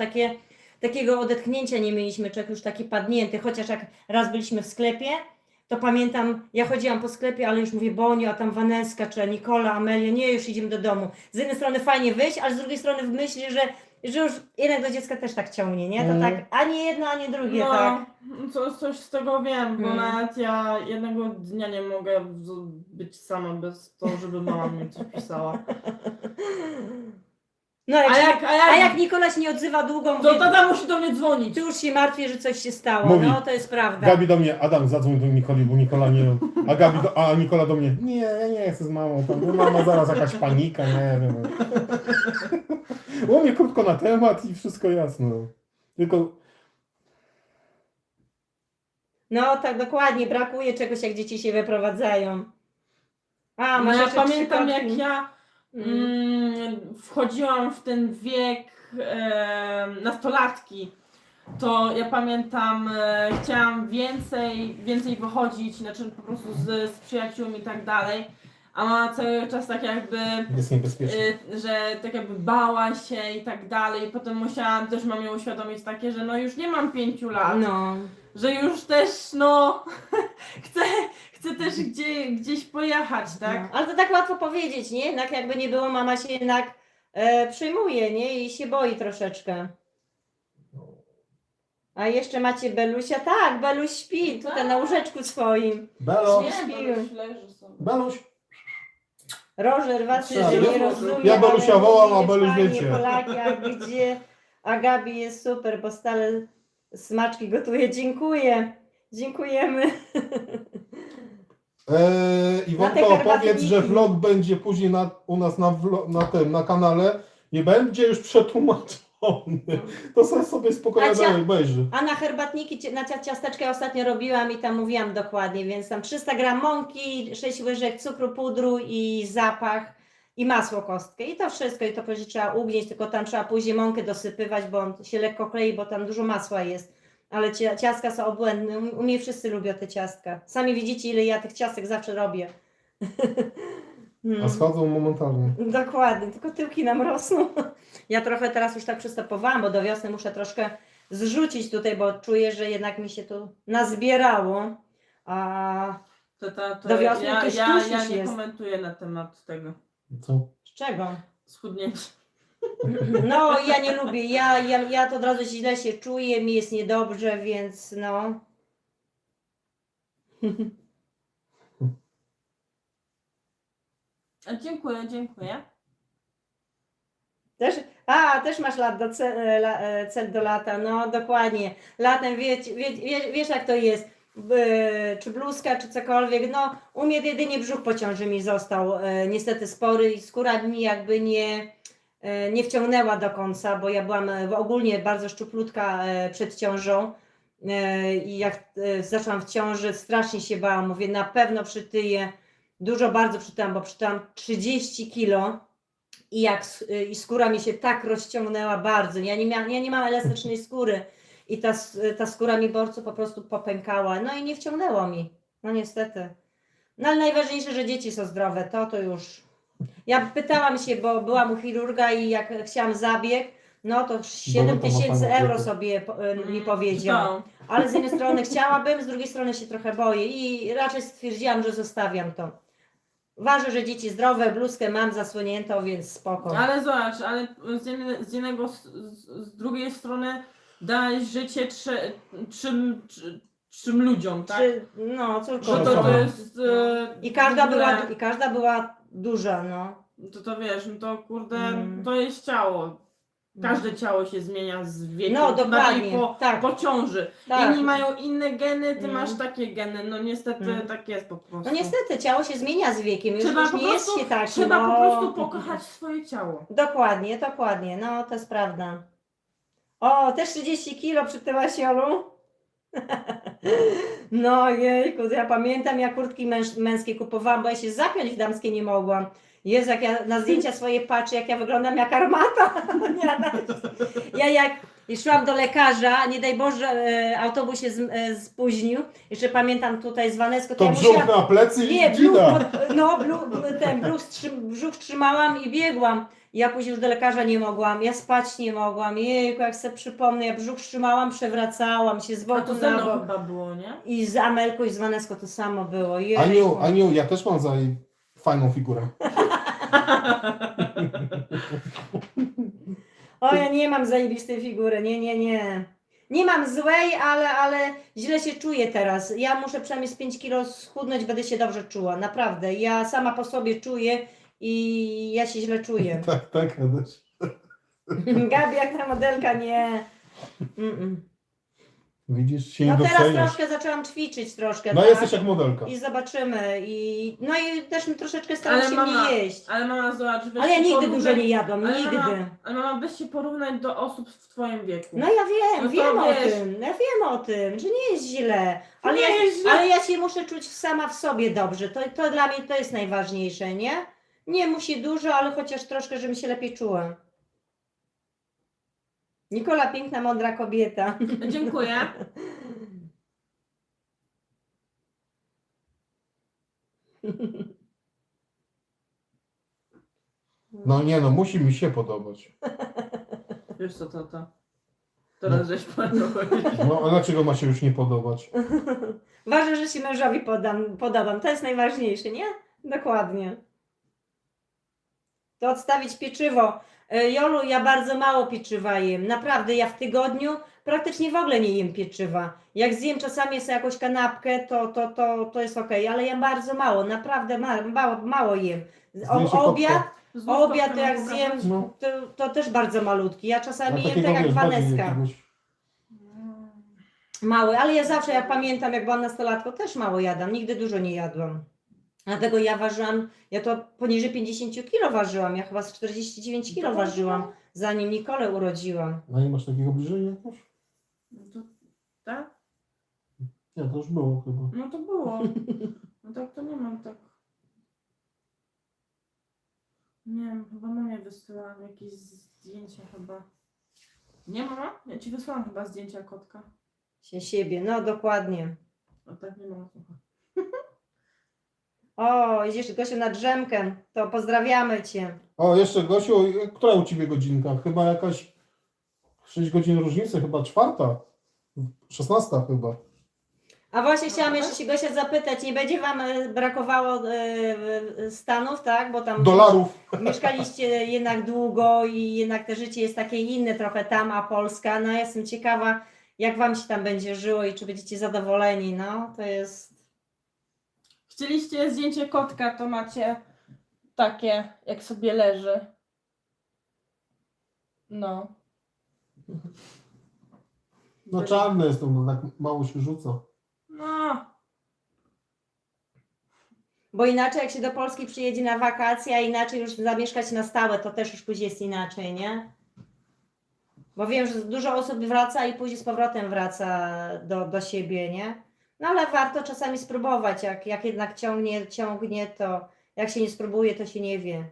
takiego odetchnięcia nie mieliśmy, człowiek już taki padnięty, chociaż jak raz byliśmy w sklepie, to pamiętam, ja chodziłam po sklepie, ale już mówię, Boniu, a tam Waneska, czy Nikola, Amelia, nie, już idziemy do domu. Z jednej strony fajnie wyjść, ale z drugiej strony w myśli, że już jednak do dziecka też tak ciągnie, nie? To tak ani jedno, ani drugie, no, tak. coś z tego wiem, bo Mm. nawet ja jednego dnia nie mogę być sama bez to, żeby mama mi coś pisała. No, A jak Nikola się nie odzywa długo, to mówię, tata musi do mnie dzwonić. ty już się martwię, że coś się stało, Mówi. no to jest prawda. Gabi do mnie, Adam zadzwoń do Nikoli, bo Nikola nie... A Nikola do mnie, nie, ja nie chcę z mamą, tam mama zaraz jakaś panika, nie wiem. U mnie krótko na temat i wszystko jasno. Tylko No tak, dokładnie, brakuje czegoś, jak dzieci się wyprowadzają. A, No masz ja jeszcze pamiętam przykład? jak ja wchodziłam w ten wiek nastolatki, to ja pamiętam, chciałam więcej wychodzić, znaczy po prostu z przyjaciółmi i tak dalej, a mama cały czas tak jakby, jest niebezpieczne. że tak jakby bała się i tak dalej. Potem musiałam też mamie uświadomić takie, że no już nie mam 5 lat. No. że już też, no, chcę też gdzieś pojechać, tak? No, ale to tak łatwo powiedzieć, nie? Jednak jakby nie było, mama się jednak przyjmuje, nie? I się boi troszeczkę. A jeszcze macie Belusia? Tak, Beluś śpi tutaj na łóżeczku swoim. Belo, Nie, śpił. bo już leży sobie. Beluś. Rożer was Tak, że nie ja- rozumie. ja Belusia ale wołam, a mówię, Beluś panie wiecie. Polaki, a gdzie? A Gabi jest super, bo stale smaczki gotuje. Dziękuję. Dziękujemy. Iwonka, Na te opowiedz, herbatniki. że vlog będzie później u nas na kanale. Nie będzie już przetłumaczony. To sobie spokojnie dalej obejrzy. A na herbatniki, na ciasteczkę ostatnio robiłam i tam mówiłam dokładnie, więc tam 300 gram mąki, 6 łyżek cukru, pudru i zapach i masło kostkę. I to wszystko, i to później trzeba ugnieść, tylko tam trzeba później mąkę dosypywać, bo on się lekko klei, bo tam dużo masła jest. Ale ciastka są obłędne. U mnie wszyscy lubią te ciastka. Sami widzicie, ile ja tych ciastek zawsze robię. A schodzą momentalnie. Dokładnie, tylko tyłki nam rosną. Ja trochę teraz już tak przystopowałam, bo do wiosny muszę troszkę zrzucić tutaj, bo czuję, że jednak mi się tu nazbierało. A To Do wiosny ja, tuż ja, już ja nie jest. komentuję na temat tego Co? z czego? schudnięcia. No, ja nie lubię. Ja to od razu źle się czuję, mi jest niedobrze, więc no. Dziękuję, dziękuję. Też masz cel do lata, no dokładnie. Latem wiesz jak to jest, czy bluzka, czy cokolwiek, no u mnie jedynie brzuch po ciąży mi został niestety spory i skóra mi jakby nie wciągnęła do końca, bo ja byłam ogólnie bardzo szczuplutka przed ciążą i jak zaczęłam w ciąży, strasznie się bałam, mówię na pewno przytyję, bardzo przytyłam, bo przytyłam 30 kilo. I skóra mi się tak rozciągnęła bardzo. Ja nie mam elastycznej skóry i ta skóra mi po prostu popękała. No i nie wciągnęło mi. No niestety. No ale najważniejsze, że dzieci są zdrowe. To już. Ja pytałam się, bo byłam u chirurga i jak chciałam zabieg, no to 7 tysięcy euro sobie mi powiedział. No. Ale z jednej strony chciałabym, z drugiej strony się trochę boję i raczej stwierdziłam, że zostawiam to. Ważne, że dzieci zdrowe, bluzkę mam zasłoniętą, więc spoko. Ale zobacz, ale z drugiej strony dałeś życie trzem ludziom, tak? No, córką. Że to to jest... I w każda była duża, no. To wiesz, no to kurde, Mm. to jest ciało. Każde ciało się zmienia z wiekiem. No, tym bardziej dokładnie, tak. po ciąży. Tak. Inni mają inne geny, ty Mm. masz takie geny. No niestety Mm. tak jest po prostu. No niestety, ciało się zmienia z wiekiem, już Trzeba po nie jest prostu, się tak. trzeba no. po prostu pokochać swoje ciało. Dokładnie, no to jest prawda. O, też 30 kilo przytyłaś, Jolu? No jejku, ja pamiętam, ja kurtki męskie kupowałam, bo ja się zapiąć w damskie nie mogłam. Jezu, jak ja na zdjęcia swoje patrzę, jak ja wyglądam jak armata. Ja jak szłam do lekarza, nie daj Boże, autobus się spóźnił. Jeszcze pamiętam tutaj z Waneską, To ja brzuch musiałam... na plecy Nie, i dzida. brzuch trzymałam i biegłam. Ja później już do lekarza nie mogłam, ja spać nie mogłam. Jejku, jak sobie przypomnę, ja brzuch trzymałam, przewracałam się z A boku to ze na mną bok. chyba było, nie? I z Amelką i z Waneską to samo było. Jejku. Aniu, ja też mam za jej fajną figurę. O, ja nie mam zajebistej figury, nie. Nie mam złej, ale źle się czuję teraz. Ja muszę przynajmniej z 5 kilo schudnąć, będę się dobrze czuła, naprawdę. Ja sama po sobie czuję i ja się źle czuję. Tak, Adaś. Gabi, jak ta modelka, nie. Mm-mm. Widzisz, się No nie teraz doceniasz. troszkę zaczęłam ćwiczyć troszkę, No tak? jesteś jak modelka. I zobaczymy. No i też troszeczkę staram się mniej jeść. Ale mama, zobacz, weź Ale ja się nigdy porównaj- dużo nie jadłam, ale nigdy. Ale mama, weź się porównać do osób w twoim wieku. No ja wiem, No to wiem o wiesz. tym, ja wiem o tym, że nie jest źle. Ale, Nie ja, jest źle. ale ja się muszę czuć sama w sobie dobrze. To dla mnie to jest najważniejsze, nie? Nie musi dużo, ale chociaż troszkę, żebym się lepiej czuła. Nikola, piękna, mądra kobieta. Dziękuję. No nie no, musi mi się podobać. Wiesz co to? Teraz żeś powiedział. No, a dlaczego ma się już nie podobać? Ważne, że się mężowi podobam. To jest najważniejsze, nie? Dokładnie. To odstawić pieczywo. Jolu, ja bardzo mało pieczywa jem. Naprawdę, ja w tygodniu praktycznie w ogóle nie jem pieczywa. Jak zjem czasami sobie jakąś kanapkę, to jest okej, ale ja bardzo mało, naprawdę mało jem. Zdjęcie kotka. Obiad to jak zjem, No. to też bardzo malutki. Ja A czasami jem takiego, tak jak wiesz, bardziej Waneska. jakiegoś- Mały, ale ja zawsze, jak pamiętam, jak byłam nastolatką, też mało jadłam, nigdy dużo nie jadłam. Dlatego ja ważyłam, ja to poniżej 50 kg ważyłam, ja chyba z 49 kg ważyłam, zanim Nikolę urodziłam. A nie masz takiego bliżej jakoś? No to, tak? Nie, to już było chyba. No to było. No tak to nie mam tak. Nie wiem, chyba mamie wysyłałam jakieś zdjęcia chyba. Nie mama? Ja ci wysłałam chyba zdjęcia kotka. Siebie, no dokładnie. A tak nie mam słucha. O, idziesz Gosiu na drzemkę, to pozdrawiamy Cię. O, jeszcze Gosiu, która u Ciebie godzinka? Chyba jakaś 6 godzin różnicy, chyba 4. 16 chyba. A właśnie chciałam jeszcze się Gosia zapytać, nie będzie Wam brakowało Stanów, tak? Bo tam Dolarów. mieszkaliście jednak długo i jednak te życie jest takie inne trochę tam, a Polska. No ja jestem ciekawa, jak Wam się tam będzie żyło i czy będziecie zadowoleni, no to jest... Chcieliście zdjęcie kotka, to macie takie, jak sobie leży. No. No czarny jest to, no, tak mało się rzuca. No. Bo inaczej jak się do Polski przyjedzie na wakacje, a inaczej już zamieszkać na stałe, to też już później jest inaczej, nie? Bo wiem, że dużo osób wraca i później z powrotem wraca do siebie, nie? No ale warto czasami spróbować, jak jednak ciągnie, to jak się nie spróbuje, to się nie wie.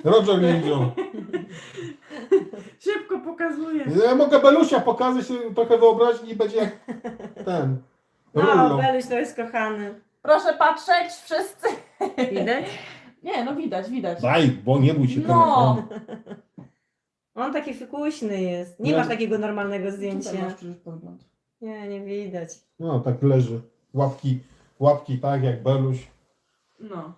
Roger Ninja. Szybko pokazuję. Ja mogę Belusia pokazać, się trochę wyobrazić i będzie jak ten. No, Rullo. Beluś to jest kochany. Proszę patrzeć wszyscy. Widać? Nie, no widać, widać. Daj, bo nie bój się No. telefonu. On taki fikuśny jest. Nie Ja- masz takiego normalnego Tutaj masz zdjęcia. przecież podgląd. Nie, nie widać. No, tak leży. Łapki tak jak Beluś. No.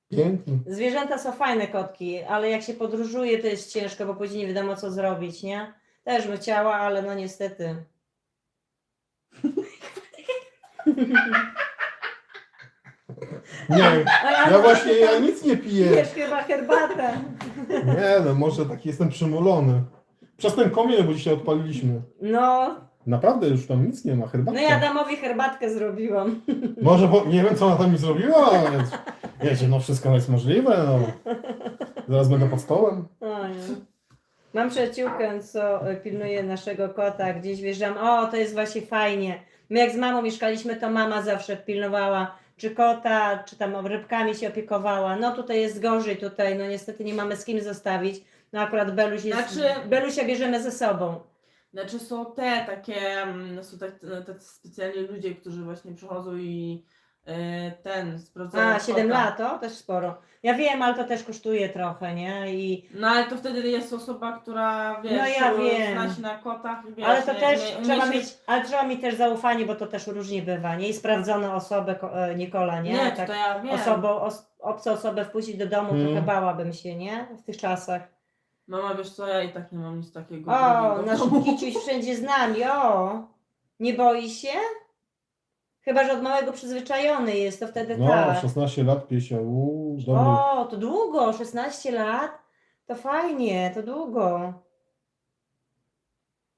Piękny. Zwierzęta są fajne kotki, ale jak się podróżuje, to jest ciężko, bo później nie wiadomo co zrobić, nie? Też bym chciała, ale no niestety. Nie, ja nic nie piję. Pijesz chyba herbatę. Nie no, może taki jestem przymulony. Przez ten komin, bo dzisiaj odpaliliśmy. No, Naprawdę już tam nic nie ma, herbatka. no ja Adamowi herbatkę zrobiłam. Może, bo nie wiem co ona tam mi zrobiła, więc wiecie, no wszystko jest możliwe, no. Zaraz będę pod stołem. O, nie. Mam przyjaciółkę, co pilnuje naszego kota, gdzieś wjeżdżam. O, to jest właśnie fajnie. My jak z mamą mieszkaliśmy, to mama zawsze pilnowała, czy kota, czy tam rybkami się opiekowała. No tutaj jest gorzej, tutaj no niestety nie mamy z kim zostawić. No akurat Beluś jest, Znaczy- Belusia bierzemy ze sobą. Znaczy są są tacy specjalni ludzie, którzy właśnie przychodzą i sprawdzają A, 7 kota. lat, to też sporo. Ja wiem, ale to też kosztuje trochę, nie? No ale to wtedy jest osoba, która wiesz, No ja wiem. zna się na kotach i wiesz, Ale to nie- też nie- trzeba nie się- mieć, ale trzeba mieć też zaufanie, bo to też różnie bywa, nie? I sprawdzoną osobę, Nikola, nie? Nie, Tak to ja wiem. obcą osobę wpuścić do domu, Mm. trochę bałabym się, nie? W tych czasach. Mama, wiesz co, ja i tak nie mam nic takiego. O, drugiego w nasz domu. Kiciuś wszędzie z nami, o! Nie boi się? Chyba, że od małego przyzwyczajony jest, to wtedy No, tak. 16 lat piesia, dobry. O, to długo, 16 lat? To fajnie, to długo.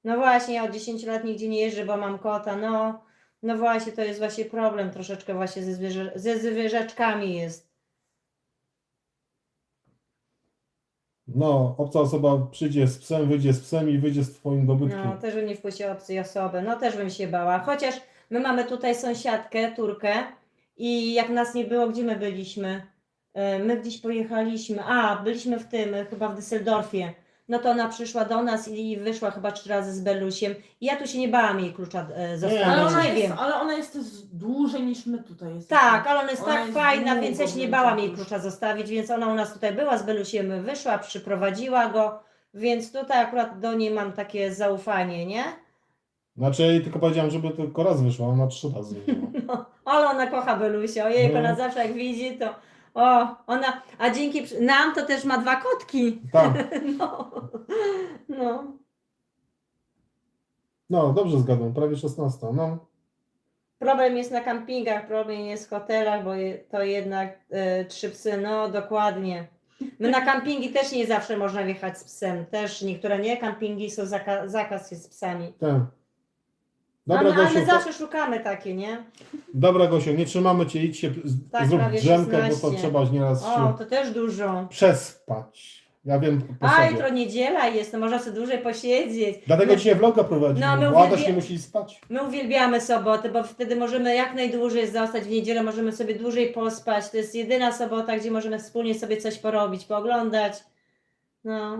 No właśnie, ja od 10 lat nigdzie nie jeżdżę, bo mam kota, no. No właśnie, to jest właśnie problem troszeczkę właśnie ze zwierzaczkami jest. No, obca osoba przyjdzie z psem, wyjdzie z psem i wyjdzie z twoim dobytkiem. No, też bym nie wpuściła obcej osoby, no też bym się bała. Chociaż my mamy tutaj sąsiadkę, Turkę i jak nas nie było, gdzie my byliśmy? My gdzieś pojechaliśmy, byliśmy w tym, chyba w Düsseldorfie. no to ona przyszła do nas i wyszła chyba 3 razy z Belusiem. I ja tu się nie bałam jej klucza zostawić, Ale no, ona, nie jest, wiem. ale ona jest też dłużej niż my tutaj jesteśmy. Tak, ale ona jest Ona tak jest fajna, długo, więc ja się nie więc bałam jej już- klucza zostawić, więc ona u nas tutaj była z Belusiem, wyszła, przyprowadziła go, więc tutaj akurat do niej mam takie zaufanie, nie? Znaczy ja jej tylko powiedziałem, żeby tylko raz wyszła, ona 3 razy wyszła. No, ale ona kocha Belusia, ojej, No. ona zawsze jak widzi to, o, ona, a dzięki nam to też ma 2 kotki. Tak, No, no. no dobrze zgadłem, prawie 16. No, Problem jest na kampingach, problem jest w hotelach, bo to jednak 3 psy, no dokładnie. My na kampingi też nie zawsze można wjechać z psem, też niektóre nie, kampingi są zakaz jest z psami. tak. Dobra, Ale Gosiu, my zawsze szukamy takie, nie? dobra, Gosiu, nie trzymamy cię, idź się, Tak, zrób prawie drzemkę, bo 16. to trzeba nieraz O, się to też dużo. przespać. Ja wiem po A sobie. jutro niedziela jest, to można sobie dłużej posiedzieć. Dlatego My, dzisiaj vloga prowadzimy, No, my bo Adaś uwielbia- nie musi spać. my uwielbiamy soboty, bo wtedy możemy jak najdłużej zostać w niedzielę, możemy sobie dłużej pospać. To jest jedyna sobota, gdzie możemy wspólnie sobie coś porobić, pooglądać. No.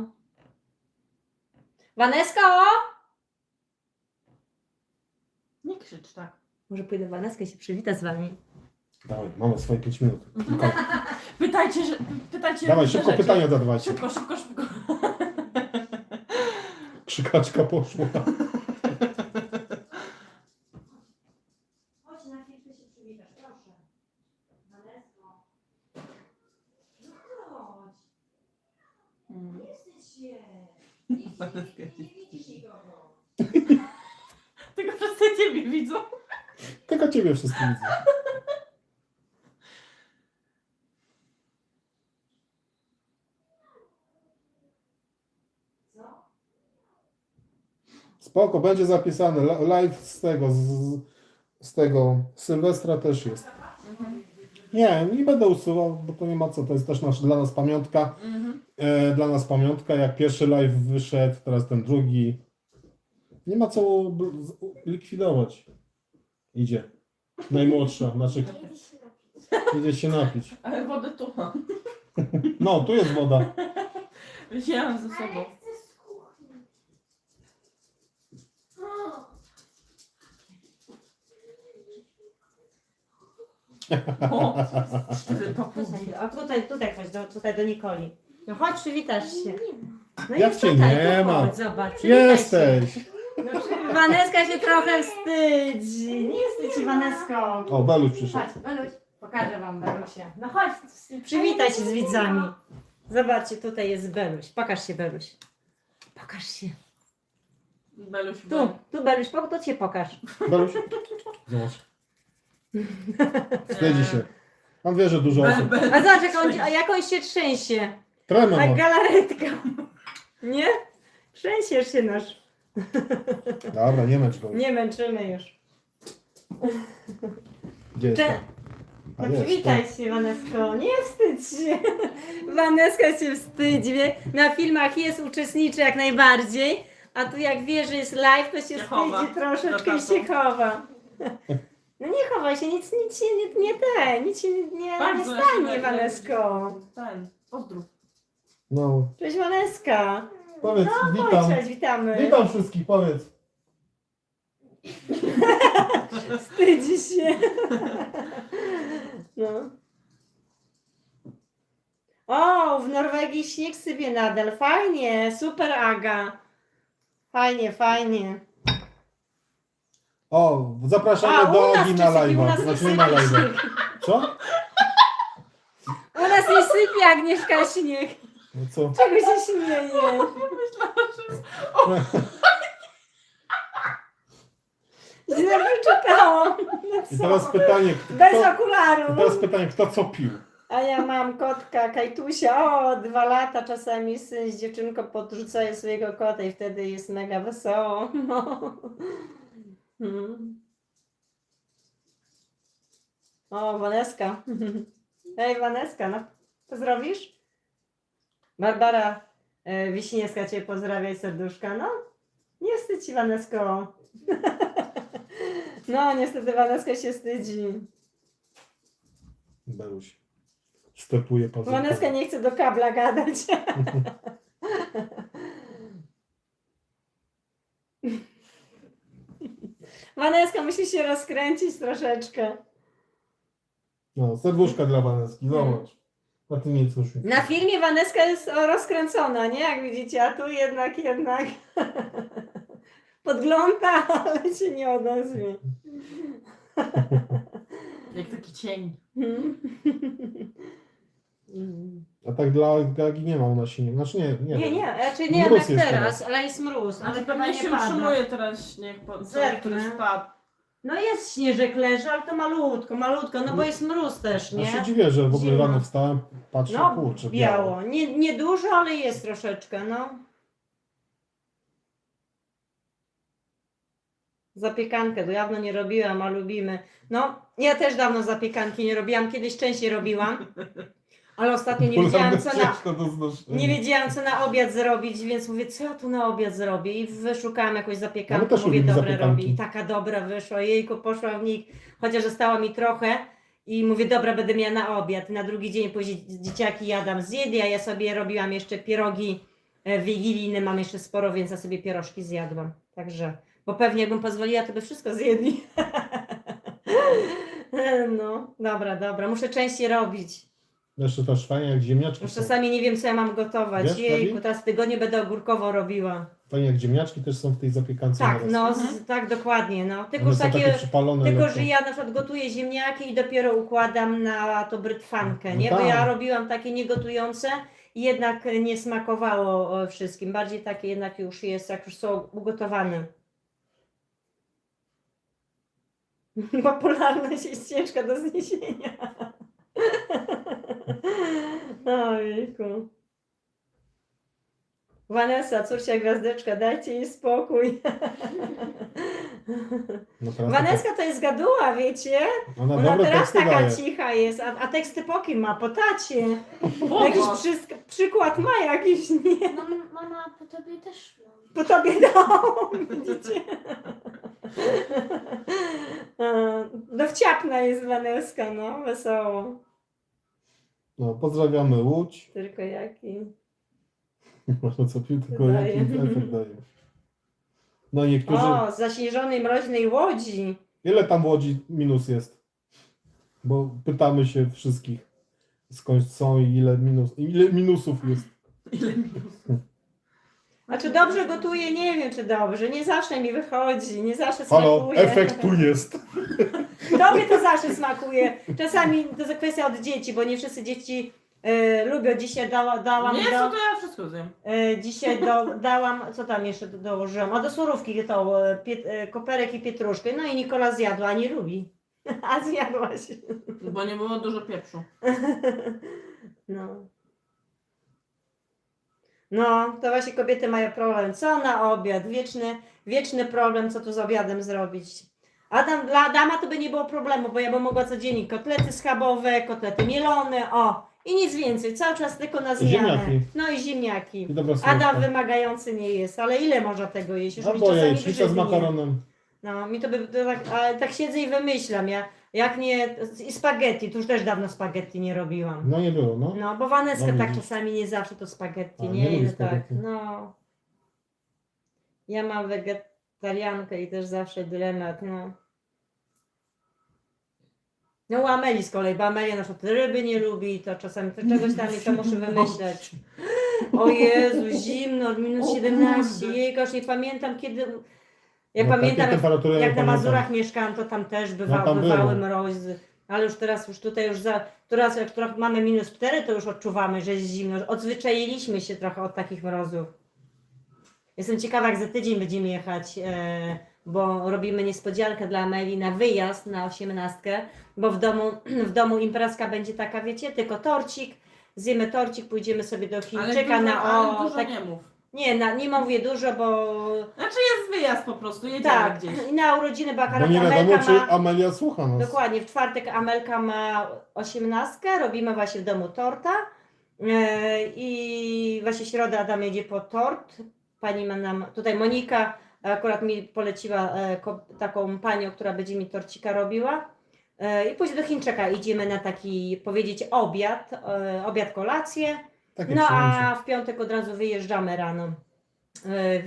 Wanesko! Nie krzycz tak. Może pójdę Waneskę się przywitać z wami. Dawaj, mamy swoje 5 minut. Tylko, Pytajcie dawaj, różne szybko rzeczy. pytania zadawajcie. Szybko, szybko, szybko. Krzykaczka poszła. Chodź na chwilkę się przywitasz, proszę. Wanesko. No chodź, nie wstydź się. Nie widzisz nikogo. Tylko wszyscy ciebie widzą. Tylko ciebie wszyscy widzą. Co? Spoko, będzie zapisane. Live z tego Sylwestra też jest. Nie będę usuwał, bo to nie ma co. To jest też dla nas pamiątka. Dla nas pamiątka, jak pierwszy live wyszedł, teraz ten drugi. Nie ma co likwidować. Idzie. Najmłodsza, znaczy idzie się napić. Ale wodę tu mam. No, tu jest woda. Wzięłam ze sobą. O, 4 papugi. A tutaj chodź, tutaj do Nikoli. No chodź, przywitasz się. No Jak i cię tutaj, nie tu ma? chodź, zobacz, przywitaj się. Jesteś! Waneska się trochę wstydzi. Nie wstydź się, Wanesko. O, Beluś przyszedł. Chodź, Beluś. Pokażę wam Belusia. No chodź, przywitaj się z widzami. Zobaczcie, tutaj jest Beluś. Pokaż się, Beluś. Pokaż się. Beluś, Tu Beluś, to cię pokaż. Beluś, zobacz. Wstydzi się. On wie, że dużo osób. A zobacz, jak on się trzęsie. Tremę Jak ma. galaretka. Nie? Trzęsiesz się nasz. Dobra, nie męcz go. Nie męczymy już. Gdzie jest Cze- tam? A No jest, przywitaj się, Wanesko. Nie wstydź się. Waneska się wstydzi. Na filmach jest, uczestniczy jak najbardziej. A tu jak wie, że jest live, to się chowa. wstydzi troszeczkę i Za się chowa. No nie chowaj się, nic się nic się nie Bardzo stanie, się Wanesko. Ten, pozdrów. No, Cześć, Waneska. powiedz, Oj, witam. cześć, witamy. Witam wszystkich, powiedz. Wstydzi się. No. O, w Norwegii śnieg sypie nadal. Fajnie, super Aga. Fajnie, fajnie. O, zapraszamy do Agi na live'a. Znaczy nie na live'a. śnieg. Co? U nas nie sypie Agnieszka śnieg. No co? Czego się śmieje? Źle przeczytałam. No I co? teraz pytanie, Bez kto, okularów. teraz pytanie, kto co pił? A ja mam kotka Kajtusia, 2 lata, czasami syn z dziewczynką podrzucają swojego kota i wtedy jest mega wesoło. No. O, Waneska. Hej, Waneska, no, pozdrowisz? Barbara Wiśniewska Cię pozdrawia i serduszka, no. Nie wstydź się, Wanesko. No, niestety Waneska się wstydzi. Beluś. Stepuje po Waneska nie chce do kabla gadać. Waneska musi się rozkręcić troszeczkę. No, serduszka dla Waneski, zobacz. Na tym nie coś. Na filmie Waneska jest rozkręcona, nie? Jak widzicie, a tu jednak podgląda, ale się nie odezwie. Jak taki cień. A tak dla Gagi nie ma u nas śniegu. Znaczy nie. Nie, raczej nie Mróz jak jest teraz, ale jest mróz, ale Ale chyba pewnie nie się pada. utrzymuje teraz śnieg, który Zerknę. spadł. No jest śnieżek leży, ale to malutko, no bo jest mróz też, Ja się nie? dziwię, że w ogóle Zima. rano wstałem, patrzę, No, kurczę, biało. Nie dużo, ale jest troszeczkę, no. Zapiekankę dawno nie robiłam, a lubimy. No, ja też dawno zapiekanki nie robiłam, kiedyś częściej robiłam, ale ostatnio nie wiedziałam co na... Ciężko do znoszenia. Nie wiedziałam, co na obiad zrobić, więc mówię, co ja tu na obiad zrobię? I wyszukałam jakąś No zapiekankę, my też mówię, lubimy dobre zapiekanki. robi. I taka dobra wyszła, jejku, poszłam w nich, chociaż została mi trochę. I mówię, dobra, będę miała na obiad. Na drugi dzień później dzieciaki jadam zjedli, a ja sobie robiłam jeszcze pierogi wigilijne, mam jeszcze sporo, więc ja sobie pierożki zjadłam. Także, bo pewnie jakbym pozwoliła, to by wszystko zjedli. No, dobra, muszę częściej robić. Jeszcze też fajnie jak ziemniaczki Już są. czasami nie wiem, co ja mam gotować. Wiesz, Jejku, Gabi? teraz w tygodniu będę ogórkowo robiła. Fajnie jak ziemniaczki też są w tej zapiekance. Tak, naraz. no, Mhm. tak, dokładnie, no. Tylko, One już są takie takie, przypalone. tylko lekko. że ja na przykład gotuję ziemniaki i dopiero układam na to brytwankę, No nie? Bo tak. ja robiłam takie niegotujące i jednak nie smakowało wszystkim. Bardziej takie jednak już jest, jak już są ugotowane. Popularność jest ciężka do zniesienia. Ojejku. Vanessa, córcia gwiazdeczka, dajcie jej spokój. No teraz Waneska to jest gaduła, wiecie? Ona Ona dobre teraz teksty taka daje. cicha jest, a teksty po kim ma? Po tacie. Bogo. Jakiś przykład ma jakiś, nie? Mama, po tobie też mam. Po tobie dom, widzicie? Dowciapna jest Waneska, no, wesoło. No, pozdrawiamy Łódź. Tylko jaki. Może co pił, tylko Daje. jaki efekt daje. No niektórzy... O, z zaśnieżonej mroźnej Łodzi. Ile tam w Łodzi minus jest? Bo pytamy się wszystkich, skąd są i ile minusów jest. Ile minusów? A czy dobrze gotuję? Nie wiem, czy dobrze. Nie zawsze mi wychodzi, nie zawsze Halo, smakuje. efekt tu jest. Tobie to zawsze smakuje. Czasami to jest kwestia od dzieci, bo nie wszyscy dzieci lubią. Dzisiaj dałam Nie, co to ja wszystko zjem. dzisiaj dałam, co tam jeszcze dołożyłam? A do surówki to koperek i pietruszkę. No i Nikola zjadła, a nie lubi. A zjadłaś. Bo nie było dużo pieprzu. No. No, to właśnie kobiety mają problem. Co na obiad? Wieczny problem, co tu z obiadem zrobić. Dla Adama to by nie było problemu, bo ja bym mogła codziennie kotlety schabowe, kotlety mielone, o. I nic więcej, cały czas tylko na zmianę. ziemniaki. No i ziemniaki. I dobra Adam słówka. wymagający nie jest, ale ile można tego jeść? Już mi Albo czasami jajecznica z wyżygnie. makaronem. No, mi to by to tak, ale tak siedzę i wymyślam. Jak nie, i spaghetti, to już też dawno spaghetti nie robiłam. No nie było, no. No, bo Waneska No tak widzisz. czasami nie zawsze to spaghetti, A, nie? nie lubi I tak, spaghetti. no. Ja mam wegetariankę i też zawsze dylemat, no. No u Ameli z kolei, bo Amelia na przykład ryby nie lubi, to czasami to czegoś tam i to muszę wymyśleć. O Jezu, zimno, minus O 17, kurde. jejku, aż nie pamiętam kiedy... Jak No, takie pamiętam, temperatury ja jak na pamiętam. Mazurach mieszkałam, to tam też No, tam bywały było. mrozy. Ale już teraz, już tutaj już teraz jak trochę mamy minus 4, to już odczuwamy, że jest zimno. Odzwyczailiśmy się trochę od takich mrozów. Jestem ciekawa, jak za tydzień będziemy jechać, bo robimy niespodziankę dla Ameli na wyjazd na 18, bo w domu imprezka będzie taka, wiecie, tylko torcik. Zjemy torcik, pójdziemy sobie do Ale Chińczyka dużo, na ale dużo tak, nie mów. nie mówię dużo, bo Znaczy jest wyjazd po prostu, jedziemy tak, gdzieś. i na urodziny Bo bakarat nie wiadomo, Amelka czy ma... Amelia słucha nas. Dokładnie, w czwartek Amelka ma 18, robimy właśnie w domu torta i właśnie w środę Adam jedzie po tort. Pani ma nam, tutaj Monika akurat mi poleciła taką panią, która będzie mi torcika robiła i później do Chińczyka idziemy na taki, powiedzieć, obiad, kolację, Takie no przyjęcie. a w piątek od razu wyjeżdżamy rano.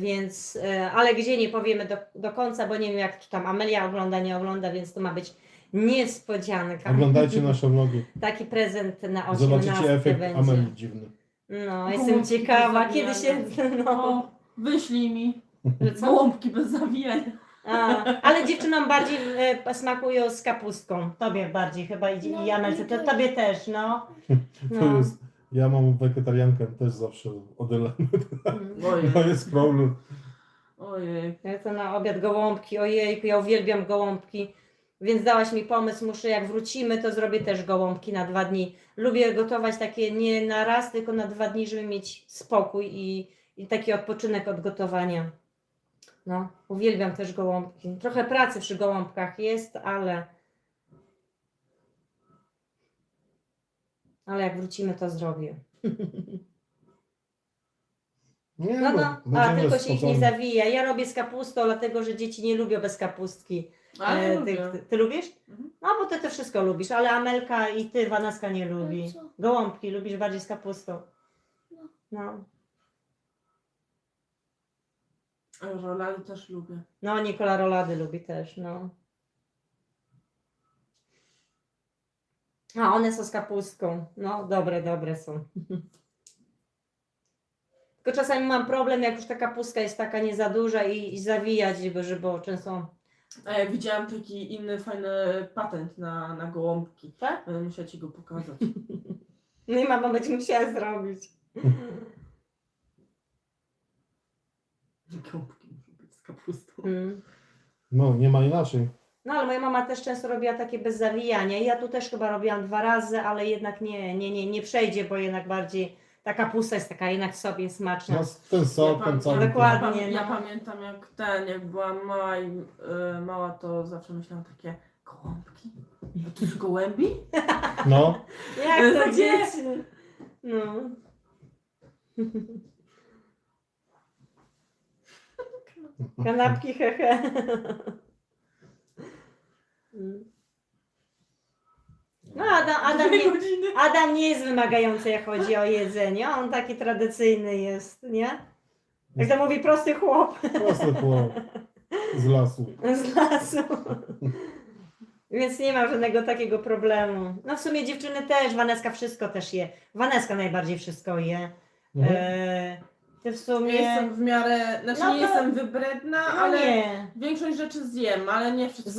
Więc, ale gdzie nie powiemy do końca, bo nie wiem jak tam Amelia ogląda, nie ogląda, więc to ma być niespodzianka. Oglądajcie nasze vlogi. Taki prezent na 18 Zobaczycie efekt będzie. Amelii dziwny. No, jestem Gołąbki ciekawa, bez kiedy się... zawijania. No, O, wyślij mi że co? gołąbki bez zawijania. Ale dziewczynom bardziej smakują z kapustką. Tobie bardziej chyba i No, Amelce. mi też. Tobie też, no. To jest, ja mam wegetariankę też zawsze odylemy. Ojej. To jest problem. Ojej. Ja to na obiad gołąbki, ojejku, ja uwielbiam gołąbki. Więc dałaś mi pomysł, muszę jak wrócimy, to zrobię też gołąbki na 2 dni. Lubię gotować takie nie na raz, tylko na 2 dni, żeby mieć spokój i taki odpoczynek od gotowania. No, uwielbiam też gołąbki. Trochę pracy przy gołąbkach jest, ale jak wrócimy, to zrobię. Nie, No, bo a będziemy tylko się ich nie spokojni. zawija. Ja robię z kapustą, dlatego że dzieci nie lubią bez kapustki. Ale Ty, lubię. ty lubisz? Mhm. No, bo ty wszystko lubisz, ale Amelka i ty, Waneska, nie lubi. Ale co? Gołąbki lubisz bardziej z kapustą. No. No, Rolady też lubię. no Nikola rolady lubi też, no. A, one są z kapustką. No, dobre są. Tylko czasami mam problem, jak już ta kapustka jest taka nie za duża i zawijać, żeby często... A ja widziałam taki inny fajny patent na gołąbki. Tak? Będę musiała ci go pokazać. No i mama będzie musiała zrobić. Gołąbki muszą być z kapustą. Mm. No, nie ma inaczej. No ale moja mama też często robiła takie bez zawijania. Ja tu też chyba robiłam 2 razy, ale jednak nie przejdzie, bo jednak bardziej ta kapusta jest taka jednak w sobie smaczna. No, ten sok, Ja ten pam- cały... Dokładnie. Ja no. pamiętam jak byłam mała i mała, to zawsze myślałam takie gołąbki? A to jest gołębi? No, Jak to Takie- dzieci? No. Kanapki hehe. No Adam, nie, godziny. Adam nie jest wymagający, jak chodzi o jedzenie. On taki tradycyjny jest, nie? Jak to mówi prosty chłop proste chłop z lasu. z lasu. Więc nie ma żadnego takiego problemu. No w sumie dziewczyny też, Waneska wszystko też je. Waneska najbardziej wszystko je. Mhm. Ty w Nie sumie... jestem w miarę, znaczy No nie to- jestem wybredna, No ale nie. większość rzeczy zjem, ale nie wszystko.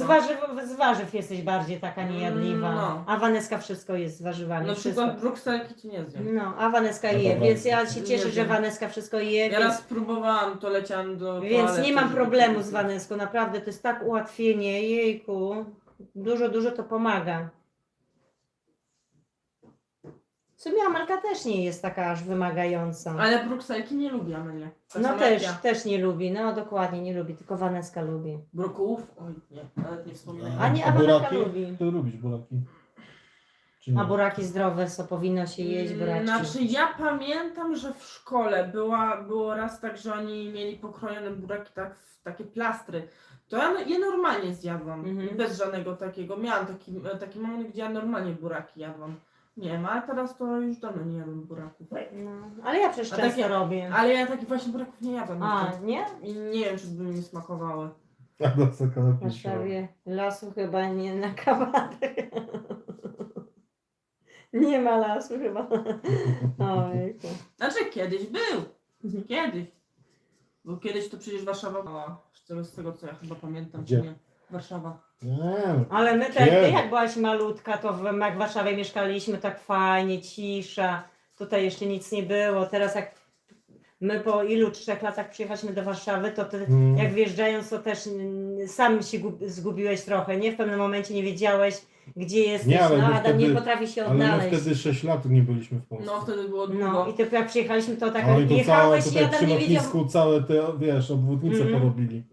Z warzyw jesteś bardziej taka niejadliwa. No. A Waneska wszystko jest z warzywami. Na wszystko. przykład brukselki ci nie zjem. No, a Waneska No je, dobra. więc ja się Nie cieszę, że wiem. Waneska wszystko je, Ja raz próbowałam, to leciałam do więc toalety, nie mam żeby problemu to z Waneską, naprawdę to jest tak ułatwienie, jejku, dużo to pomaga. W sumie Amelka też nie jest taka aż wymagająca. Ale brukselki nie lubię, Amelia. Tak No samo jak też, ja. też nie lubi, no dokładnie nie lubi, tylko Waneska lubi. Brokułów? Oj, nie, nawet nie wspominaj. A nie, A Amelka buraki? lubi. Ty lubisz buraki? Czy nie? A buraki zdrowe są, powinno się jeść buraki. Znaczy ja pamiętam, że w szkole było raz tak, że oni mieli pokrojone buraki tak w takie plastry. To ja je normalnie zjadłam, Mhm. bez żadnego takiego. Miałam taki moment, gdzie ja normalnie buraki jadłam. Nie ma, ale teraz to już dawno nie jadłam buraków. No, ale ja przecież A często takie- robię. Ale ja takich właśnie buraków nie jadłam. A, nigdy. nie? I nie wiem, czy by mi smakowały. A do soka W napiszę. Warszawie lasu chyba nie na kawatek. Nie ma lasu chyba. Ojku. Znaczy kiedyś był. Kiedyś. Bo kiedyś to przecież Warszawa była. Z tego co ja chyba pamiętam, Gdzie? czy nie? Warszawa. Nie, Ale my Kiedy? ty jak byłaś malutka, to jak w Warszawie mieszkaliśmy, tak fajnie, cisza. Tutaj jeszcze nic nie było. Teraz jak my po ilu 3 latach przyjechaliśmy do Warszawy, to ty jak wjeżdżając, to też sam się zgubiłeś trochę, nie? W pewnym momencie nie wiedziałeś, gdzie jesteś. Nie, ale No my Adam nie wtedy- potrafi się ale my odnaleźć. wtedy 6 lat nie byliśmy w Polsce. No wtedy było długo. No i ty jak przyjechaliśmy, to tak A oni to całe jechałeś i tutaj Adam przy nie wiedział. lotnisku całe te, wiesz, obwodnice Mhm. porobili.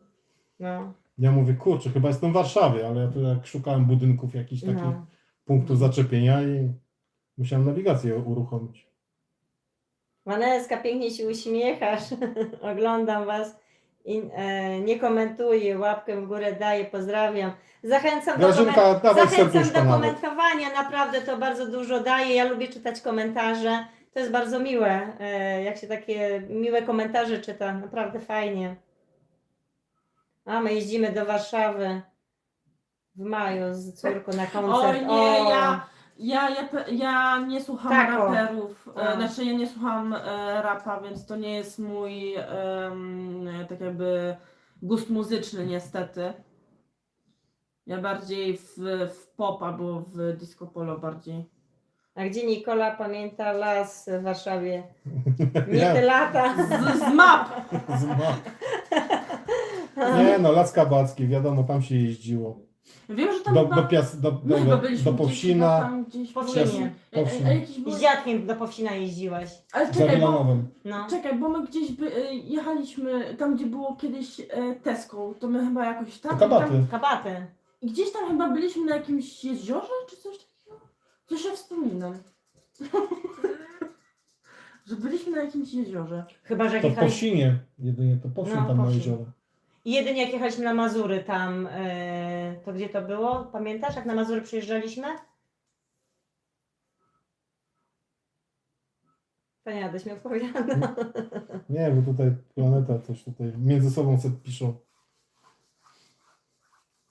No, Ja mówię, kurczę, chyba jestem w Warszawie, ale ja tu jak szukałem budynków jakichś takich no. punktów zaczepienia i musiałem nawigację uruchomić. Waneska, pięknie się uśmiechasz. Oglądam was i nie komentuję, łapkę w górę daję, pozdrawiam. Zachęcam Grażynka, dawaj Zachęcam serduszko do nawet. komentowania, naprawdę to bardzo dużo daje. Ja lubię czytać komentarze To jest bardzo miłe, jak się takie miłe komentarze czyta, naprawdę fajnie. A my jeździmy do Warszawy w maju z córką na koncert. Oj nie, ja nie słucham Tak, o. raperów, A. znaczy ja nie słucham rapa, więc to nie jest mój tak jakby gust muzyczny niestety. Ja bardziej w pop albo w disco polo bardziej. A gdzie Nikola pamięta las w Warszawie? Nie Nie. te lata. Z map! Nie no, Las Kabacki, wiadomo, tam się jeździło. Wiem, że tam Do, chyba... do, pias, do, my chyba do, byliśmy do gdzieś Powsina, chyba tam gdzieś Powsinie. A jakiś I był... z dziadkiem do Powsina jeździłaś. Ale za czekaj, bo, Wilanowem. No. czekaj, bo my gdzieś jechaliśmy tam, gdzie było kiedyś Tesco, to my chyba jakoś To tam... Kabaty. Kabaty. I gdzieś tam chyba byliśmy na jakimś jeziorze, czy coś takiego? Coś ja wspominam. Że byliśmy na jakimś jeziorze. Chyba, że jak To w jechaliśmy. Powsinie, jedynie to Powsin No, tam ma Powsin. jezioro. I jedynie jak jechaliśmy na Mazury tam, to gdzie to było? Pamiętasz, jak na Mazury przyjeżdżaliśmy? Pani Adaś mi odpowiada. Nie, bo tutaj planeta coś tutaj między sobą sobie piszą.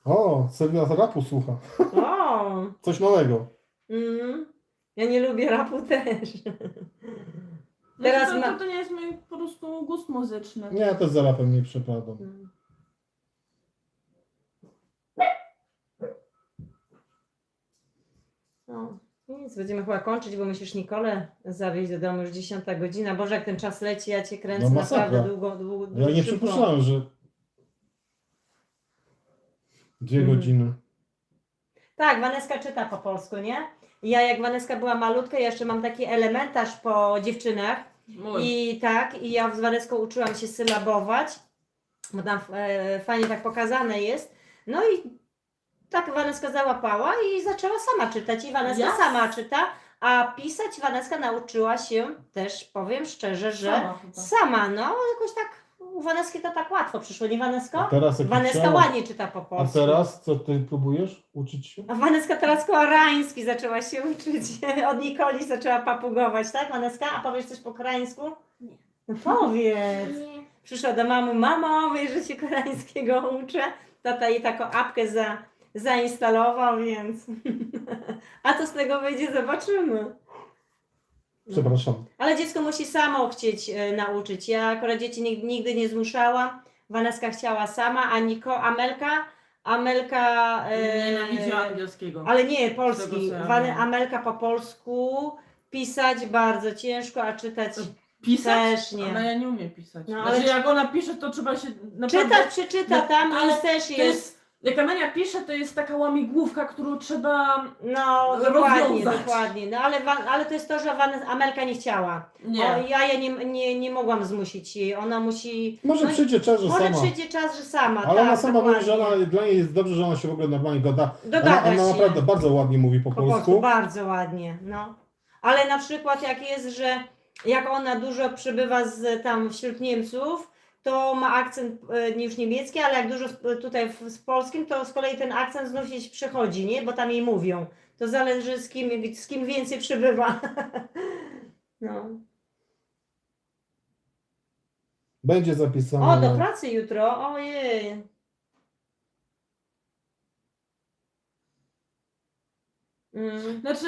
O, Sylwia z rapu słucha. O! Coś nowego. Ja nie lubię rapu też. Teraz Teraz to nie jest mój po prostu gust muzyczny. Nie, też za rapem nie przepadam. No, nic, będziemy chyba kończyć, bo musisz Nikolę zawieźć do domu, już 10 godzina. Boże, jak ten czas leci, ja cię kręcę No masakra. naprawdę długo. Ja nie szybko. przypuszczałem, że 2 godziny. Tak, Waneska czyta po polsku, nie? Ja jak Waneska była malutka, ja jeszcze mam taki elementarz po dziewczynach Mój. i tak, i ja z Waneską uczyłam się sylabować, bo tam fajnie tak pokazane jest. No i tak Waneska załapała i zaczęła sama czytać i Waneska Ja? sama czyta, a pisać Waneska nauczyła się też, powiem szczerze, że Sama sama, chyba. no jakoś tak u Waneski to tak łatwo przyszło, nie A Wanesko? teraz jaki Waneska przełom? ładnie czyta po A polsku. teraz co ty próbujesz uczyć się? A Waneska teraz koreański zaczęła się uczyć. Od Nikoli zaczęła papugować, tak Waneska? A powiesz coś po koreańsku? Nie. No powiedz. Nie. Przyszła do mamy, mamo, wiesz, że się koreańskiego uczę. Tata jej taką apkę zainstalował, więc... A co z tego wyjdzie, zobaczymy. Przepraszam. Ale dziecko musi samo chcieć nauczyć. Ja akurat dzieci nigdy nie zmuszałam. Waneska chciała sama, a Amelka... Nienawidzi angielskiego. Ale nie, Z polski. tego, co ja wiem. Amelka po polsku pisać bardzo ciężko, a czytać Pisać? też nie. Ale ja nie umiem pisać. No, Znaczy, ale- jak ona pisze, to trzeba się naprawdę... Czytać, przeczyta, No, tam ale jest też To jest. jest... Jak Amelia pisze, to jest taka łamigłówka, którą trzeba... No, dokładnie, rozwiązać. dokładnie. No ale to jest to, że Amelka nie chciała. Nie. O, ja nie mogłam zmusić jej. Ona musi. Może no, przyjdzie czas, że może sama. przyjdzie czas, że sama. Ale tak, ona sama mówi, że dokładnie. dla niej jest dobrze, że ona się w ogóle normalnie gada. Dogada Ona się. naprawdę bardzo ładnie mówi po Po polsku polsku. bardzo ładnie, no. Ale na przykład jak jest, że jak ona dużo przebywa tam wśród Niemców, to ma akcent już niemiecki, ale jak dużo tutaj z polskim, to z kolei ten akcent znów się przechodzi, nie? Bo tam jej mówią. To zależy z kim więcej przebywa. No. Będzie zapisane. O, do pracy jutro, ojej. Znaczy,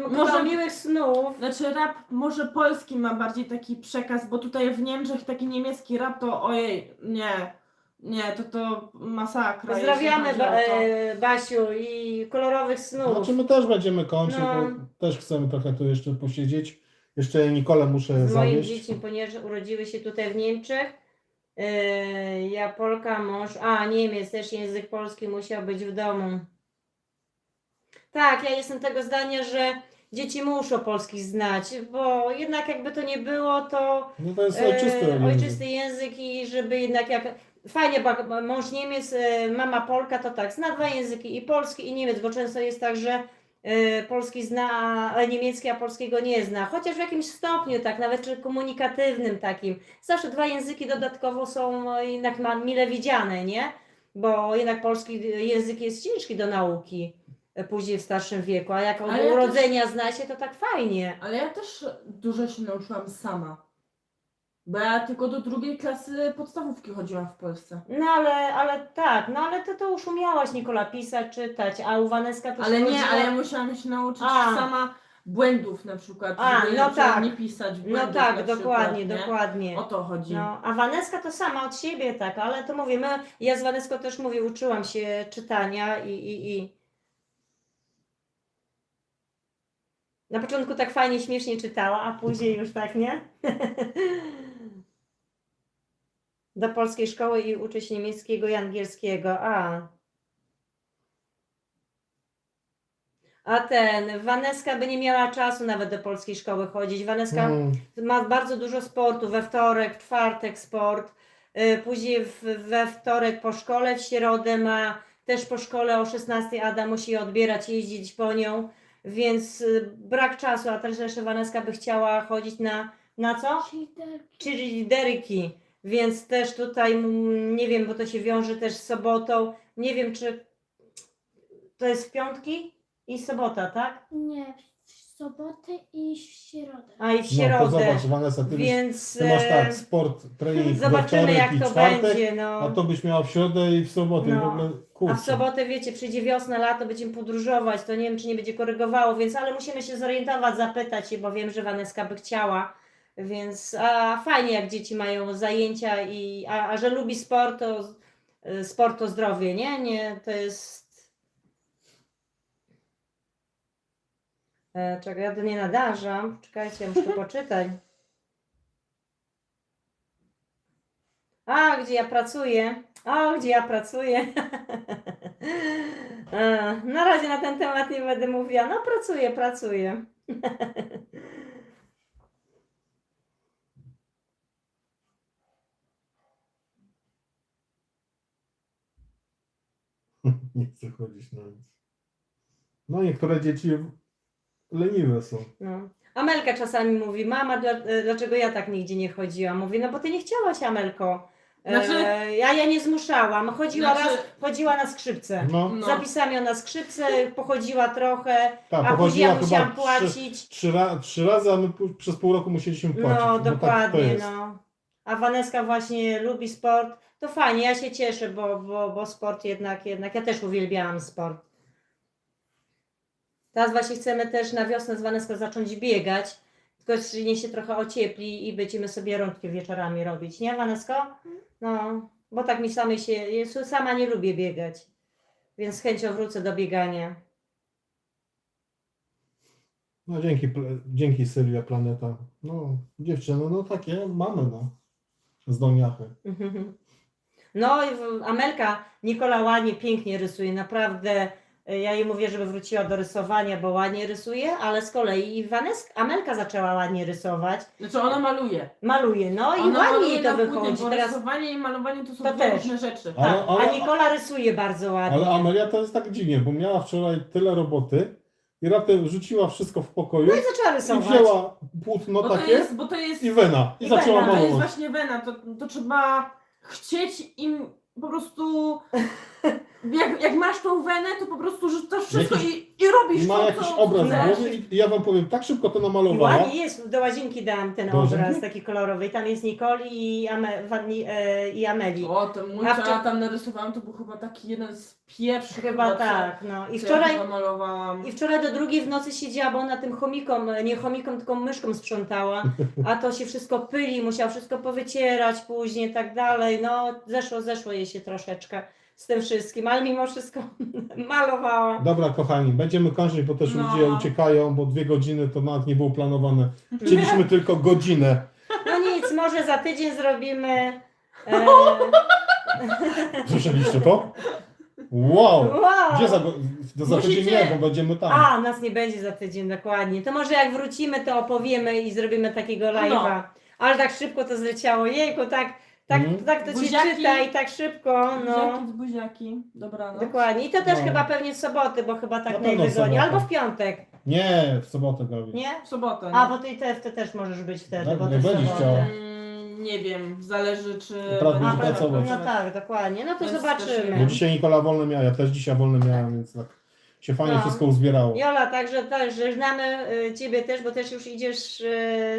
Może może- miłych snów. znaczy rap może polski ma bardziej taki przekaz, bo tutaj w Niemczech taki niemiecki rap to ojej, nie, to masakra. Pozdrawiamy jeśli chodzi o to. Basiu i kolorowych snów. Znaczy my też będziemy kończyć, No. bo też chcemy trochę tu jeszcze posiedzieć. Jeszcze Nikolę muszę Z moim zawieźć. dziećmi, ponieważ urodziły się tutaj w Niemczech. Ja Polka, mąż, Niemiec, też język polski musiał być w domu. Tak, ja jestem tego zdania, że dzieci muszą polski znać, bo jednak jakby to nie było, to No to jest ojczysty ojczysty język i żeby jednak jak... Fajnie, bo mąż Niemiec, mama Polka, to tak, zna 2 języki, i polski, i Niemiec, bo często jest tak, że polski zna, a niemiecki, a polskiego nie zna. Chociaż w jakimś stopniu, tak, nawet czy komunikatywnym takim. Zawsze 2 języki dodatkowo są jednak mile widziane, nie? Bo jednak polski język jest ciężki do nauki. później w starszym wieku, a jak od Ale ja urodzenia zna się, to tak fajnie. Ale ja też dużo się nauczyłam sama. Bo ja tylko do 2. klasy podstawówki chodziłam w Polsce. No ale tak, no ale to już umiałaś, Nikola, pisać, czytać, a u Waneska to Ale się nie, chodziło- ale ja musiałam się nauczyć A. sama błędów na przykład. A, żeby no tak. nie pisać No błędów tak, na przykład, dokładnie, nie? dokładnie. O to chodzi. No, a Waneska to sama od siebie, tak, ale to mówię, ja z Waneską też mówię, uczyłam się czytania i na początku tak fajnie, śmiesznie czytała, a później już tak, nie? Do polskiej szkoły i uczy się niemieckiego i angielskiego, A Waneska by nie miała czasu nawet do polskiej szkoły chodzić. Waneska ma bardzo dużo sportu, we wtorek, w czwartek sport, później we wtorek po szkole, w środę ma też po szkole o 16 Ada musi je odbierać, jeździć po nią, więc brak czasu, a też jeszcze Waneska by chciała chodzić na co? Czyli deryki, więc też tutaj nie wiem, bo to się wiąże też z sobotą, nie wiem czy to jest w piątki i sobota, tak? Nie, w sobotę i w środę. A i w No środę. to zobacz, Vanessa, Więc ty masz tak, sport, trening we zobaczymy wtorek jak i to czwartek, będzie. No. a to byś miała w środę i w sobotę. I w No. ogóle, A kurczę. w sobotę wiecie, przyjdzie wiosna, lato, będziemy podróżować, to nie wiem czy nie będzie korygowało, więc ale musimy się zorientować, zapytać się, bo wiem, że Waneska by chciała. Więc fajnie jak dzieci mają zajęcia a że lubi sport to zdrowie, nie? Nie, to jest. Czekaj, ja to nie nadarzam. Czekajcie, muszę to poczytać. Gdzie ja pracuję? Gdzie ja pracuję? Na razie na ten temat nie będę mówiła. No pracuję. Nie chcę chodzić na nic. No niektóre dzieci leniwe są. No. Amelka czasami mówi, mama, dlaczego ja tak nigdzie nie chodziłam? Mówi, no bo ty nie chciałaś, Amelko. Znaczy- Ja nie zmuszałam. Chodziła na skrzypce. No, No. Zapisałam ją na skrzypce, pochodziła trochę, tak, a później ja pochodziła musiałam chyba płacić. trzy razy, a my przez pół roku musieliśmy płacić. No, tak to dokładnie, jest. no. A Waneska właśnie lubi sport. To fajnie, ja się cieszę, bo sport jednak, ja też uwielbiałam sport. Teraz właśnie chcemy też na wiosnę z Waneską zacząć biegać, tylko nie się trochę ociepli i będziemy sobie rączki wieczorami robić, nie Wanesko? No, bo tak mi sama nie lubię biegać, więc z chęcią wrócę do biegania. No dzięki Sylwia Planeta. No dziewczyny, no takie mamy, no. Zdolniachy. No i Amelka, Nikola ładnie, pięknie rysuje, naprawdę. Ja jej mówię, żeby wróciła do rysowania, bo ładnie rysuje, ale z kolei Amelka zaczęła ładnie rysować. Znaczy ona maluje. Maluje, no i Ona ładnie maluje jej to na płynie, wychodzi. bo Teraz, rysowanie i malowanie to są To dwie też. różne rzeczy. tak, Ale- a Nikola rysuje bardzo ładnie. Ale Amelia to jest tak dziwnie, bo miała wczoraj tyle roboty i raptem rzuciła wszystko w pokoju No i zaczęła i rysować. wzięła płótno takie Bo to jest, i wena. I I zaczęła wena, to jest malować. właśnie wena. To trzeba chcieć im po prostu. Jak masz tą wenę, to po prostu rzucasz wszystko i robisz I ma to, jakiś co obraz w chcesz. głowie i ja wam powiem, tak szybko to I namalowała. ładnie jest, do łazienki dałam ten Do łazienki? obraz taki kolorowy. I tam jest Nikoli i Ameli. O, ten mój, A co wczor- ja tam narysowałam, to był chyba taki jeden z pierwszych. Chyba co- tak, no. co ja chyba malowałam. I wczoraj do drugiej w nocy siedziała, bo ona tym nie chomiką, tylko myszką sprzątała, a to się wszystko pyli, musiała wszystko powycierać później i tak dalej. No, zeszło jej się troszeczkę z tym wszystkim, ale mimo wszystko malowała. Dobra, kochani, będziemy kończyć, bo też No. ludzie uciekają, bo 2 godziny to nawet nie było planowane. Chcieliśmy tylko godzinę. No nic, może za tydzień zrobimy. Słyszeliście to? Wow! Wow! Gdzie za tydzień Musicie- nie, bo będziemy tam. Nas nie będzie za tydzień, dokładnie. To może jak wrócimy, to opowiemy i zrobimy takiego live'a. Ale tak szybko to zleciało. Jejku, tak to się Buziaki. czyta i tak szybko, no. Buziaki z buziaki. Dobranoc. Dokładnie. I to też No. chyba pewnie w soboty, bo chyba Na tak pewno w najwygodniej. sobotę. Albo w piątek, Nie, w sobotę Gabi. nie? W sobotę. A, bo ty też możesz być wtedy, Tak, bo nie to będziesz sobotę. chciała. Nie wiem, zależy czy... Prawda, A, będziesz pracować. no tak, dokładnie. No to Więc zobaczymy. Bo dzisiaj Nikola wolne miała, ja też dzisiaj wolne miałem, więc tak się fajnie No. wszystko uzbierało. Jola, także że znamy Ciebie też, bo też już idziesz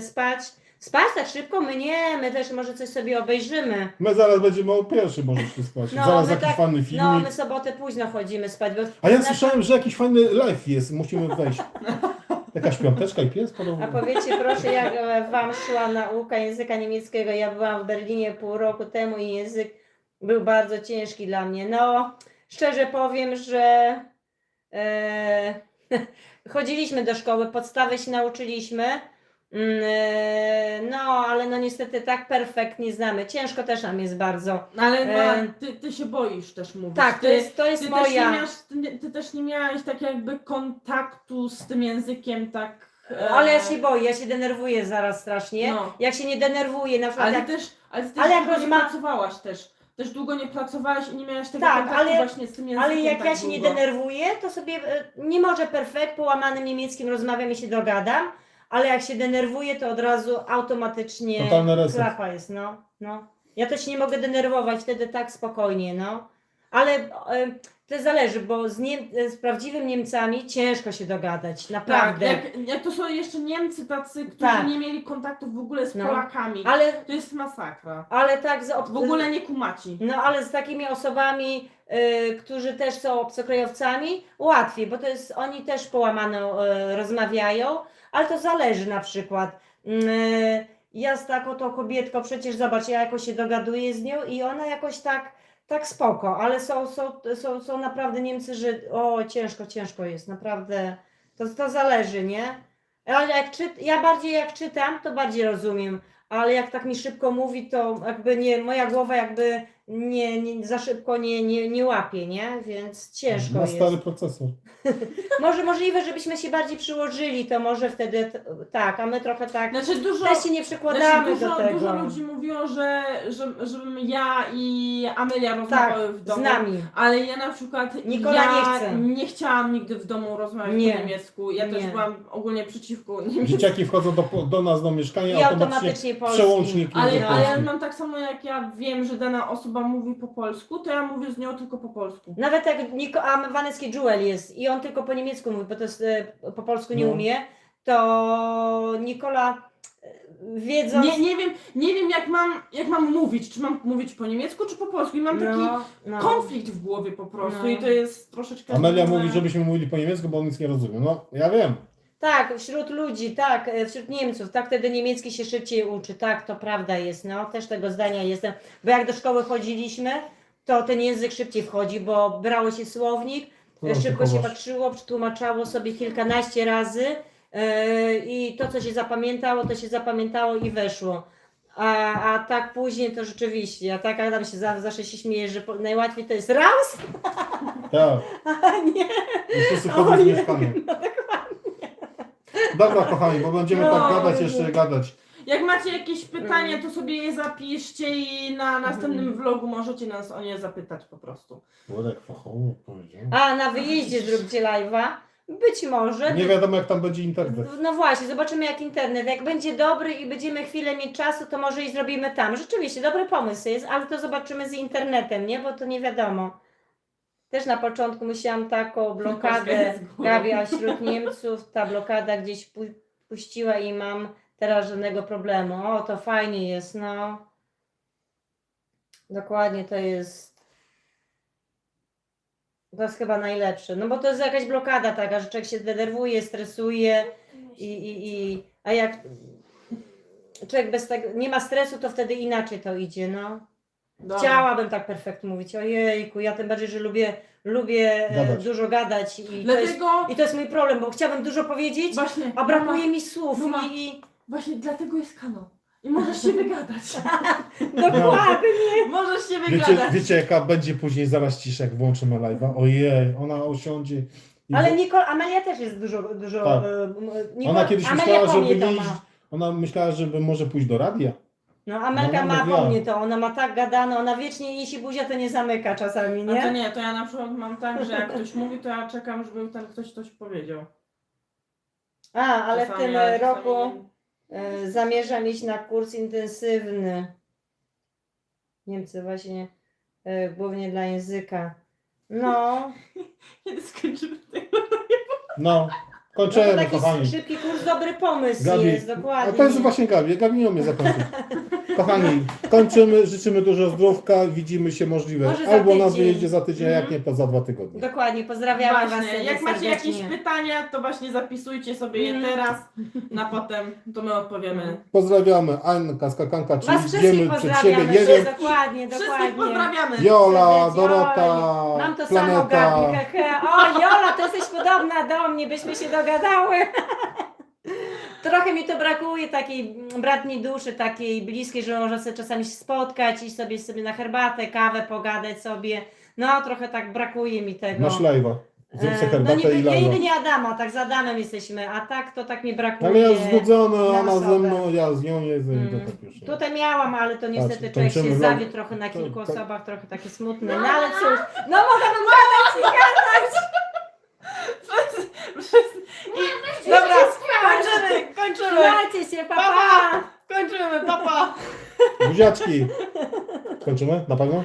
spać. Spać tak szybko? My też może coś sobie obejrzymy. My zaraz będziemy o pierwszy może szli spać. No, Zaraz my jakiś tak- fajny filmik. No, my sobotę późno chodzimy spać. Bo A ja słyszałem, że jakiś fajny live jest, musimy wejść. Jakaś piąteczka i pies A podobno. powiedzcie proszę, jak Wam szła nauka języka niemieckiego? Ja byłam w Berlinie pół roku temu i język był bardzo ciężki dla mnie. No, szczerze powiem, że chodziliśmy do szkoły, podstawy się nauczyliśmy, no, ale no niestety tak perfekt nie znamy. Ciężko też nam jest bardzo. Ale E, ty się boisz też mówić. Tak, to jest Ty też, nie moja... miałeś, ty też nie miałeś tak jakby kontaktu z tym językiem tak... Ale ja się boję, ja się denerwuję zaraz strasznie. No. Jak się nie denerwuję, na przykład Ale jak... ty też ale jak długo nie rozma- pracowałaś też. Też długo nie pracowałaś i nie miałaś tego Tak, kontaktu ale- właśnie z tym językiem Ale jak tak ja się nie długo. denerwuję, to sobie nie może perfekt, po łamanym niemieckim rozmawiam i się dogadam, ale jak się denerwuję, to od razu automatycznie Totalny reset. klapa jest, no. Ja też nie mogę denerwować, wtedy tak spokojnie, no. Ale to zależy, bo z prawdziwymi Niemcami ciężko się dogadać, Tak, naprawdę. jak to są jeszcze Niemcy tacy, którzy Tak. nie mieli kontaktów w ogóle z No. Polakami. Ale, To jest masakra. ale tak W ogóle nie kumaci. No ale z takimi osobami, którzy też są obcokrajowcami, łatwiej, bo to jest, oni też połamano rozmawiają, ale to zależy na przykład. Ja z taką tą kobietką, przecież zobacz, ja jakoś się dogaduję z nią i ona jakoś tak spoko, ale są naprawdę Niemcy, że ciężko jest, naprawdę, to zależy, nie? Ale ja bardziej jak czytam, to bardziej rozumiem, ale jak tak mi szybko mówi, to jakby nie, moja głowa jakby nie za szybko nie łapie, nie? Więc ciężko Ma jest. stary procesor. Może możliwe, żebyśmy się bardziej przyłożyli, to może wtedy tak, a my trochę tak Znaczy dużo, też się nie przykładamy do tego. dużo ludzi mówiło, żebym ja i Amelia rozmawiały Tak, w z domu. nami. Ale ja na przykład Nikola nie chce. nie chciałam nigdy w domu rozmawiać Nie. po niemiecku. Ja też Nie. byłam ogólnie przeciwko niemiecku. Dzieciaki wchodzą do nas do mieszkania, I automatycznie automatycznie polski. przełącznik Ale, idzie ale polski. mam tak samo, jak ja wiem, że dana osoba mówi po polsku, to ja mówię z nią tylko po polsku. Nawet jak a Wanecki Jewel jest i on tylko po niemiecku mówi, bo to jest, po polsku nie No. umie, to Nikola wiedząc... Nie wiem jak mam mówić, czy mam mówić po niemiecku, czy po polsku. I mam taki no. konflikt w głowie po prostu No. i to jest troszeczkę... Amelia trudne. mówi, żebyśmy mówili po niemiecku, bo on nic nie rozumie. No, ja wiem. Tak, wśród ludzi, tak, wśród Niemców, tak wtedy niemiecki się szybciej uczy, tak, to prawda jest, no, też tego zdania jestem, bo jak do szkoły chodziliśmy, to ten język szybciej wchodzi, bo brało się słownik, No, szybko się tylko patrzyło, przetłumaczało sobie kilkanaście razy i to, co się zapamiętało, to się zapamiętało i weszło. A tak później to rzeczywiście, a tak Adam się zawsze się śmieje, że najłatwiej to jest raz, Tak. a nie. I wszyscy chodzą z mieszkania. Dobra, kochani, bo będziemy No, tak gadać, Jezu. jeszcze gadać. Jak macie jakieś pytania, to sobie je zapiszcie i na następnym vlogu możecie nas o nie zapytać po prostu. Włodek fachowo powiedział. A na wyjeździe zróbcie live'a. Być może. Nie wiadomo, jak tam będzie internet. No właśnie, zobaczymy jak internet. Jak będzie dobry i będziemy chwilę mieć czasu, to może i zrobimy tam. Rzeczywiście, dobry pomysł jest, ale to zobaczymy z internetem, nie? Bo to nie wiadomo. Też na początku musiałam taką blokadę, Gabi, a wśród Niemców ta blokada gdzieś puściła i mam teraz żadnego problemu. O, to fajnie jest, no. Dokładnie to jest. To jest chyba najlepsze. No bo to jest jakaś blokada taka, że człowiek się denerwuje, stresuje a jak człowiek bez tego nie ma stresu, to wtedy inaczej to idzie, no. Dobra. Chciałabym tak perfekt mówić. Ojejku, ja tym bardziej, że lubię Gadać. dużo gadać Dlatego i to jest mój problem, bo chciałabym dużo powiedzieć, właśnie, a brakuje mi słów mama. i właśnie dlatego jest kanał. I możesz się wygadać. dokładnie. Możesz się Wiecie, wygadać. wiecie, jaka będzie później zaraz cisza, jak włączymy live'a? Ojej, ona usiądzie i... Ale Amelia też jest dużo Tak. Ona kiedyś Amelia myślała, po żeby mnie to nie iść, ma. ona myślała, żeby może pójść do radia. No Amelka No, ma mówiła. po mnie to, ona ma tak gadane, ona wiecznie jeśli buzia, to nie zamyka czasami, A to nie? nie, to ja na przykład mam tak, że jak ktoś mówi, to ja czekam, żeby ten ktoś coś powiedział. Ale w Czasami- tym ale czasami roku nie. zamierzam iść na kurs intensywny. Niemcy właśnie, głównie dla języka. No, Kiedy skończymy tego No, No to kończymy, taki kochani. szybki kurs, dobry pomysł Gabi, jest, a dokładnie. to jest właśnie Gabi. Gabi nie umie zakończyć. Kochani, kończymy, życzymy dużo zdrówka, widzimy się możliwe Może za albo na tydzień. wyjeździe za tydzień, a jak Mhm. nie, to za 2 tygodnie. Dokładnie, pozdrawiam Was Właśnie, jak macie jakieś serdecznie. pytania, to właśnie zapisujcie sobie je teraz, na potem to my odpowiemy. Pozdrawiamy Anka, Skakanka, czyli Was wszystkich idziemy przed siebie, pozdrawiamy, nie wiem, dokładnie, Wszystkich dokładnie. pozdrawiamy! Jola, Serdecznie. Dorota, Oj, mam to samo, Planeta. Gabi, hehe. O, Jola, to jesteś podobna do mnie, byśmy się dogadały. Trochę mi to brakuje, takiej bratniej duszy, takiej bliskiej, że można sobie czasami się spotkać, iść sobie na herbatę, kawę, pogadać sobie. No, trochę tak brakuje mi tego. Masz live'a. Zrób sobie No herbatę niby, i ja live'a. nigdy nie Adama, tak z Adamem jesteśmy, a tak to tak mi brakuje. Ale ja znudzony, na ona ze osobę. mną, ja z nią jedzę i to tak już. Tutaj miałam, ale to niestety Patrz, człowiek się kończymy zawiódł trochę na to- kilku to- osobach, trochę takie smutne. No ale cóż, no mogę wam gadać i gadać. Dobra, kończymy! Trzymajcie się, papa. Pa. Kończymy, papa! Buziaczki. Kończymy? Na pewno?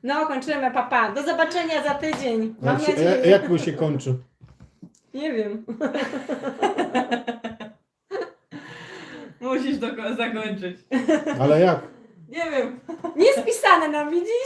No kończymy, papa. Do zobaczenia za tydzień. Mam Jak, się, nadzieję. jak go się kończy? Nie wiem. Musisz zakończyć. Ale jak? Nie wiem. Nie spisane nam, widzisz?